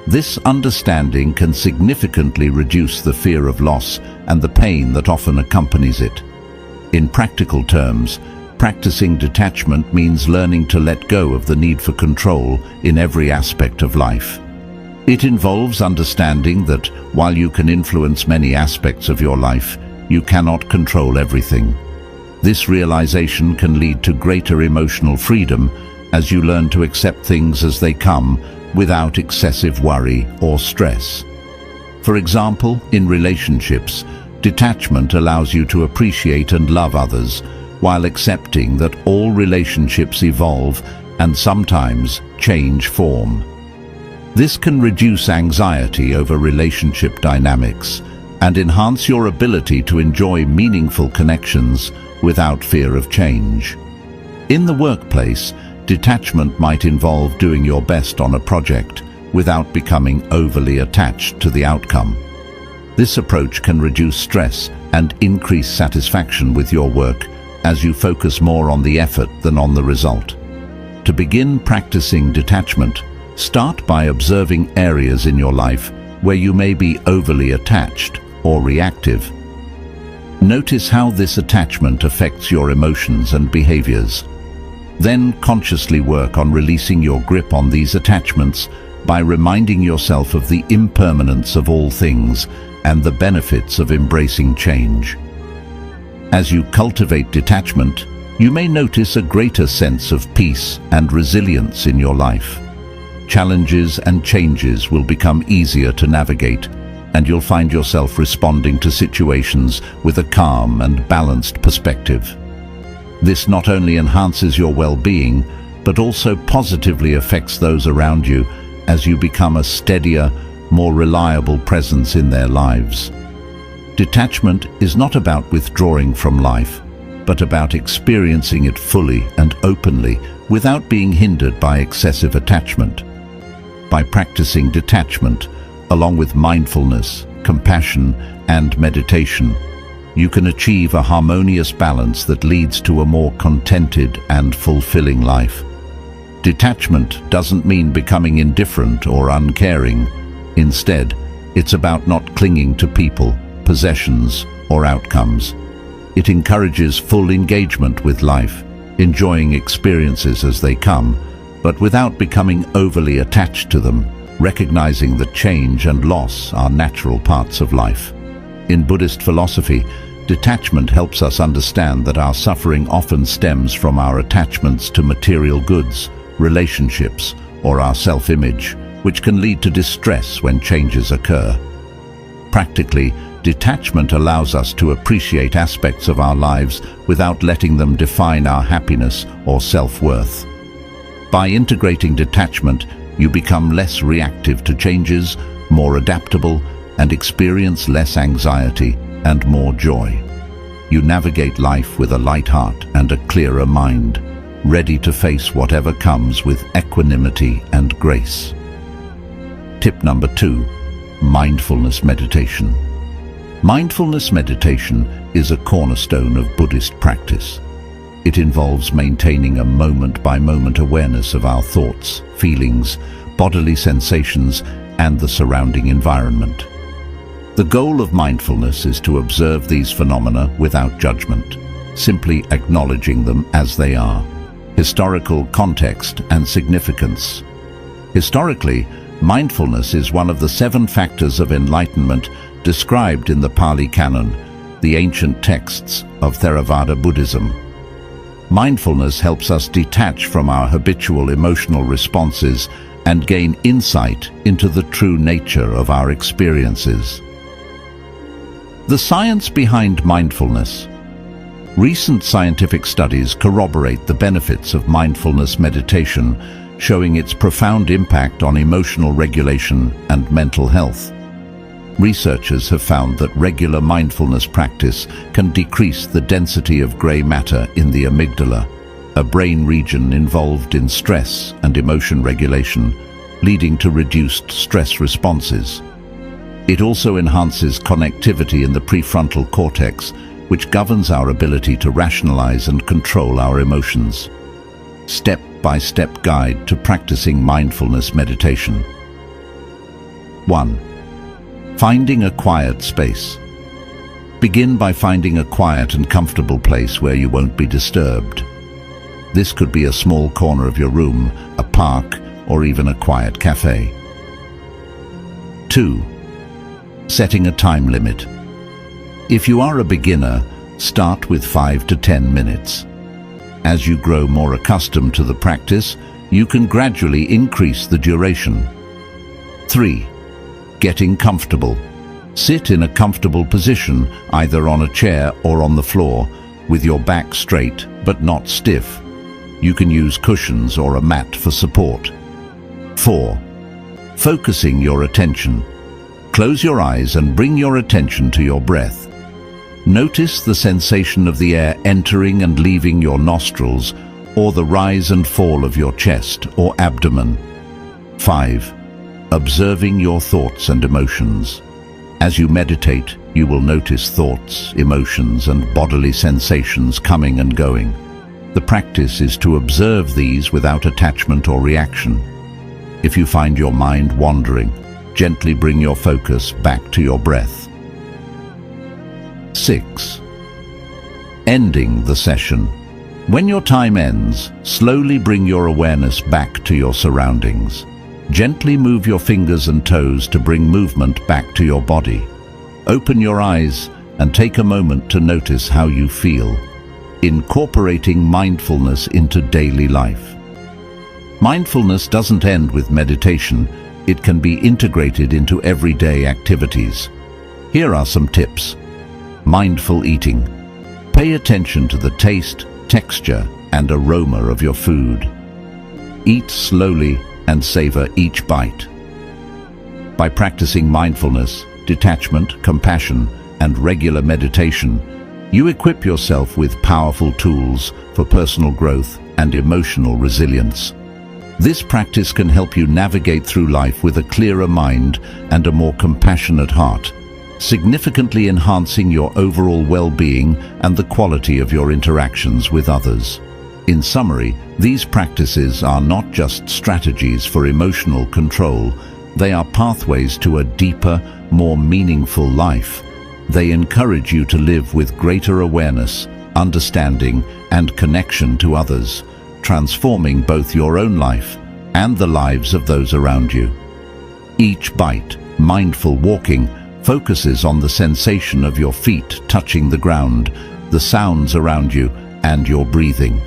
This understanding can significantly reduce the fear of loss and the pain that often accompanies it. In practical terms, practicing detachment means learning to let go of the need for control in every aspect of life. It involves understanding that while you can influence many aspects of your life, you cannot control everything. This realization can lead to greater emotional freedom as you learn to accept things as they come without excessive worry or stress. For example, in relationships, detachment allows you to appreciate and love others while accepting that all relationships evolve and sometimes change form. This can reduce anxiety over relationship dynamics and enhance your ability to enjoy meaningful connections without fear of change. In the workplace, detachment might involve doing your best on a project without becoming overly attached to the outcome. This approach can reduce stress and increase satisfaction with your work as you focus more on the effort than on the result. To begin practicing detachment, start by observing areas in your life where you may be overly attached or reactive. Notice how this attachment affects your emotions and behaviors. Then consciously work on releasing your grip on these attachments by reminding yourself of the impermanence of all things and the benefits of embracing change. As you cultivate detachment, you may notice a greater sense of peace and resilience in your life. Challenges and changes will become easier to navigate, and you'll find yourself responding to situations with a calm and balanced perspective. This not only enhances your well-being, but also positively affects those around you as you become a steadier, more reliable presence in their lives. Detachment is not about withdrawing from life, but about experiencing it fully and openly without being hindered by excessive attachment. By practicing detachment, along with mindfulness, compassion, and meditation, you can achieve a harmonious balance that leads to a more contented and fulfilling life. Detachment doesn't mean becoming indifferent or uncaring. Instead, it's about not clinging to people, possessions, or outcomes. It encourages full engagement with life, enjoying experiences as they come, but without becoming overly attached to them, recognizing that change and loss are natural parts of life. In Buddhist philosophy, detachment helps us understand that our suffering often stems from our attachments to material goods, relationships, or our self-image, which can lead to distress when changes occur. Practically, detachment allows us to appreciate aspects of our lives without letting them define our happiness or self-worth. By integrating detachment, you become less reactive to changes, more adaptable, and experience less anxiety and more joy. You navigate life with a light heart and a clearer mind, ready to face whatever comes with equanimity and grace. Tip number 2, mindfulness meditation. Mindfulness meditation is a cornerstone of Buddhist practice. It involves maintaining a moment-by-moment awareness of our thoughts, feelings, bodily sensations, and the surrounding environment. The goal of mindfulness is to observe these phenomena without judgment, simply acknowledging them as they are. Historical context and significance. Historically, mindfulness is one of the 7 factors of enlightenment described in the Pali Canon, the ancient texts of Theravada Buddhism. Mindfulness helps us detach from our habitual emotional responses and gain insight into the true nature of our experiences. The science behind mindfulness. Recent scientific studies corroborate the benefits of mindfulness meditation, showing its profound impact on emotional regulation and mental health. Researchers have found that regular mindfulness practice can decrease the density of gray matter in the amygdala, a brain region involved in stress and emotion regulation, leading to reduced stress responses. It also enhances connectivity in the prefrontal cortex, which governs our ability to rationalize and control our emotions. Step-by-step guide to practicing mindfulness meditation. 1. Finding a quiet space. Begin by finding a quiet and comfortable place where you won't be disturbed. This could be a small corner of your room, a park, or even a quiet cafe. 2. Setting a time limit. If you are a beginner, start with 5 to 10 minutes. As you grow more accustomed to the practice, you can gradually increase the duration. 3. Getting comfortable. Sit in a comfortable position, either on a chair or on the floor, with your back straight but not stiff. You can use cushions or a mat for support. 4. Focusing your attention. Close your eyes and bring your attention to your breath. Notice the sensation of the air entering and leaving your nostrils, or the rise and fall of your chest or abdomen. 5. Observing your thoughts and emotions. As you meditate, you will notice thoughts, emotions, and bodily sensations coming and going. The practice is to observe these without attachment or reaction. If you find your mind wandering, gently bring your focus back to your breath. 6. Ending the session. When your time ends, slowly bring your awareness back to your surroundings. Gently move your fingers and toes to bring movement back to your body. Open your eyes and take a moment to notice how you feel, incorporating mindfulness into daily life. Mindfulness doesn't end with meditation. It can be integrated into everyday activities. Here are some tips. Mindful eating. Pay attention to the taste, texture, and aroma of your food. Eat slowly and savor each bite. By practicing mindfulness, detachment, compassion, and regular meditation, you equip yourself with powerful tools for personal growth and emotional resilience. This practice can help you navigate through life with a clearer mind and a more compassionate heart, significantly enhancing your overall well-being and the quality of your interactions with others. In summary, these practices are not just strategies for emotional control, they are pathways to a deeper, more meaningful life. They encourage you to live with greater awareness, understanding, and connection to others, transforming both your own life and the lives of those around you. Each bite, mindful walking, focuses on the sensation of your feet touching the ground, the sounds around you, and your breathing.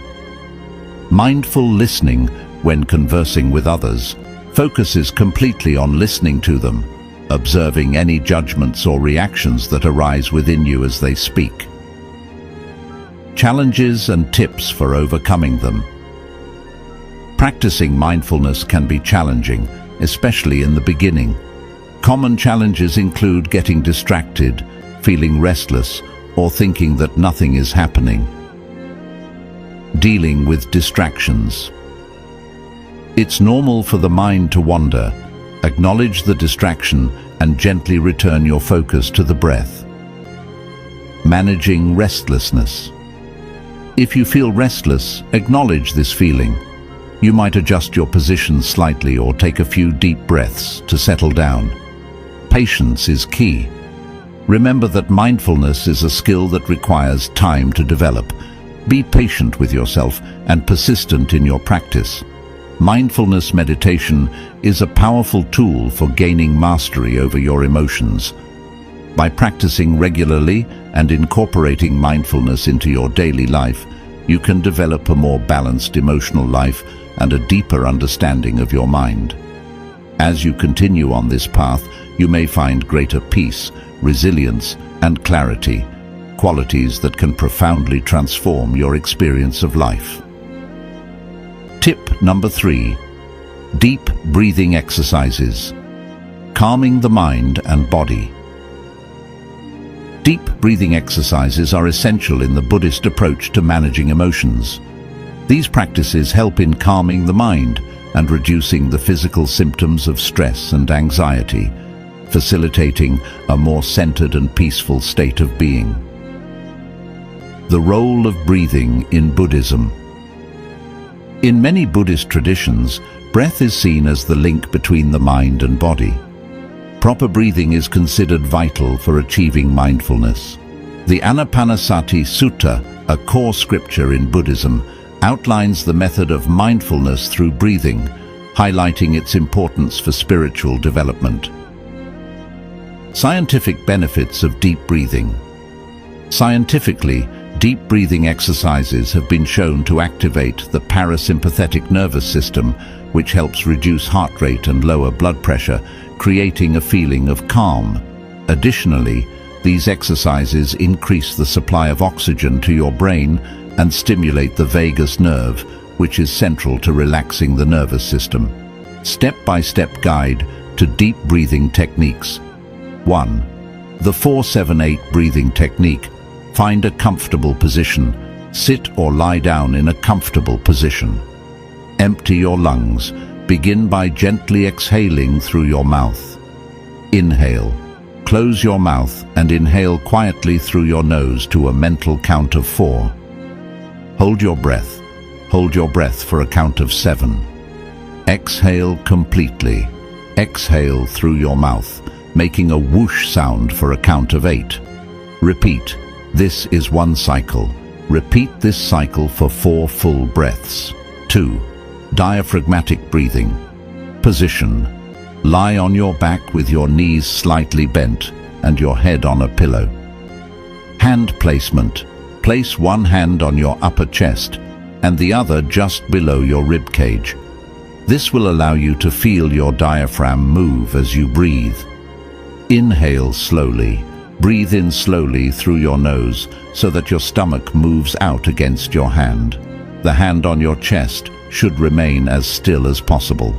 Mindful listening, when conversing with others, focuses completely on listening to them, observing any judgments or reactions that arise within you as they speak. Challenges and tips for overcoming them. Practicing mindfulness can be challenging, especially in the beginning. Common challenges include getting distracted, feeling restless, or thinking that nothing is happening. Dealing with distractions. It's normal for the mind to wander. Acknowledge the distraction and gently return your focus to the breath. Managing restlessness. If you feel restless, acknowledge this feeling. You might adjust your position slightly or take a few deep breaths to settle down. Patience is key. Remember that mindfulness is a skill that requires time to develop. Be patient with yourself and persistent in your practice. Mindfulness meditation is a powerful tool for gaining mastery over your emotions. By practicing regularly and incorporating mindfulness into your daily life, you can develop a more balanced emotional life and a deeper understanding of your mind. As you continue on this path, you may find greater peace, resilience, and clarity, qualities that can profoundly transform your experience of life. Tip number 3. Deep breathing exercises. Calming the mind and body. Deep breathing exercises are essential in the Buddhist approach to managing emotions. These practices help in calming the mind and reducing the physical symptoms of stress and anxiety, facilitating a more centered and peaceful state of being. The role of breathing in Buddhism. In many Buddhist traditions, breath is seen as the link between the mind and body. Proper breathing is considered vital for achieving mindfulness. The Anapanasati Sutta, a core scripture in Buddhism, outlines the method of mindfulness through breathing, highlighting its importance for spiritual development. Scientific benefits of deep breathing. Scientifically, Deep breathing exercises have been shown to activate the parasympathetic nervous system, which helps reduce heart rate and lower blood pressure, creating a feeling of calm. Additionally, these exercises increase the supply of oxygen to your brain and stimulate the vagus nerve, which is central to relaxing the nervous system. Step-by-step guide to deep breathing techniques. 1. The 4-7-8 breathing technique. Find a comfortable position. Sit or lie down in a comfortable position. Empty your lungs. Begin by gently exhaling through your mouth. Inhale. Close your mouth and inhale quietly through your nose to a mental count of 4. Hold your breath. Hold your breath for a count of 7. Exhale completely. Exhale through your mouth, making a whoosh sound for a count of 8. Repeat. This is one cycle. Repeat this cycle for 4 full breaths. 2. Diaphragmatic breathing. Position. Lie on your back with your knees slightly bent and your head on a pillow. Hand placement. Place one hand on your upper chest and the other just below your rib cage. This will allow you to feel your diaphragm move as you breathe. Inhale slowly. Breathe in slowly through your nose so that your stomach moves out against your hand. The hand on your chest should remain as still as possible.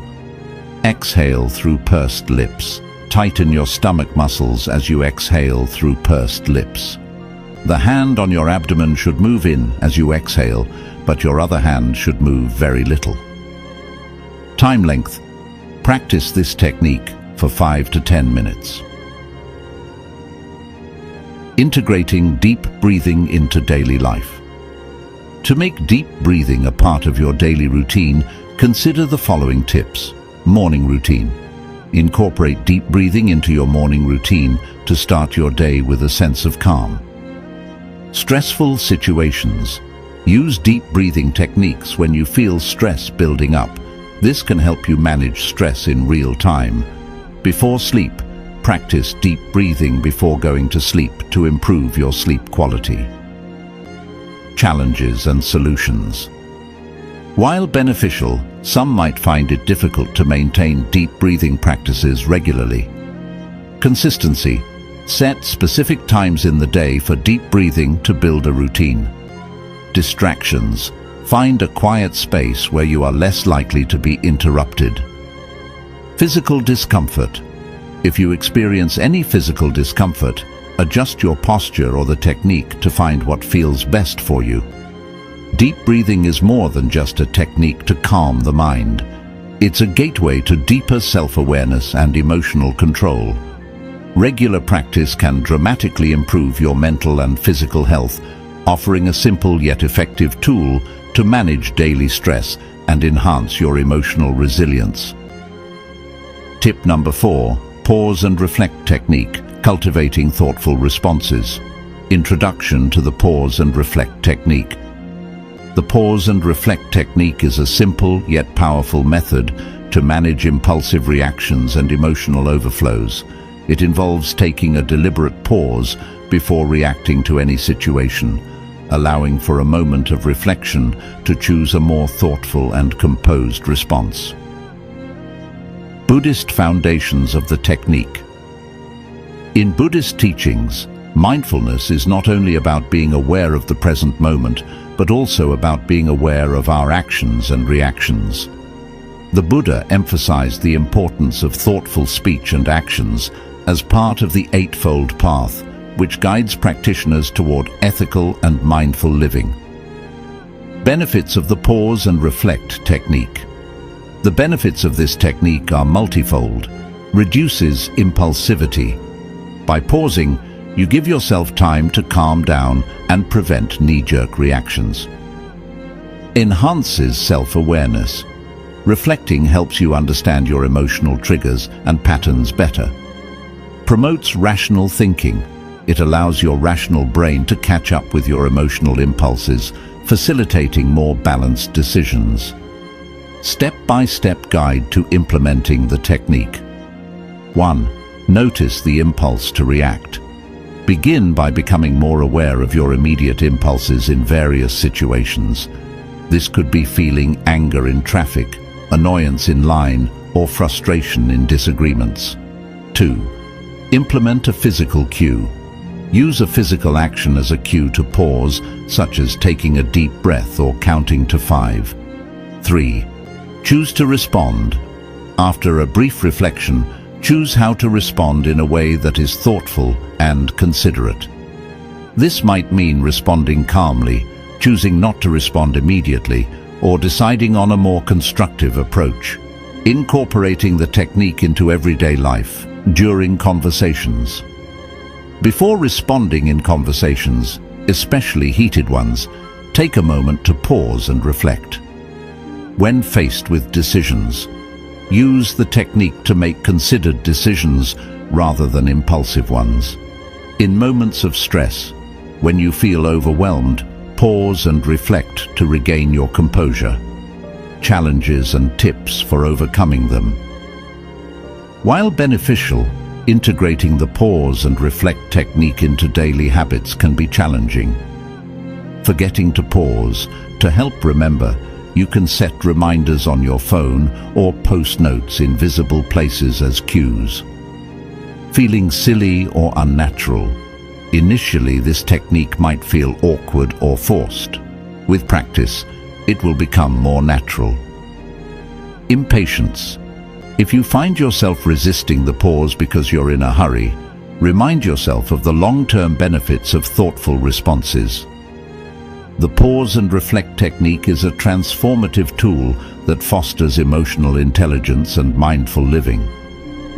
Exhale through pursed lips. Tighten your stomach muscles as you exhale through pursed lips. The hand on your abdomen should move in as you exhale, but your other hand should move very little. Time length. Practice this technique for 5 to 10 minutes. Integrating deep breathing into daily life. To make deep breathing a part of your daily routine, consider the following tips. Morning routine. Incorporate deep breathing into your morning routine to start your day with a sense of calm. Stressful situations. Use deep breathing techniques when you feel stress building up. This can help you manage stress in real time. Before sleep, practice deep breathing before going to sleep to improve your sleep quality. Challenges and solutions. While beneficial, some might find it difficult to maintain deep breathing practices regularly. Consistency. Set specific times in the day for deep breathing to build a routine. Distractions. Find a quiet space where you are less likely to be interrupted. Physical discomfort. If you experience any physical discomfort, adjust your posture or the technique to find what feels best for you. Deep breathing is more than just a technique to calm the mind. It's a gateway to deeper self-awareness and emotional control. Regular practice can dramatically improve your mental and physical health, offering a simple yet effective tool to manage daily stress and enhance your emotional resilience. Tip number 4. Pause and reflect technique, cultivating thoughtful responses. Introduction to the pause and reflect technique. The pause and reflect technique is a simple yet powerful method to manage impulsive reactions and emotional overflows. It involves taking a deliberate pause before reacting to any situation, allowing for a moment of reflection to choose a more thoughtful and composed response. Buddhist foundations of the technique. In Buddhist teachings, mindfulness is not only about being aware of the present moment, but also about being aware of our actions and reactions. The Buddha emphasized the importance of thoughtful speech and actions as part of the Eightfold Path, which guides practitioners toward ethical and mindful living. Benefits of the pause and reflect technique. The benefits of this technique are multifold. Reduces impulsivity. By pausing, you give yourself time to calm down and prevent knee-jerk reactions. Enhances self-awareness. Reflecting helps you understand your emotional triggers and patterns better. Promotes rational thinking. It allows your rational brain to catch up with your emotional impulses, facilitating more balanced decisions. Step-by-step guide to implementing the technique. 1. Notice the impulse to react. Begin by becoming more aware of your immediate impulses in various situations. This could be feeling anger in traffic, annoyance in line, or frustration in disagreements. 2. Implement a physical cue. Use a physical action as a cue to pause, such as taking a deep breath or counting to 5. 3. Choose to respond. After a brief reflection, choose how to respond in a way that is thoughtful and considerate. This might mean responding calmly, choosing not to respond immediately, or deciding on a more constructive approach. Incorporating the technique into everyday life during conversations. Before responding in conversations, especially heated ones, take a moment to pause and reflect. When faced with decisions, use the technique to make considered decisions rather than impulsive ones. In moments of stress, when you feel overwhelmed, pause and reflect to regain your composure. Challenges and tips for overcoming them. While beneficial, integrating the pause and reflect technique into daily habits can be challenging. Forgetting to pause, to help remember, you can set reminders on your phone or post notes in visible places as cues. Feeling silly or unnatural. Initially, this technique might feel awkward or forced. With practice, it will become more natural. Impatience. If you find yourself resisting the pause because you're in a hurry, remind yourself of the long-term benefits of thoughtful responses. The pause and reflect technique is a transformative tool that fosters emotional intelligence and mindful living.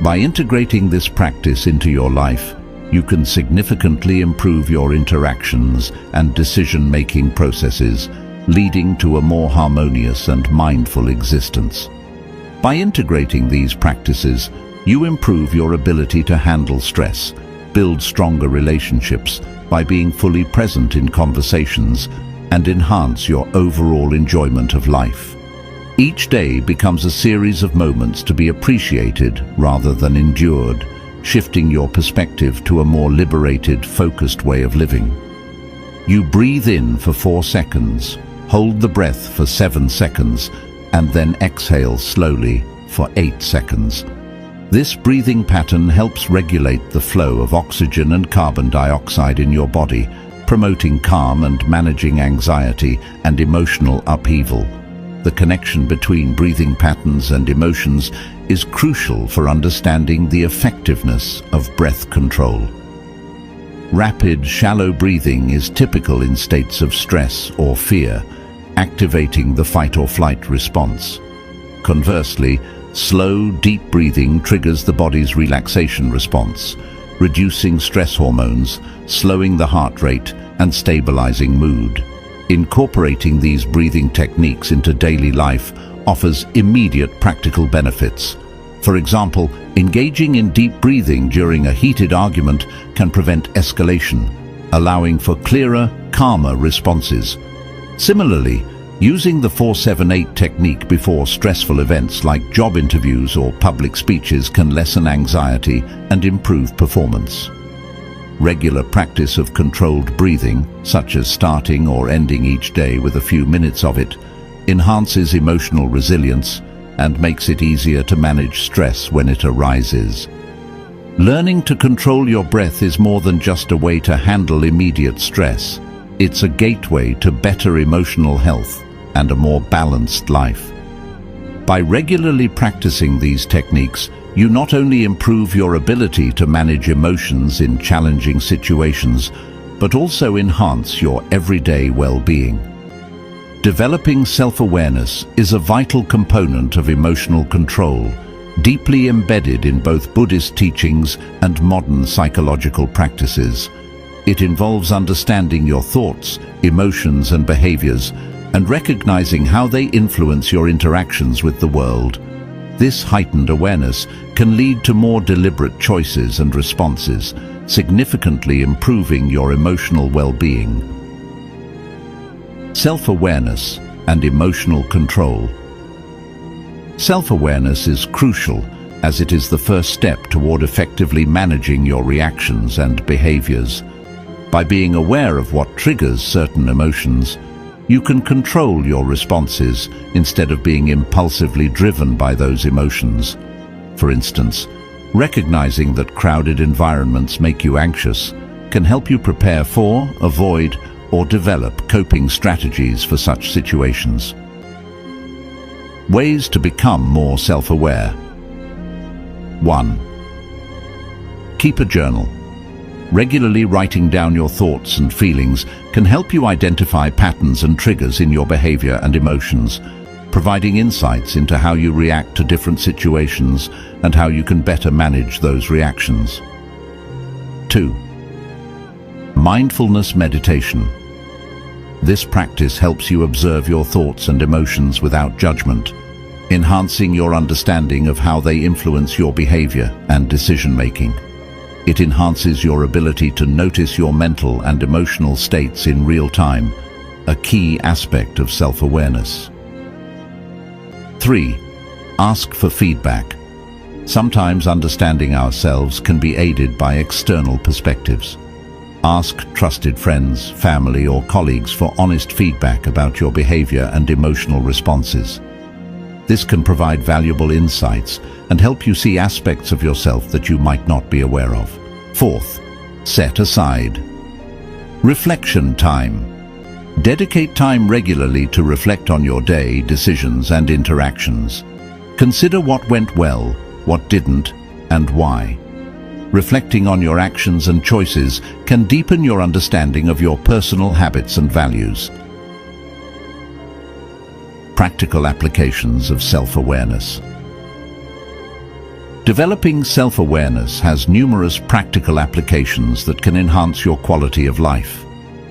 By integrating this practice into your life, you can significantly improve your interactions and decision-making processes, leading to a more harmonious and mindful existence. By integrating these practices, you improve your ability to handle stress, build stronger relationships by being fully present in conversations, and enhance your overall enjoyment of life. Each day becomes a series of moments to be appreciated rather than endured, shifting your perspective to a more liberated, focused way of living. You breathe in for 4 seconds, hold the breath for 7 seconds, and then exhale slowly for 8 seconds. This breathing pattern helps regulate the flow of oxygen and carbon dioxide in your body, promoting calm and managing anxiety and emotional upheaval. The connection between breathing patterns and emotions is crucial for understanding the effectiveness of breath control. Rapid, shallow breathing is typical in states of stress or fear, activating the fight-or-flight response. Conversely, slow, deep breathing triggers the body's relaxation response, reducing stress hormones, slowing the heart rate, and stabilizing mood. Incorporating these breathing techniques into daily life offers immediate practical benefits. For example, engaging in deep breathing during a heated argument can prevent escalation, allowing for clearer, calmer responses. Similarly, using the 4-7-8 technique before stressful events like job interviews or public speeches can lessen anxiety and improve performance. Regular practice of controlled breathing, such as starting or ending each day with a few minutes of it, enhances emotional resilience and makes it easier to manage stress when it arises. Learning to control your breath is more than just a way to handle immediate stress. It's a gateway to better emotional health and a more balanced life. By regularly practicing these techniques, you not only improve your ability to manage emotions in challenging situations, but also enhance your everyday well-being. Developing self-awareness is a vital component of emotional control, deeply embedded in both Buddhist teachings and modern psychological practices. It involves understanding your thoughts, emotions, and behaviors, and recognizing how they influence your interactions with the world. This heightened awareness can lead to more deliberate choices and responses, significantly improving your emotional well-being. Self-awareness and emotional control. Self-awareness is crucial as it is the first step toward effectively managing your reactions and behaviors. By being aware of what triggers certain emotions, you can control your responses instead of being impulsively driven by those emotions. For instance, recognizing that crowded environments make you anxious can help you prepare for, avoid, or develop coping strategies for such situations. Ways to become more self-aware. 1. Keep a journal. Regularly writing down your thoughts and feelings can help you identify patterns and triggers in your behavior and emotions, providing insights into how you react to different situations and how you can better manage those reactions. 2. Mindfulness meditation. This practice helps you observe your thoughts and emotions without judgment, enhancing your understanding of how they influence your behavior and decision-making. It enhances your ability to notice your mental and emotional states in real time, a key aspect of self-awareness. 3. Ask for feedback. Sometimes understanding ourselves can be aided by external perspectives. Ask trusted friends, family, or colleagues for honest feedback about your behavior and emotional responses. This can provide valuable insights and help you see aspects of yourself that you might not be aware of. 4th, set aside reflection time. Dedicate time regularly to reflect on your day, decisions, and interactions. Consider what went well, what didn't, and why. Reflecting on your actions and choices can deepen your understanding of your personal habits and values. Practical applications of self-awareness. Developing self-awareness has numerous practical applications that can enhance your quality of life.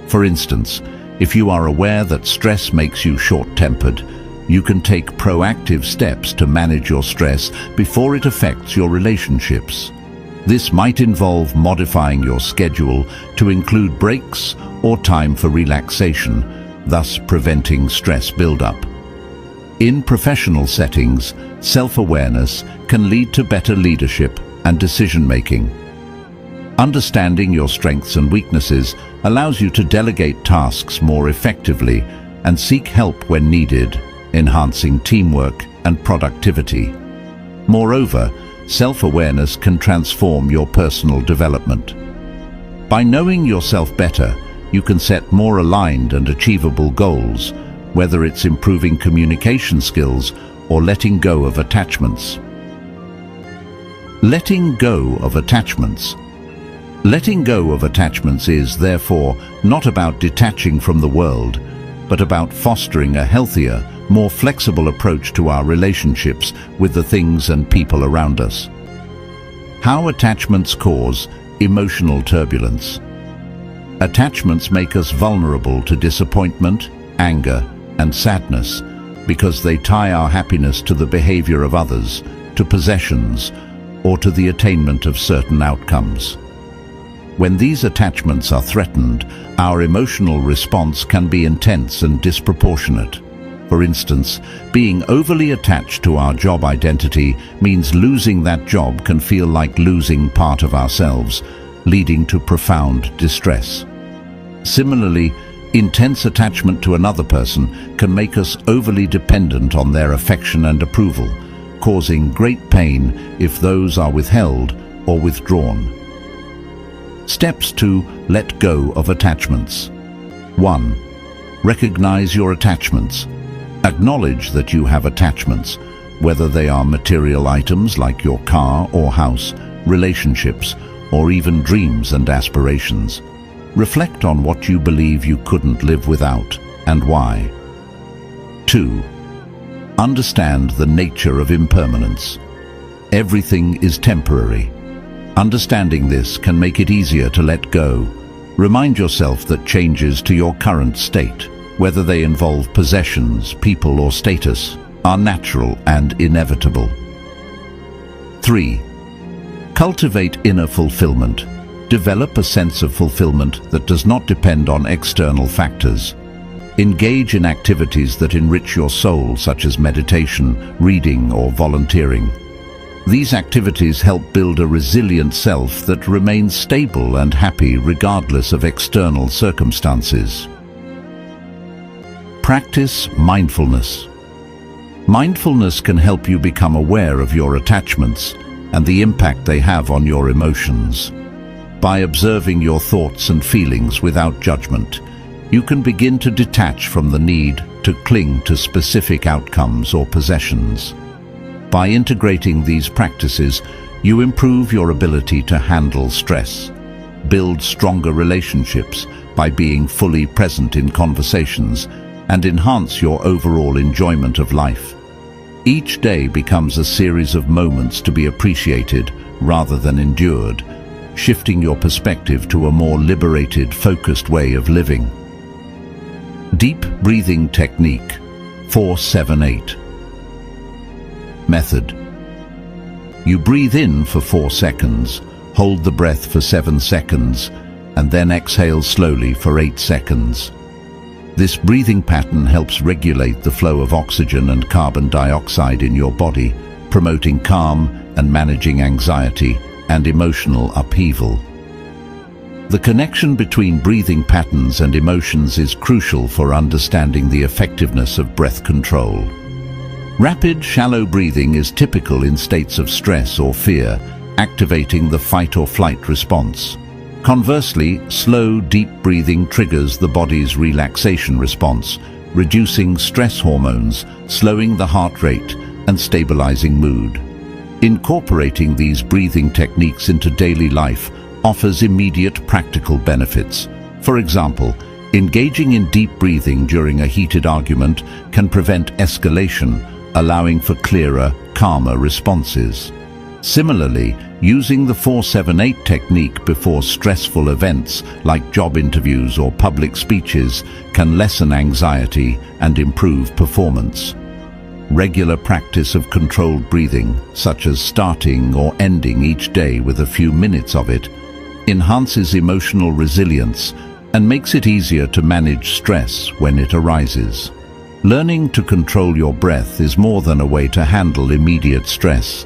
For instance, if you are aware that stress makes you short-tempered, you can take proactive steps to manage your stress before it affects your relationships. This might involve modifying your schedule to include breaks or time for relaxation, thus preventing stress buildup. In professional settings, self-awareness can lead to better leadership and decision-making. Understanding your strengths and weaknesses allows you to delegate tasks more effectively and seek help when needed, enhancing teamwork and productivity. Moreover, self-awareness can transform your personal development. By knowing yourself better, you can set more aligned and achievable goals, whether it's improving communication skills or letting go of attachments. Letting go of attachments. Letting go of attachments is, therefore, not about detaching from the world, but about fostering a healthier, more flexible approach to our relationships with the things and people around us. How attachments cause emotional turbulence. Attachments make us vulnerable to disappointment, anger, and sadness because they tie our happiness to the behavior of others, to possessions, or to the attainment of certain outcomes. When these attachments are threatened, our emotional response can be intense and disproportionate. For instance, being overly attached to our job identity means losing that job can feel like losing part of ourselves, leading to profound distress. Similarly, intense attachment to another person can make us overly dependent on their affection and approval, causing great pain if those are withheld or withdrawn. Steps to let go of attachments. 1. Recognize your attachments. Acknowledge that you have attachments, whether they are material items like your car or house, relationships, or even dreams and aspirations. Reflect on what you believe you couldn't live without and why. 2. Understand the nature of impermanence. Everything is temporary. Understanding this can make it easier to let go. Remind yourself that changes to your current state, whether they involve possessions, people, or status, are natural and inevitable. 3. Cultivate inner fulfillment. Develop a sense of fulfillment that does not depend on external factors. Engage in activities that enrich your soul, such as meditation, reading, or volunteering. These activities help build a resilient self that remains stable and happy regardless of external circumstances. Practice mindfulness. Mindfulness can help you become aware of your attachments and the impact they have on your emotions. By observing your thoughts and feelings without judgment, you can begin to detach from the need to cling to specific outcomes or possessions. By integrating these practices, you improve your ability to handle stress, build stronger relationships by being fully present in conversations, and enhance your overall enjoyment of life. Each day becomes a series of moments to be appreciated rather than endured, shifting your perspective to a more liberated, focused way of living. Deep breathing technique 4-7-8. Method. You breathe in for 4 seconds, hold the breath for 7 seconds, and then exhale slowly for 8 seconds. This breathing pattern helps regulate the flow of oxygen and carbon dioxide in your body, promoting calm and managing anxiety and emotional upheaval. The connection between breathing patterns and emotions is crucial for understanding the effectiveness of breath control. Rapid, shallow breathing is typical in states of stress or fear, activating the fight or flight response. Conversely, slow, deep breathing triggers the body's relaxation response, reducing stress hormones, slowing the heart rate, and stabilizing mood. Incorporating these breathing techniques into daily life offers immediate practical benefits. For example, engaging in deep breathing during a heated argument can prevent escalation, allowing for clearer, calmer responses. Similarly, using the 4-7-8 technique before stressful events like job interviews or public speeches can lessen anxiety and improve performance. Regular practice of controlled breathing, such as starting or ending each day with a few minutes of it, enhances emotional resilience and makes it easier to manage stress when it arises. Learning to control your breath is more than a way to handle immediate stress.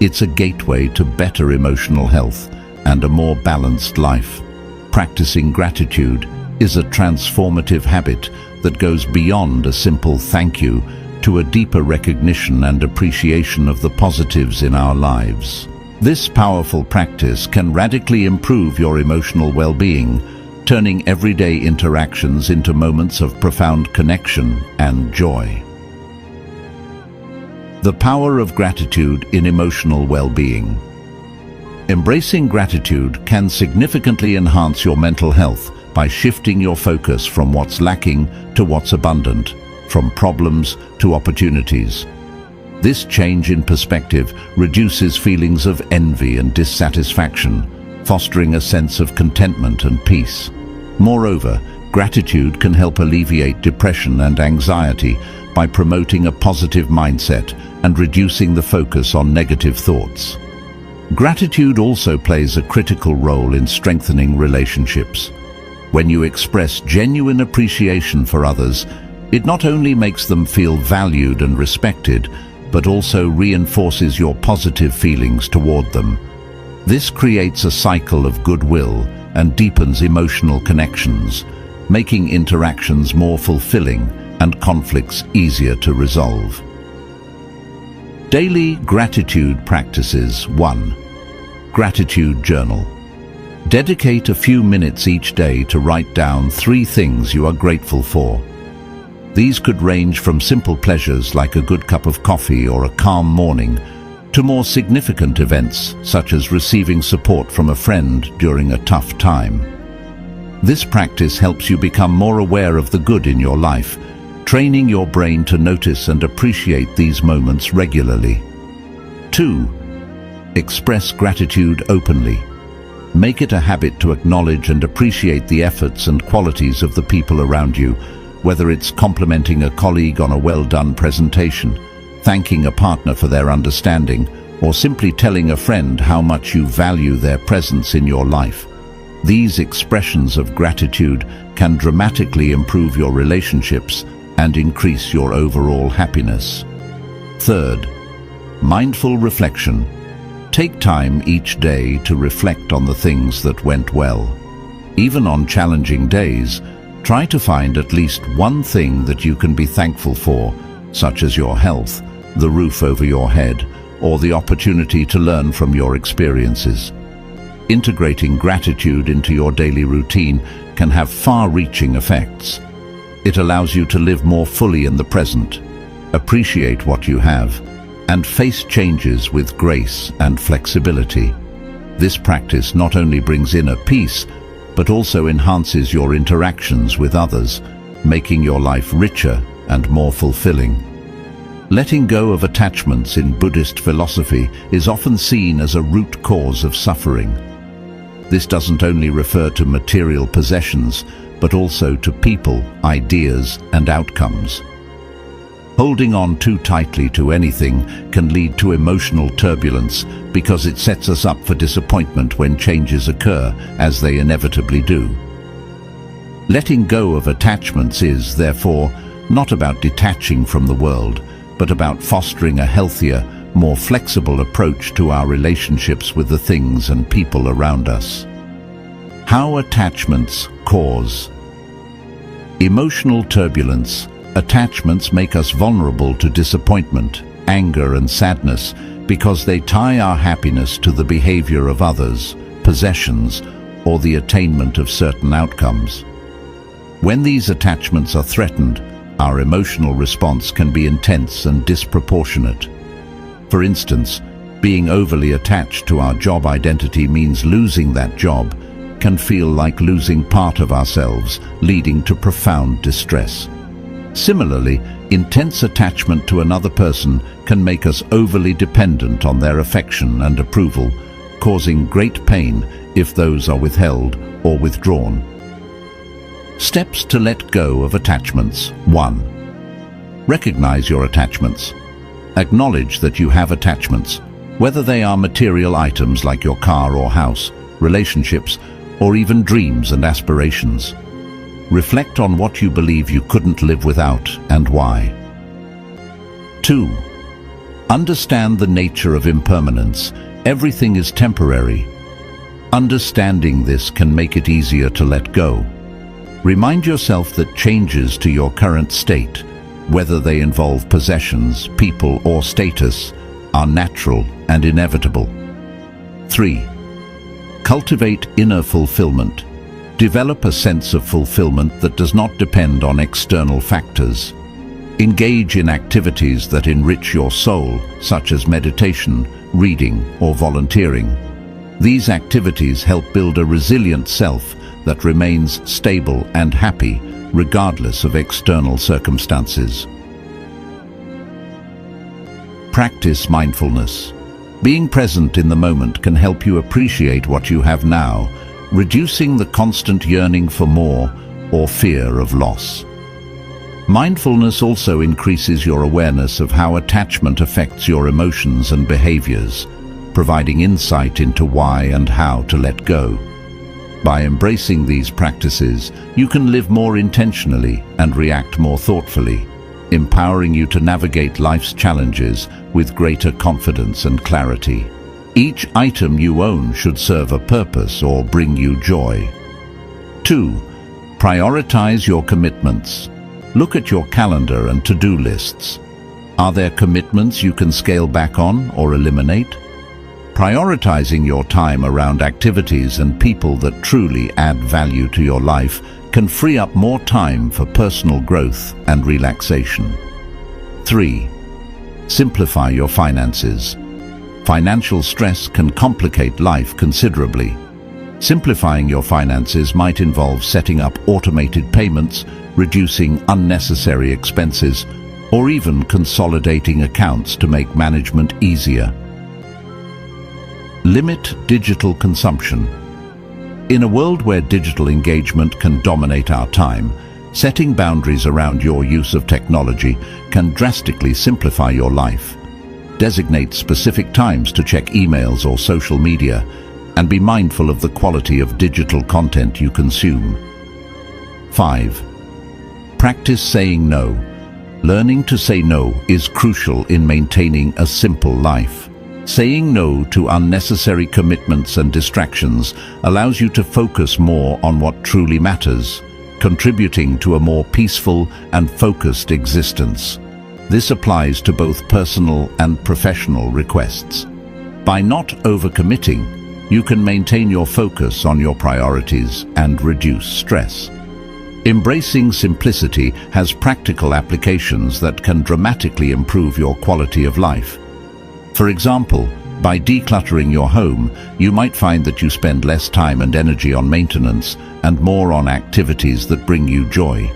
It's a gateway to better emotional health and a more balanced life. Practicing gratitude is a transformative habit that goes beyond a simple thank you to a deeper recognition and appreciation of the positives in our lives. This powerful practice can radically improve your emotional well-being, turning everyday interactions into moments of profound connection and joy. The power of gratitude in emotional well-being. Embracing gratitude can significantly enhance your mental health by shifting your focus from what's lacking to what's abundant, from problems to opportunities. This change in perspective reduces feelings of envy and dissatisfaction, fostering a sense of contentment and peace. Moreover, gratitude can help alleviate depression and anxiety by promoting a positive mindset and reducing the focus on negative thoughts. Gratitude also plays a critical role in strengthening relationships. When you express genuine appreciation for others, it not only makes them feel valued and respected, but also reinforces your positive feelings toward them. This creates a cycle of goodwill and deepens emotional connections, making interactions more fulfilling and conflicts easier to resolve. Daily gratitude practices. 1. Gratitude journal. Dedicate a few minutes each day to write down 3 things you are grateful for. These could range from simple pleasures like a good cup of coffee or a calm morning to more significant events such as receiving support from a friend during a tough time. This practice helps you become more aware of the good in your life, training your brain to notice and appreciate these moments regularly. 2. Express gratitude openly. Make it a habit to acknowledge and appreciate the efforts and qualities of the people around you, whether it's complimenting a colleague on a well-done presentation, thanking a partner for their understanding, or simply telling a friend how much you value their presence in your life. These expressions of gratitude can dramatically improve your relationships and increase your overall happiness. 3rd, Mindful reflection. Take time each day to reflect on the things that went well. Even on challenging days, try to find at least one thing that you can be thankful for, such as your health, the roof over your head, or the opportunity to learn from your experiences. Integrating gratitude into your daily routine can have far-reaching effects. It allows you to live more fully in the present, appreciate what you have, and face changes with grace and flexibility. This practice not only brings inner peace, but also enhances your interactions with others, making your life richer and more fulfilling. Letting go of attachments in Buddhist philosophy is often seen as a root cause of suffering. This doesn't only refer to material possessions, but also to people, ideas, and outcomes. Holding on too tightly to anything can lead to emotional turbulence because it sets us up for disappointment when changes occur, as they inevitably do. Letting go of attachments is, therefore, not about detaching from the world, but about fostering a healthier, more flexible approach to our relationships with the things and people around us. How attachments cause emotional turbulence. Attachments make us vulnerable to disappointment, anger, and sadness because they tie our happiness to the behavior of others, possessions, or the attainment of certain outcomes. When these attachments are threatened, our emotional response can be intense and disproportionate. For instance, being overly attached to our job identity means losing that job can feel like losing part of ourselves, leading to profound distress. Similarly, intense attachment to another person can make us overly dependent on their affection and approval, causing great pain if those are withheld or withdrawn. Steps to let go of attachments. 1. Recognize your attachments. Acknowledge that you have attachments, whether they are material items like your car or house, relationships, or even dreams and aspirations. Reflect on what you believe you couldn't live without and why. 2. Understand the nature of impermanence. Everything is temporary. Understanding this can make it easier to let go. Remind yourself that changes to your current state, whether they involve possessions, people, or status, are natural and inevitable. 3. Cultivate inner fulfillment. Develop a sense of fulfillment that does not depend on external factors. Engage in activities that enrich your soul, such as meditation, reading, or volunteering. These activities help build a resilient self that remains stable and happy, regardless of external circumstances. Practice mindfulness. Being present in the moment can help you appreciate what you have now, reducing the constant yearning for more or fear of loss. Mindfulness also increases your awareness of how attachment affects your emotions and behaviors, providing insight into why and how to let go. By embracing these practices, you can live more intentionally and react more thoughtfully, empowering you to navigate life's challenges with greater confidence and clarity. Each item you own should serve a purpose or bring you joy. 2. Prioritize your commitments. Look at your calendar and to-do lists. Are there commitments you can scale back on or eliminate? Prioritizing your time around activities and people that truly add value to your life can free up more time for personal growth and relaxation. 3. Simplify your finances. Financial stress can complicate life considerably. Simplifying your finances might involve setting up automated payments, reducing unnecessary expenses, or even consolidating accounts to make management easier. Limit digital consumption. In a world where digital engagement can dominate our time, setting boundaries around your use of technology can drastically simplify your life. Designate specific times to check emails or social media, and be mindful of the quality of digital content you consume. 5. Practice saying no. Learning to say no is crucial in maintaining a simple life. Saying no to unnecessary commitments and distractions allows you to focus more on what truly matters, contributing to a more peaceful and focused existence. This applies to both personal and professional requests. By not overcommitting, you can maintain your focus on your priorities and reduce stress. Embracing simplicity has practical applications that can dramatically improve your quality of life. For example, by decluttering your home, you might find that you spend less time and energy on maintenance and more on activities that bring you joy.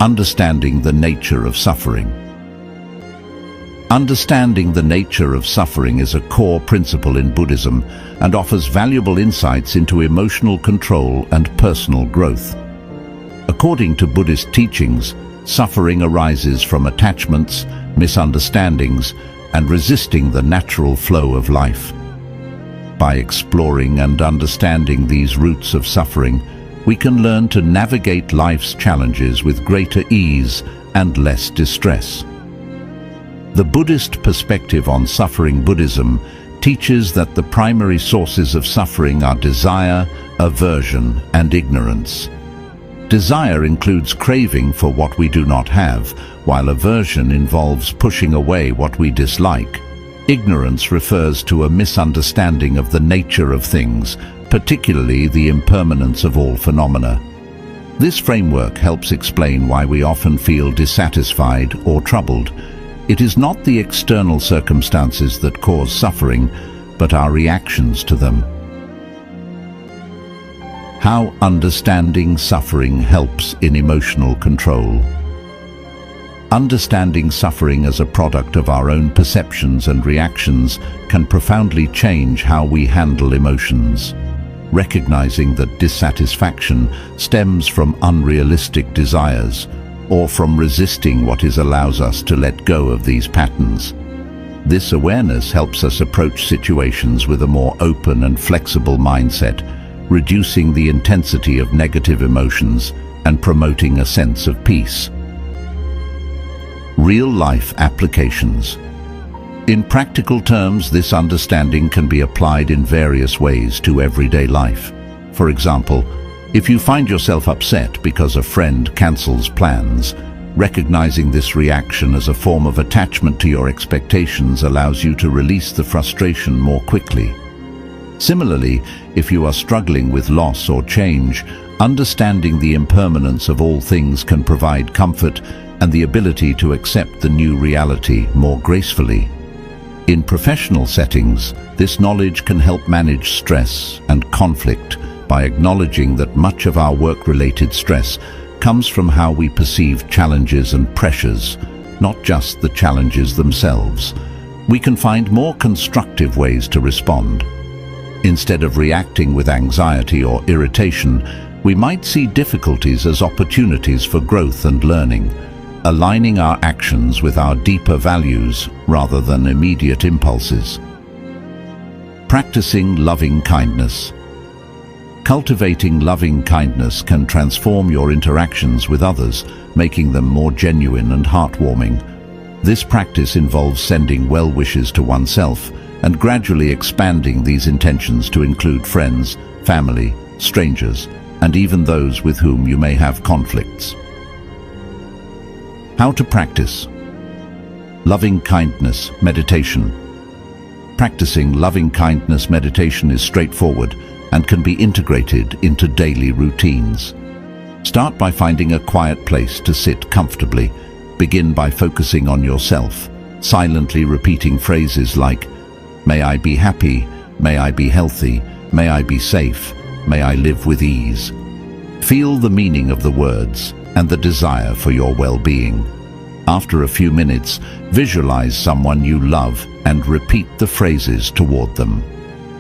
Understanding the nature of suffering. Understanding the nature of suffering is a core principle in Buddhism and offers valuable insights into emotional control and personal growth. According to Buddhist teachings, suffering arises from attachments, misunderstandings, and resisting the natural flow of life. By exploring and understanding these roots of suffering, we can learn to navigate life's challenges with greater ease and less distress. The Buddhist perspective on suffering Buddhism teaches that the primary sources of suffering are desire, aversion, and ignorance. Desire includes craving for what we do not have, while aversion involves pushing away what we dislike. Ignorance refers to a misunderstanding of the nature of things, particularly the impermanence of all phenomena. This framework helps explain why we often feel dissatisfied or troubled. It is not the external circumstances that cause suffering, but our reactions to them. How understanding suffering helps in emotional control. Understanding suffering as a product of our own perceptions and reactions can profoundly change how we handle emotions. Recognizing that dissatisfaction stems from unrealistic desires or from resisting what allows us to let go of these patterns. This awareness helps us approach situations with a more open and flexible mindset, reducing the intensity of negative emotions and promoting a sense of peace. Real-life applications. In practical terms, this understanding can be applied in various ways to everyday life. For example, if you find yourself upset because a friend cancels plans, recognizing this reaction as a form of attachment to your expectations allows you to release the frustration more quickly. Similarly, if you are struggling with loss or change, understanding the impermanence of all things can provide comfort and the ability to accept the new reality more gracefully. In professional settings, this knowledge can help manage stress and conflict by acknowledging that much of our work-related stress comes from how we perceive challenges and pressures, not just the challenges themselves. We can find more constructive ways to respond. Instead of reacting with anxiety or irritation, we might see difficulties as opportunities for growth and learning, aligning our actions with our deeper values rather than immediate impulses. Practicing loving kindness. Cultivating loving kindness can transform your interactions with others, making them more genuine and heartwarming. This practice involves sending well wishes to oneself and gradually expanding these intentions to include friends, family, strangers, and even those with whom you may have conflicts. How to practice loving kindness meditation. Practicing loving kindness meditation is straightforward and can be integrated into daily routines. Start by finding a quiet place to sit comfortably. Begin by focusing on yourself, silently repeating phrases like, "May I be happy, may I be healthy, may I be safe, may I live with ease." Feel the meaning of the words and the desire for your well-being. After a few minutes, visualize someone you love and repeat the phrases toward them.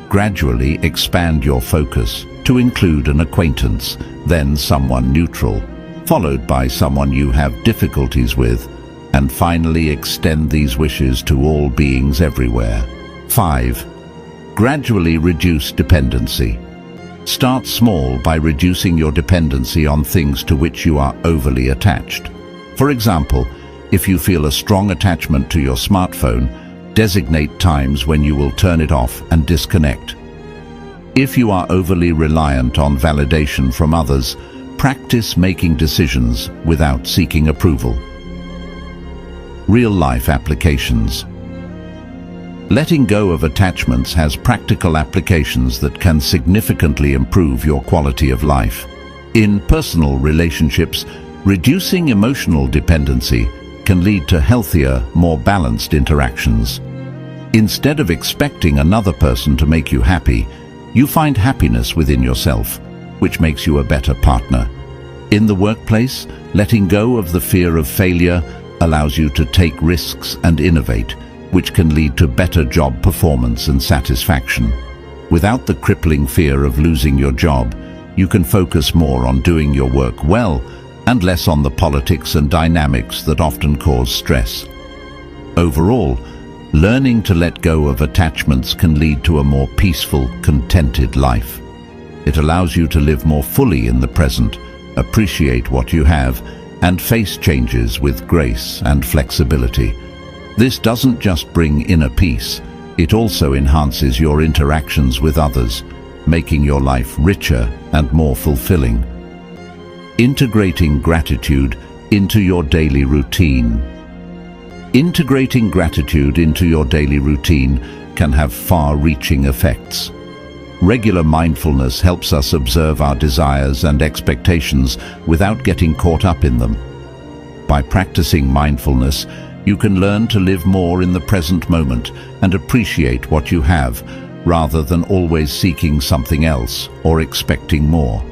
Gradually expand your focus to include an acquaintance, then someone neutral, followed by someone you have difficulties with, and finally extend these wishes to all beings everywhere. 5. Gradually reduce dependency. Start small by reducing your dependency on things to which you are overly attached. For example, If you feel a strong attachment to your smartphone, designate times when you will turn it off and disconnect. If you are overly reliant on validation from others, practice making decisions without seeking approval. Real-life applications. Letting go of attachments has practical applications that can significantly improve your quality of life. In personal relationships, reducing emotional dependency can lead to healthier, more balanced interactions. Instead of expecting another person to make you happy, you find happiness within yourself, which makes you a better partner. In the workplace, letting go of the fear of failure allows you to take risks and innovate, which can lead to better job performance and satisfaction. Without the crippling fear of losing your job, you can focus more on doing your work well and less on the politics and dynamics that often cause stress. Overall, learning to let go of attachments can lead to a more peaceful, contented life. It allows you to live more fully in the present, appreciate what you have, and face changes with grace and flexibility. This doesn't just bring inner peace, it also enhances your interactions with others, making your life richer and more fulfilling. Integrating gratitude into your daily routine. Integrating gratitude into your daily routine can have far-reaching effects. Regular mindfulness helps us observe our desires and expectations without getting caught up in them. By practicing mindfulness, you can learn to live more in the present moment and appreciate what you have, rather than always seeking something else or expecting more.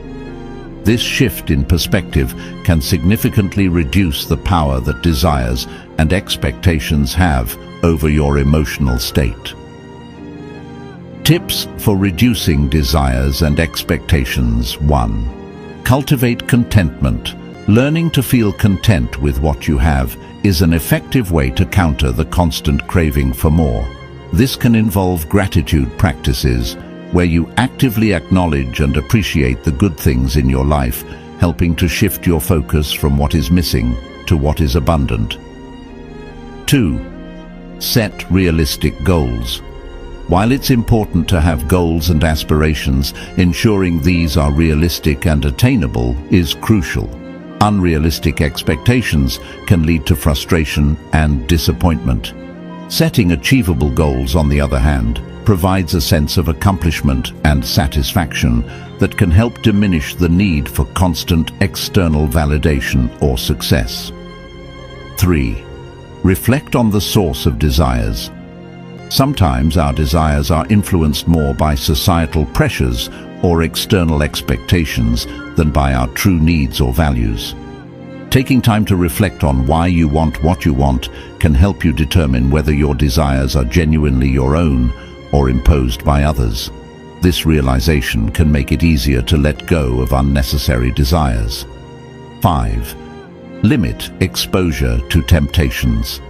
This shift in perspective can significantly reduce the power that desires and expectations have over your emotional state. Tips for reducing desires and expectations. 1. Cultivate contentment. Learning to feel content with what you have is an effective way to counter the constant craving for more. This can involve gratitude practices, where you actively acknowledge and appreciate the good things in your life, helping to shift your focus from what is missing to what is abundant. 2. Set realistic goals. While it's important to have goals and aspirations, ensuring these are realistic and attainable is crucial. Unrealistic expectations can lead to frustration and disappointment. Setting achievable goals, on the other hand, provides a sense of accomplishment and satisfaction that can help diminish the need for constant external validation or success. 3. Reflect on the source of desires. Sometimes our desires are influenced more by societal pressures or external expectations than by our true needs or values. Taking time to reflect on why you want what you want can help you determine whether your desires are genuinely your own or imposed by others. This realization can make it easier to let go of unnecessary desires. 5. Limit exposure to temptations.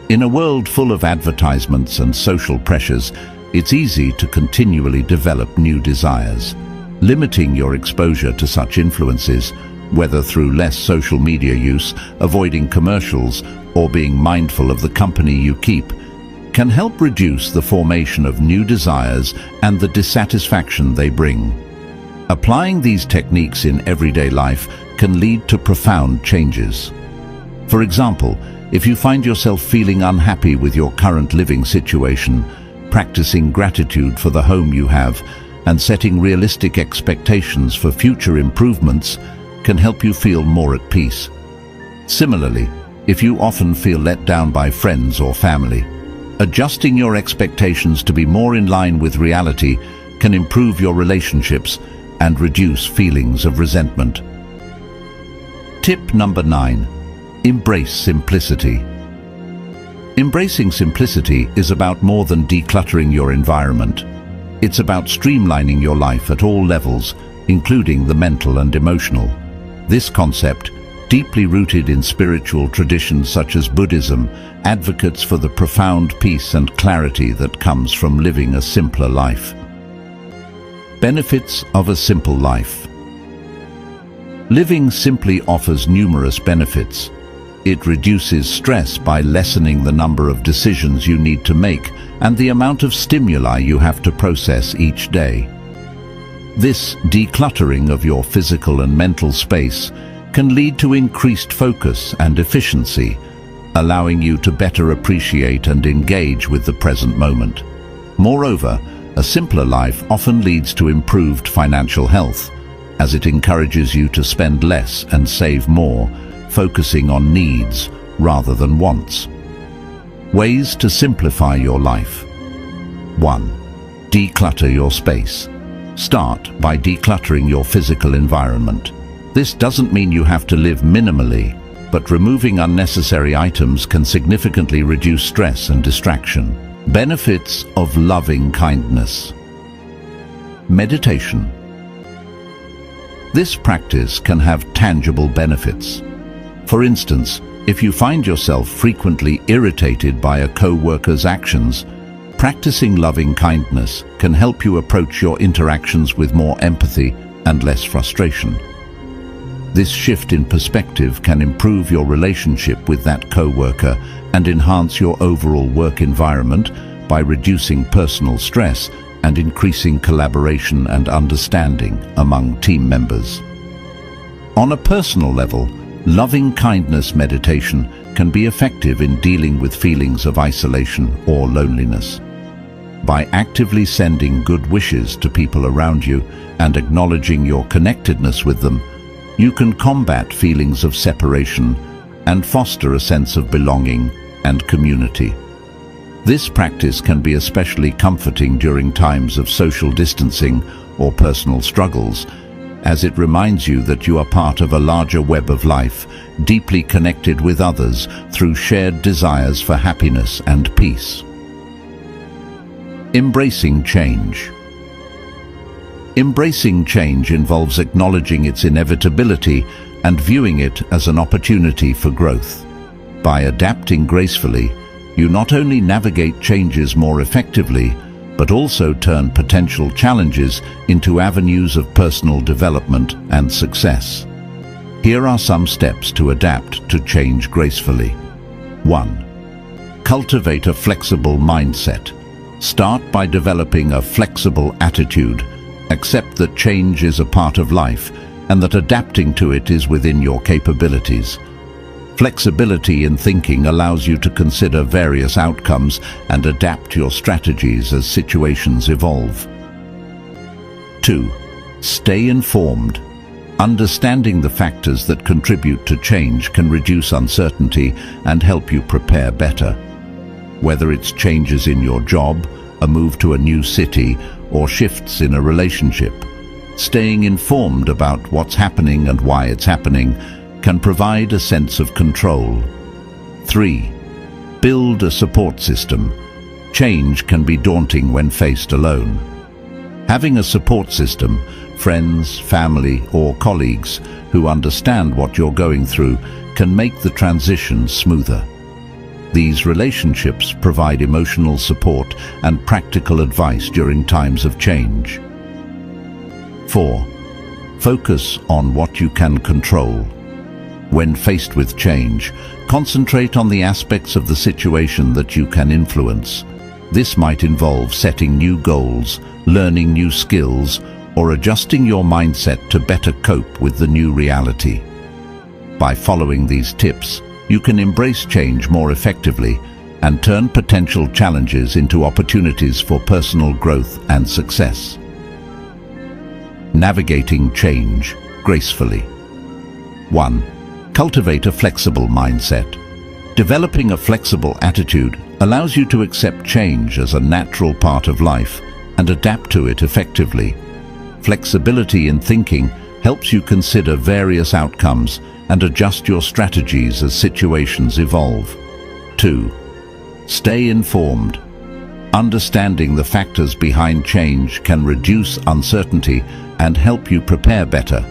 In a world full of advertisements and social pressures, it's easy to continually develop new desires. Limiting your exposure to such influences, whether through less social media use, avoiding commercials, or being mindful of the company you keep, can help reduce the formation of new desires and the dissatisfaction they bring. Applying these techniques in everyday life can lead to profound changes. For example, if you find yourself feeling unhappy with your current living situation, practicing gratitude for the home you have and setting realistic expectations for future improvements can help you feel more at peace. Similarly, if you often feel let down by friends or family, adjusting your expectations to be more in line with reality can improve your relationships and reduce feelings of resentment. Tip number 9. Embrace simplicity. Embracing simplicity is about more than decluttering your environment. It's about streamlining your life at all levels, including the mental and emotional. This concept, deeply rooted in spiritual traditions such as Buddhism, advocates for the profound peace and clarity that comes from living a simpler life. Benefits of a simple life. Living simply offers numerous benefits. It reduces stress by lessening the number of decisions you need to make and the amount of stimuli you have to process each day. This decluttering of your physical and mental space can lead to increased focus and efficiency, allowing you to better appreciate and engage with the present moment. Moreover, a simpler life often leads to improved financial health, as it encourages you to spend less and save more, focusing on needs rather than wants. Ways to simplify your life. 1. Declutter your space. Start by decluttering your physical environment. This doesn't mean you have to live minimally, but removing unnecessary items can significantly reduce stress and distraction. Benefits of loving kindness. Meditation. This practice can have tangible benefits. For instance, if you find yourself frequently irritated by a co-worker's actions, practicing loving kindness can help you approach your interactions with more empathy and less frustration. This shift in perspective can improve your relationship with that co-worker and enhance your overall work environment by reducing personal stress and increasing collaboration and understanding among team members. On a personal level, loving kindness meditation can be effective in dealing with feelings of isolation or loneliness. By actively sending good wishes to people around you and acknowledging your connectedness with them, you can combat feelings of separation and foster a sense of belonging and community. This practice can be especially comforting during times of social distancing or personal struggles, as it reminds you that you are part of a larger web of life, deeply connected with others through shared desires for happiness and peace. Embracing change. Embracing change involves acknowledging its inevitability and viewing it as an opportunity for growth. By adapting gracefully, you not only navigate changes more effectively, but also turn potential challenges into avenues of personal development and success. Here are some steps to adapt to change gracefully. 1. Cultivate a flexible mindset. Start by developing a flexible attitude. Accept that change is a part of life and that adapting to it is within your capabilities. Flexibility in thinking allows you to consider various outcomes and adapt your strategies as situations evolve. 2. Stay informed. Understanding the factors that contribute to change can reduce uncertainty and help you prepare better. Whether it's changes in your job, a move to a new city, or shifts in a relationship, staying informed about what's happening and why it's happening can provide a sense of control. 3. Build a support system. Change can be daunting when faced alone. Having a support system, friends, family, or colleagues who understand what you're going through can make the transition smoother. These relationships provide emotional support and practical advice during times of change. 4. Focus on what you can control. When faced with change, concentrate on the aspects of the situation that you can influence. This might involve setting new goals, learning new skills, or adjusting your mindset to better cope with the new reality. By following these tips, you can embrace change more effectively and turn potential challenges into opportunities for personal growth and success. Navigating change gracefully. 1. Cultivate a flexible mindset. Developing a flexible attitude allows you to accept change as a natural part of life and adapt to it effectively. Flexibility in thinking helps you consider various outcomes and adjust your strategies as situations evolve. 2. Stay informed. Understanding the factors behind change can reduce uncertainty and help you prepare better.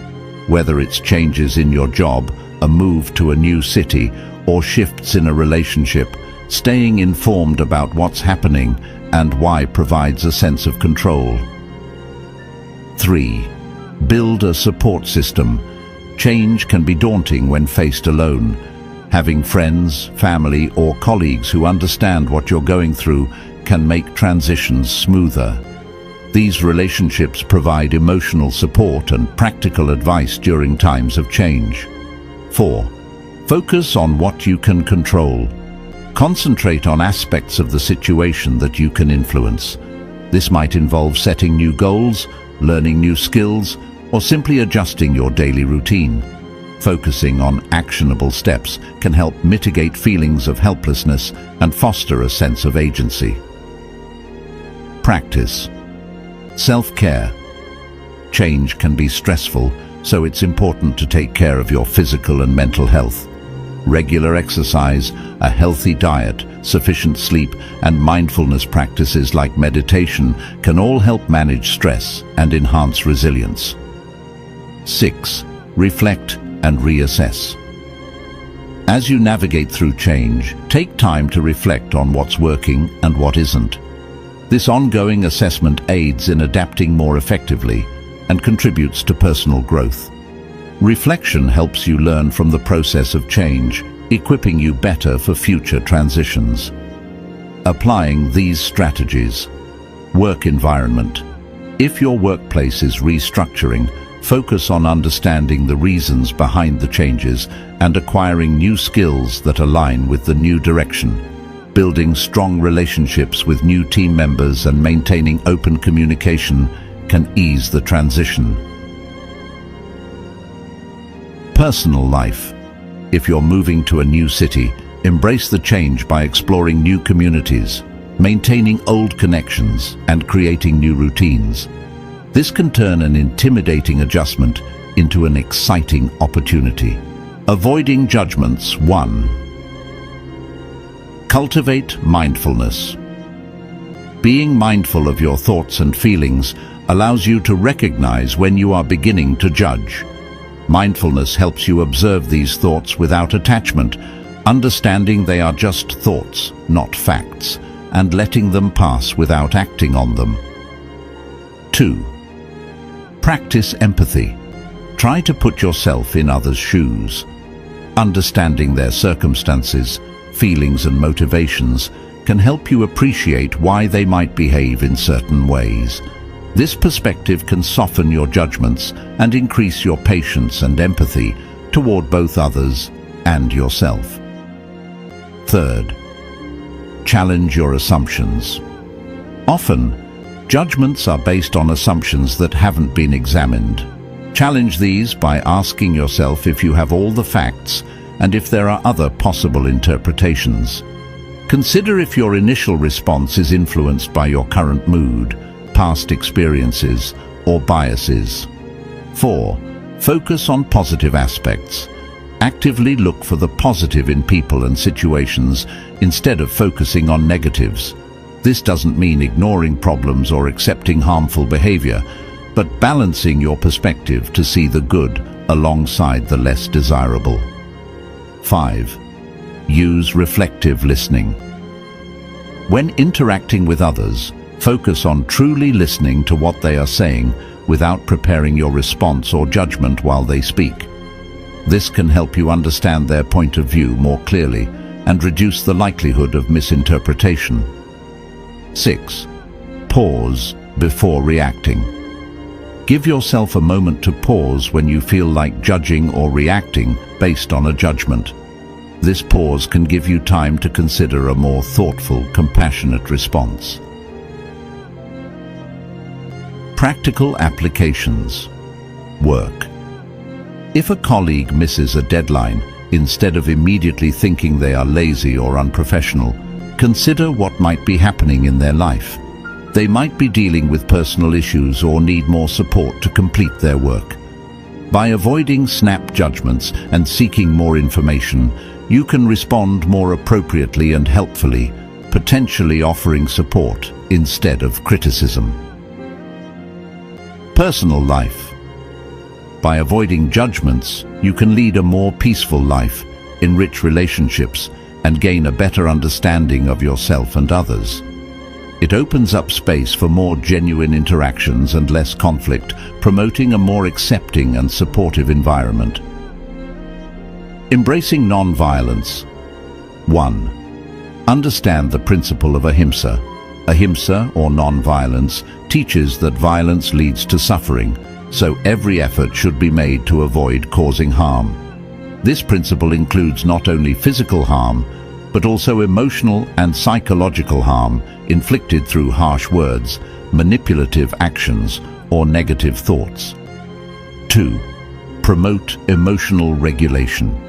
Whether it's changes in your job, a move to a new city, or shifts in a relationship, staying informed about what's happening and why provides a sense of control. 3. Build a support system. Change can be daunting when faced alone. Having friends, family, or colleagues who understand what you're going through can make transitions smoother. These relationships provide emotional support and practical advice during times of change. 4. Focus on what you can control. Concentrate on aspects of the situation that you can influence. This might involve setting new goals, learning new skills, or simply adjusting your daily routine. Focusing on actionable steps can help mitigate feelings of helplessness and foster a sense of agency. Practice. Self-care. Change can be stressful, so it's important to take care of your physical and mental health. Regular exercise, a healthy diet, sufficient sleep, and mindfulness practices like meditation can all help manage stress and enhance resilience. 6. Reflect and reassess. As you navigate through change, take time to reflect on what's working and what isn't. This ongoing assessment aids in adapting more effectively and contributes to personal growth. Reflection helps you learn from the process of change, equipping you better for future transitions. Applying these strategies. Work environment. If your workplace is restructuring, focus on understanding the reasons behind the changes and acquiring new skills that align with the new direction. Building strong relationships with new team members and maintaining open communication can ease the transition. Personal life. If you're moving to a new city, embrace the change by exploring new communities, maintaining old connections, and creating new routines. This can turn an intimidating adjustment into an exciting opportunity. Avoiding judgments. 1. Cultivate mindfulness. Being mindful of your thoughts and feelings allows you to recognize when you are beginning to judge. Mindfulness helps you observe these thoughts without attachment, understanding they are just thoughts, not facts, and letting them pass without acting on them. 2. Practice empathy. Try to put yourself in others' shoes. Understanding their circumstances, feelings and motivations can help you appreciate why they might behave in certain ways. This perspective can soften your judgments and increase your patience and empathy toward both others and yourself. 3. Challenge your assumptions. Often, judgments are based on assumptions that haven't been examined. Challenge these by asking yourself if you have all the facts and if there are other possible interpretations. Consider if your initial response is influenced by your current mood, past experiences, or biases. 4. Focus on positive aspects. Actively look for the positive in people and situations instead of focusing on negatives. This doesn't mean ignoring problems or accepting harmful behavior, but balancing your perspective to see the good alongside the less desirable. 5. Use reflective listening. When interacting with others, focus on truly listening to what they are saying without preparing your response or judgment while they speak. This can help you understand their point of view more clearly and reduce the likelihood of misinterpretation. 6. Pause before reacting. Give yourself a moment to pause when you feel like judging or reacting based on a judgment. This pause can give you time to consider a more thoughtful, compassionate response. Practical applications. Work. If a colleague misses a deadline, instead of immediately thinking they are lazy or unprofessional, consider what might be happening in their life. They might be dealing with personal issues or need more support to complete their work. By avoiding snap judgments and seeking more information, you can respond more appropriately and helpfully, potentially offering support instead of criticism. Personal life. By avoiding judgments, you can lead a more peaceful life, enrich relationships, and gain a better understanding of yourself and others. It opens up space for more genuine interactions and less conflict, promoting a more accepting and supportive environment. Embracing non-violence. 1. Understand the principle of ahimsa. Ahimsa, or non-violence, teaches that violence leads to suffering, so every effort should be made to avoid causing harm. This principle includes not only physical harm, but also emotional and psychological harm inflicted through harsh words, manipulative actions, or negative thoughts. 2. Promote emotional regulation.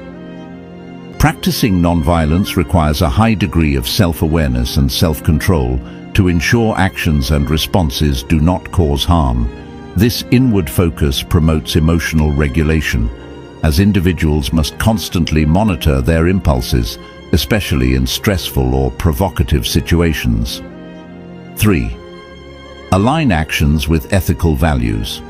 Practicing non-violence requires a high degree of self-awareness and self-control to ensure actions and responses do not cause harm. This inward focus promotes emotional regulation, as individuals must constantly monitor their impulses, especially in stressful or provocative situations. 3. Align actions with ethical values.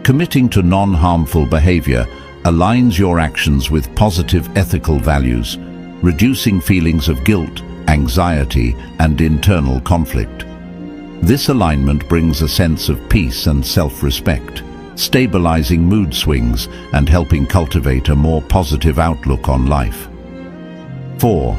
Committing to non-harmful behavior aligns your actions with positive ethical values, reducing feelings of guilt, anxiety, and internal conflict. This alignment brings a sense of peace and self-respect, stabilizing mood swings and helping cultivate a more positive outlook on life. 4.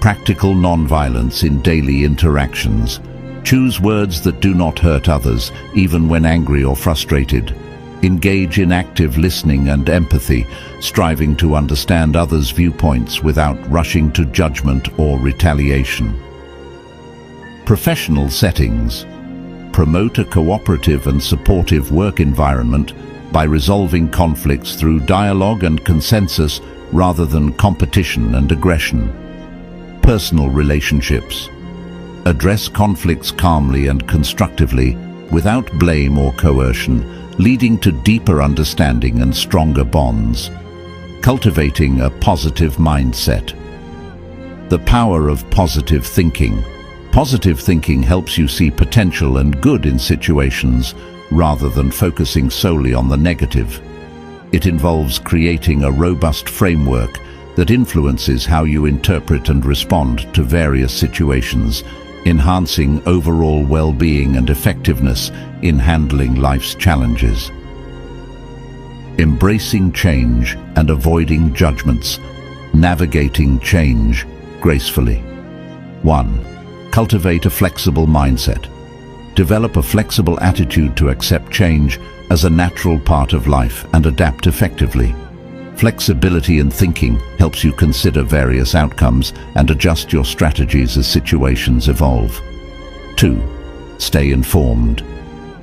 Practical non-violence in daily interactions. Choose words that do not hurt others, even when angry or frustrated. Engage in active listening and empathy, striving to understand others' viewpoints without rushing to judgment or retaliation. Professional settings. Promote a cooperative and supportive work environment by resolving conflicts through dialogue and consensus rather than competition and aggression. Personal relationships. Address conflicts calmly and constructively, without blame or coercion, leading to deeper understanding and stronger bonds. Cultivating a positive mindset. The power of positive thinking. Positive thinking helps you see potential and good in situations rather than focusing solely on the negative. It involves creating a robust framework that influences how you interpret and respond to various situations, enhancing overall well-being and effectiveness in handling life's challenges. Embracing change and avoiding judgments. Navigating change gracefully. 1. Cultivate a flexible mindset. Develop a flexible attitude to accept change as a natural part of life and adapt effectively. Flexibility in thinking helps you consider various outcomes and adjust your strategies as situations evolve. 2. Stay informed.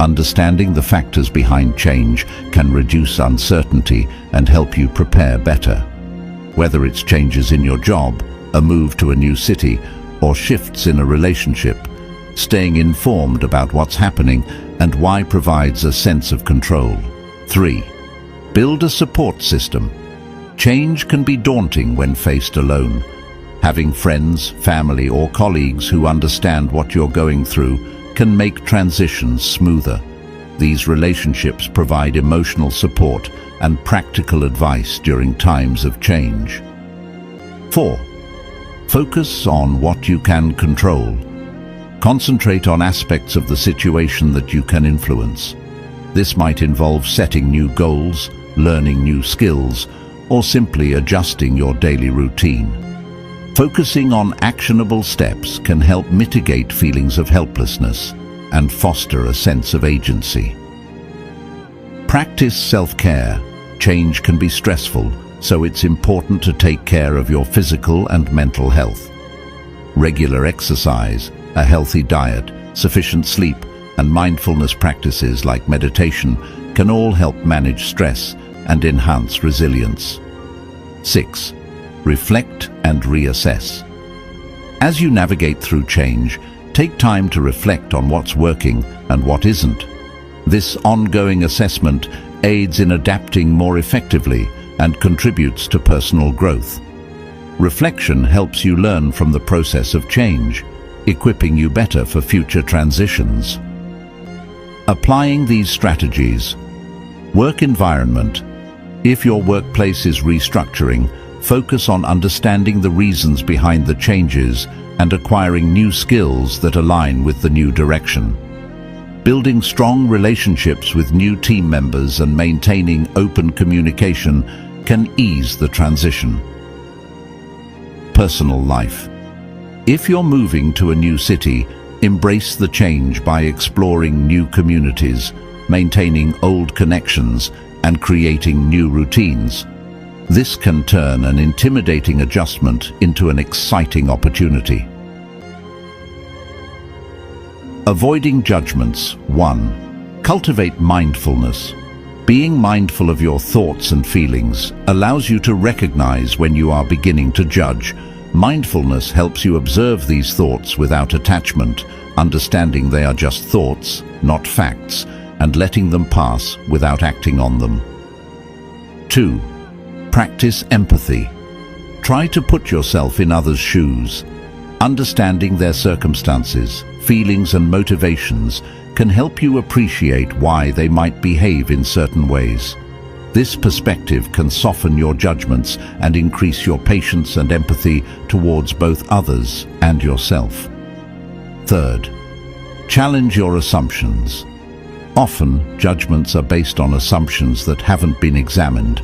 Understanding the factors behind change can reduce uncertainty and help you prepare better. Whether it's changes in your job, a move to a new city, or shifts in a relationship, staying informed about what's happening and why provides a sense of control. 3. Build a support system. Change can be daunting when faced alone. Having friends, family, or colleagues who understand what you're going through can make transitions smoother. These relationships provide emotional support and practical advice during times of change. 4. Focus on what you can control. Concentrate on aspects of the situation that you can influence. This might involve setting new goals, learning new skills, or simply adjusting your daily routine. Focusing on actionable steps can help mitigate feelings of helplessness and foster a sense of agency. Practice self-care. Change can be stressful, so it's important to take care of your physical and mental health. Regular exercise, a healthy diet, sufficient sleep, and mindfulness practices like meditation can all help manage stress and enhance resilience. 6. Reflect and reassess. As you navigate through change, take time to reflect on what's working and what isn't. This ongoing assessment aids in adapting more effectively and contributes to personal growth. Reflection helps you learn from the process of change, equipping you better for future transitions. Applying these strategies. Work environment. If your workplace is restructuring, focus on understanding the reasons behind the changes and acquiring new skills that align with the new direction. Building strong relationships with new team members and maintaining open communication can ease the transition. Personal life. If you're moving to a new city, embrace the change by exploring new communities, maintaining old connections, and creating new routines. This can turn an intimidating adjustment into an exciting opportunity. Avoiding judgments. 1. Cultivate mindfulness. Being mindful of your thoughts and feelings allows you to recognize when you are beginning to judge. Mindfulness helps you observe these thoughts without attachment, understanding they are just thoughts, not facts, and letting them pass without acting on them. 2. Practice empathy. Try to put yourself in others' shoes. Understanding their circumstances, feelings, and motivations can help you appreciate why they might behave in certain ways. This perspective can soften your judgments and increase your patience and empathy towards both others and yourself. 3rd, challenge your assumptions. Often, judgments are based on assumptions that haven't been examined.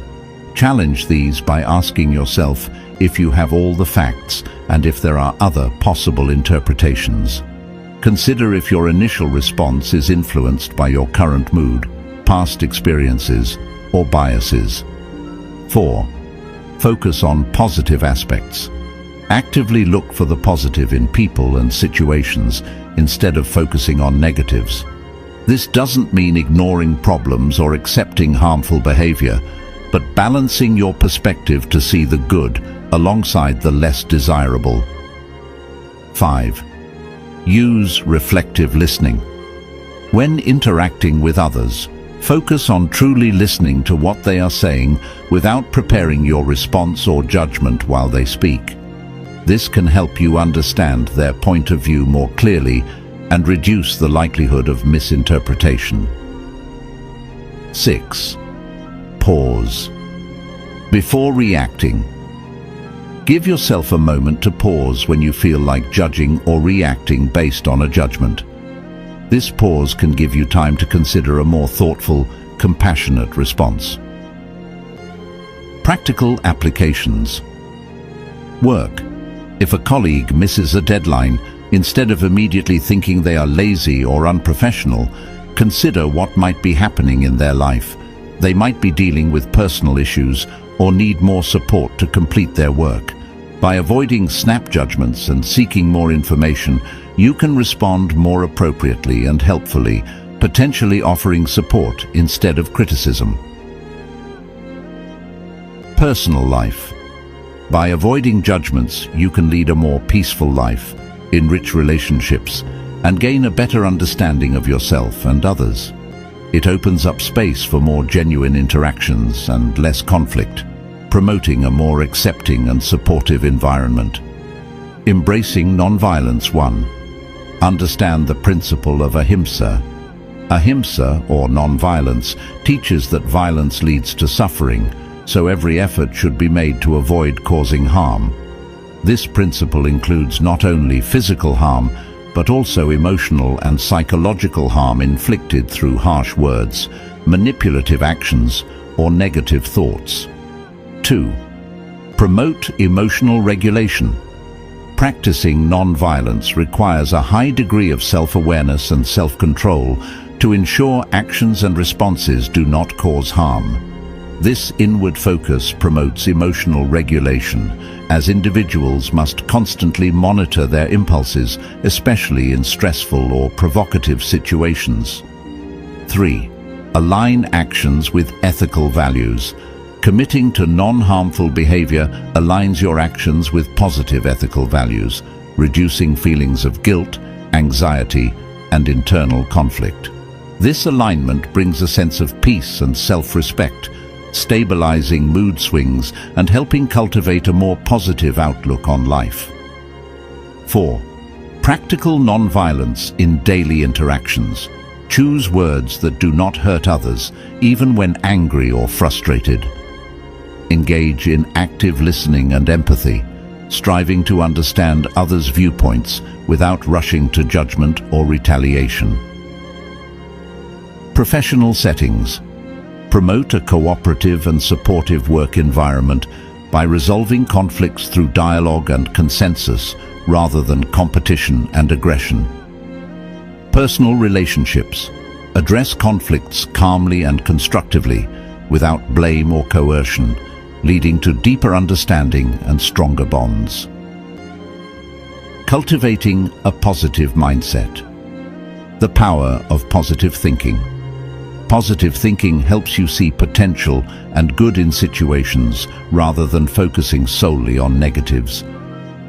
Challenge these by asking yourself if you have all the facts and if there are other possible interpretations. Consider if your initial response is influenced by your current mood, past experiences, or biases. 4. Focus on positive aspects. Actively look for the positive in people and situations instead of focusing on negatives. This doesn't mean ignoring problems or accepting harmful behavior, but balancing your perspective to see the good alongside the less desirable. 5. Use reflective listening. When interacting with others, focus on truly listening to what they are saying without preparing your response or judgment while they speak. This can help you understand their point of view more clearly and reduce the likelihood of misinterpretation. 6. Pause. Before reacting, give yourself a moment to pause when you feel like judging or reacting based on a judgment. This pause can give you time to consider a more thoughtful, compassionate response. Practical applications. Work. If a colleague misses a deadline, instead of immediately thinking they are lazy or unprofessional, consider what might be happening in their life. They might be dealing with personal issues or need more support to complete their work. By avoiding snap judgments and seeking more information, you can respond more appropriately and helpfully, potentially offering support instead of criticism. Personal life. By avoiding judgments, you can lead a more peaceful life, enrich relationships, and gain a better understanding of yourself and others. It opens up space for more genuine interactions and less conflict, promoting a more accepting and supportive environment. Embracing nonviolence. 1. Understand the principle of ahimsa. Ahimsa, or nonviolence, teaches that violence leads to suffering, so every effort should be made to avoid causing harm. This principle includes not only physical harm, but also emotional and psychological harm inflicted through harsh words, manipulative actions, or negative thoughts. 2. Promote emotional regulation. Practicing non-violence requires a high degree of self-awareness and self-control to ensure actions and responses do not cause harm. This inward focus promotes emotional regulation, as individuals must constantly monitor their impulses, especially in stressful or provocative situations. 3. Align actions with ethical values. Committing to non-harmful behavior aligns your actions with positive ethical values, reducing feelings of guilt, anxiety, and internal conflict. This alignment brings a sense of peace and self-respect, stabilizing mood swings and helping cultivate a more positive outlook on life. 4. Practical non-violence in daily interactions. Choose words that do not hurt others, even when angry or frustrated. Engage in active listening and empathy, striving to understand others' viewpoints without rushing to judgment or retaliation. Professional settings. Promote a cooperative and supportive work environment by resolving conflicts through dialogue and consensus rather than competition and aggression. Personal relationships. Address conflicts calmly and constructively without blame or coercion, leading to deeper understanding and stronger bonds. Cultivating a positive mindset. The power of positive thinking. Positive thinking helps you see potential and good in situations rather than focusing solely on negatives.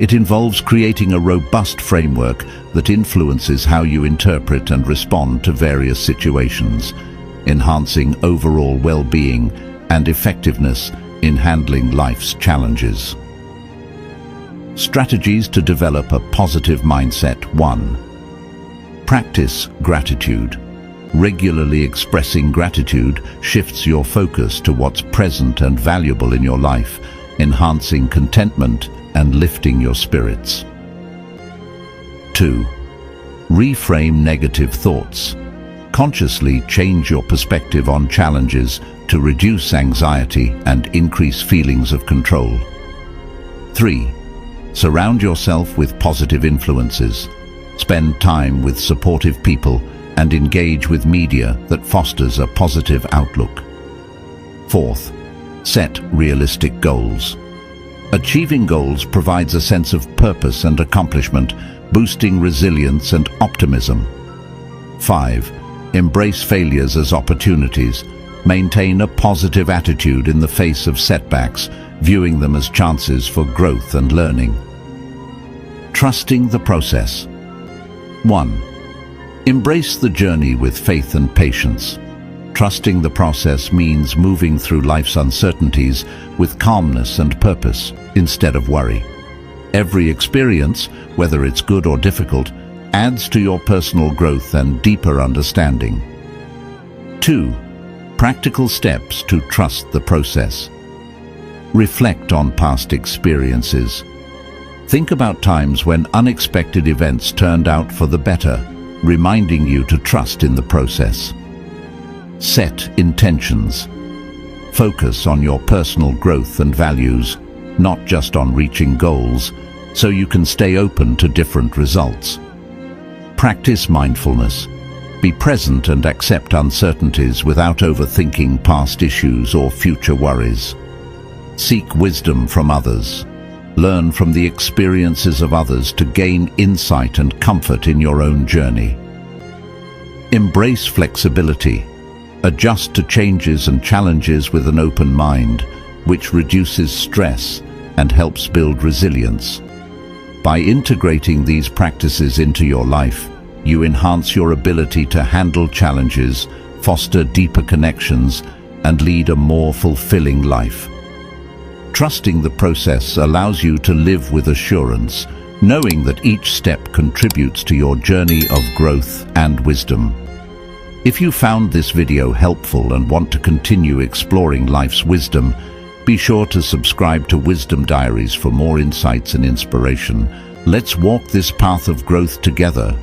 It involves creating a robust framework that influences how you interpret and respond to various situations, enhancing overall well-being and effectiveness in handling life's challenges. Strategies to develop a positive mindset. 1. Practice gratitude. Regularly expressing gratitude shifts your focus to what's present and valuable in your life, enhancing contentment and lifting your spirits. 2. Reframe negative thoughts. Consciously change your perspective on challenges to reduce anxiety and increase feelings of control. 3. Surround yourself with positive influences. Spend time with supportive people and engage with media that fosters a positive outlook. 4th, set realistic goals. Achieving goals provides a sense of purpose and accomplishment, boosting resilience and optimism. 5. Embrace failures as opportunities. Maintain a positive attitude in the face of setbacks, viewing them as chances for growth and learning. Trusting the process. 1. Embrace the journey with faith and patience. Trusting the process means moving through life's uncertainties with calmness and purpose instead of worry. Every experience, whether it's good or difficult, adds to your personal growth and deeper understanding. 2. Practical steps to trust the process. Reflect on past experiences. Think about times when unexpected events turned out for the better, reminding you to trust in the process. Set intentions. Focus on your personal growth and values, not just on reaching goals, so you can stay open to different results. Practice mindfulness. Be present and accept uncertainties without overthinking past issues or future worries. Seek wisdom from others. Learn from the experiences of others to gain insight and comfort in your own journey. Embrace flexibility. Adjust to changes and challenges with an open mind, which reduces stress and helps build resilience. By integrating these practices into your life, you enhance your ability to handle challenges, foster deeper connections, and lead a more fulfilling life. Trusting the process allows you to live with assurance, knowing that each step contributes to your journey of growth and wisdom. If you found this video helpful and want to continue exploring life's wisdom, be sure to subscribe to Wisdom Diaries for more insights and inspiration. Let's walk this path of growth together.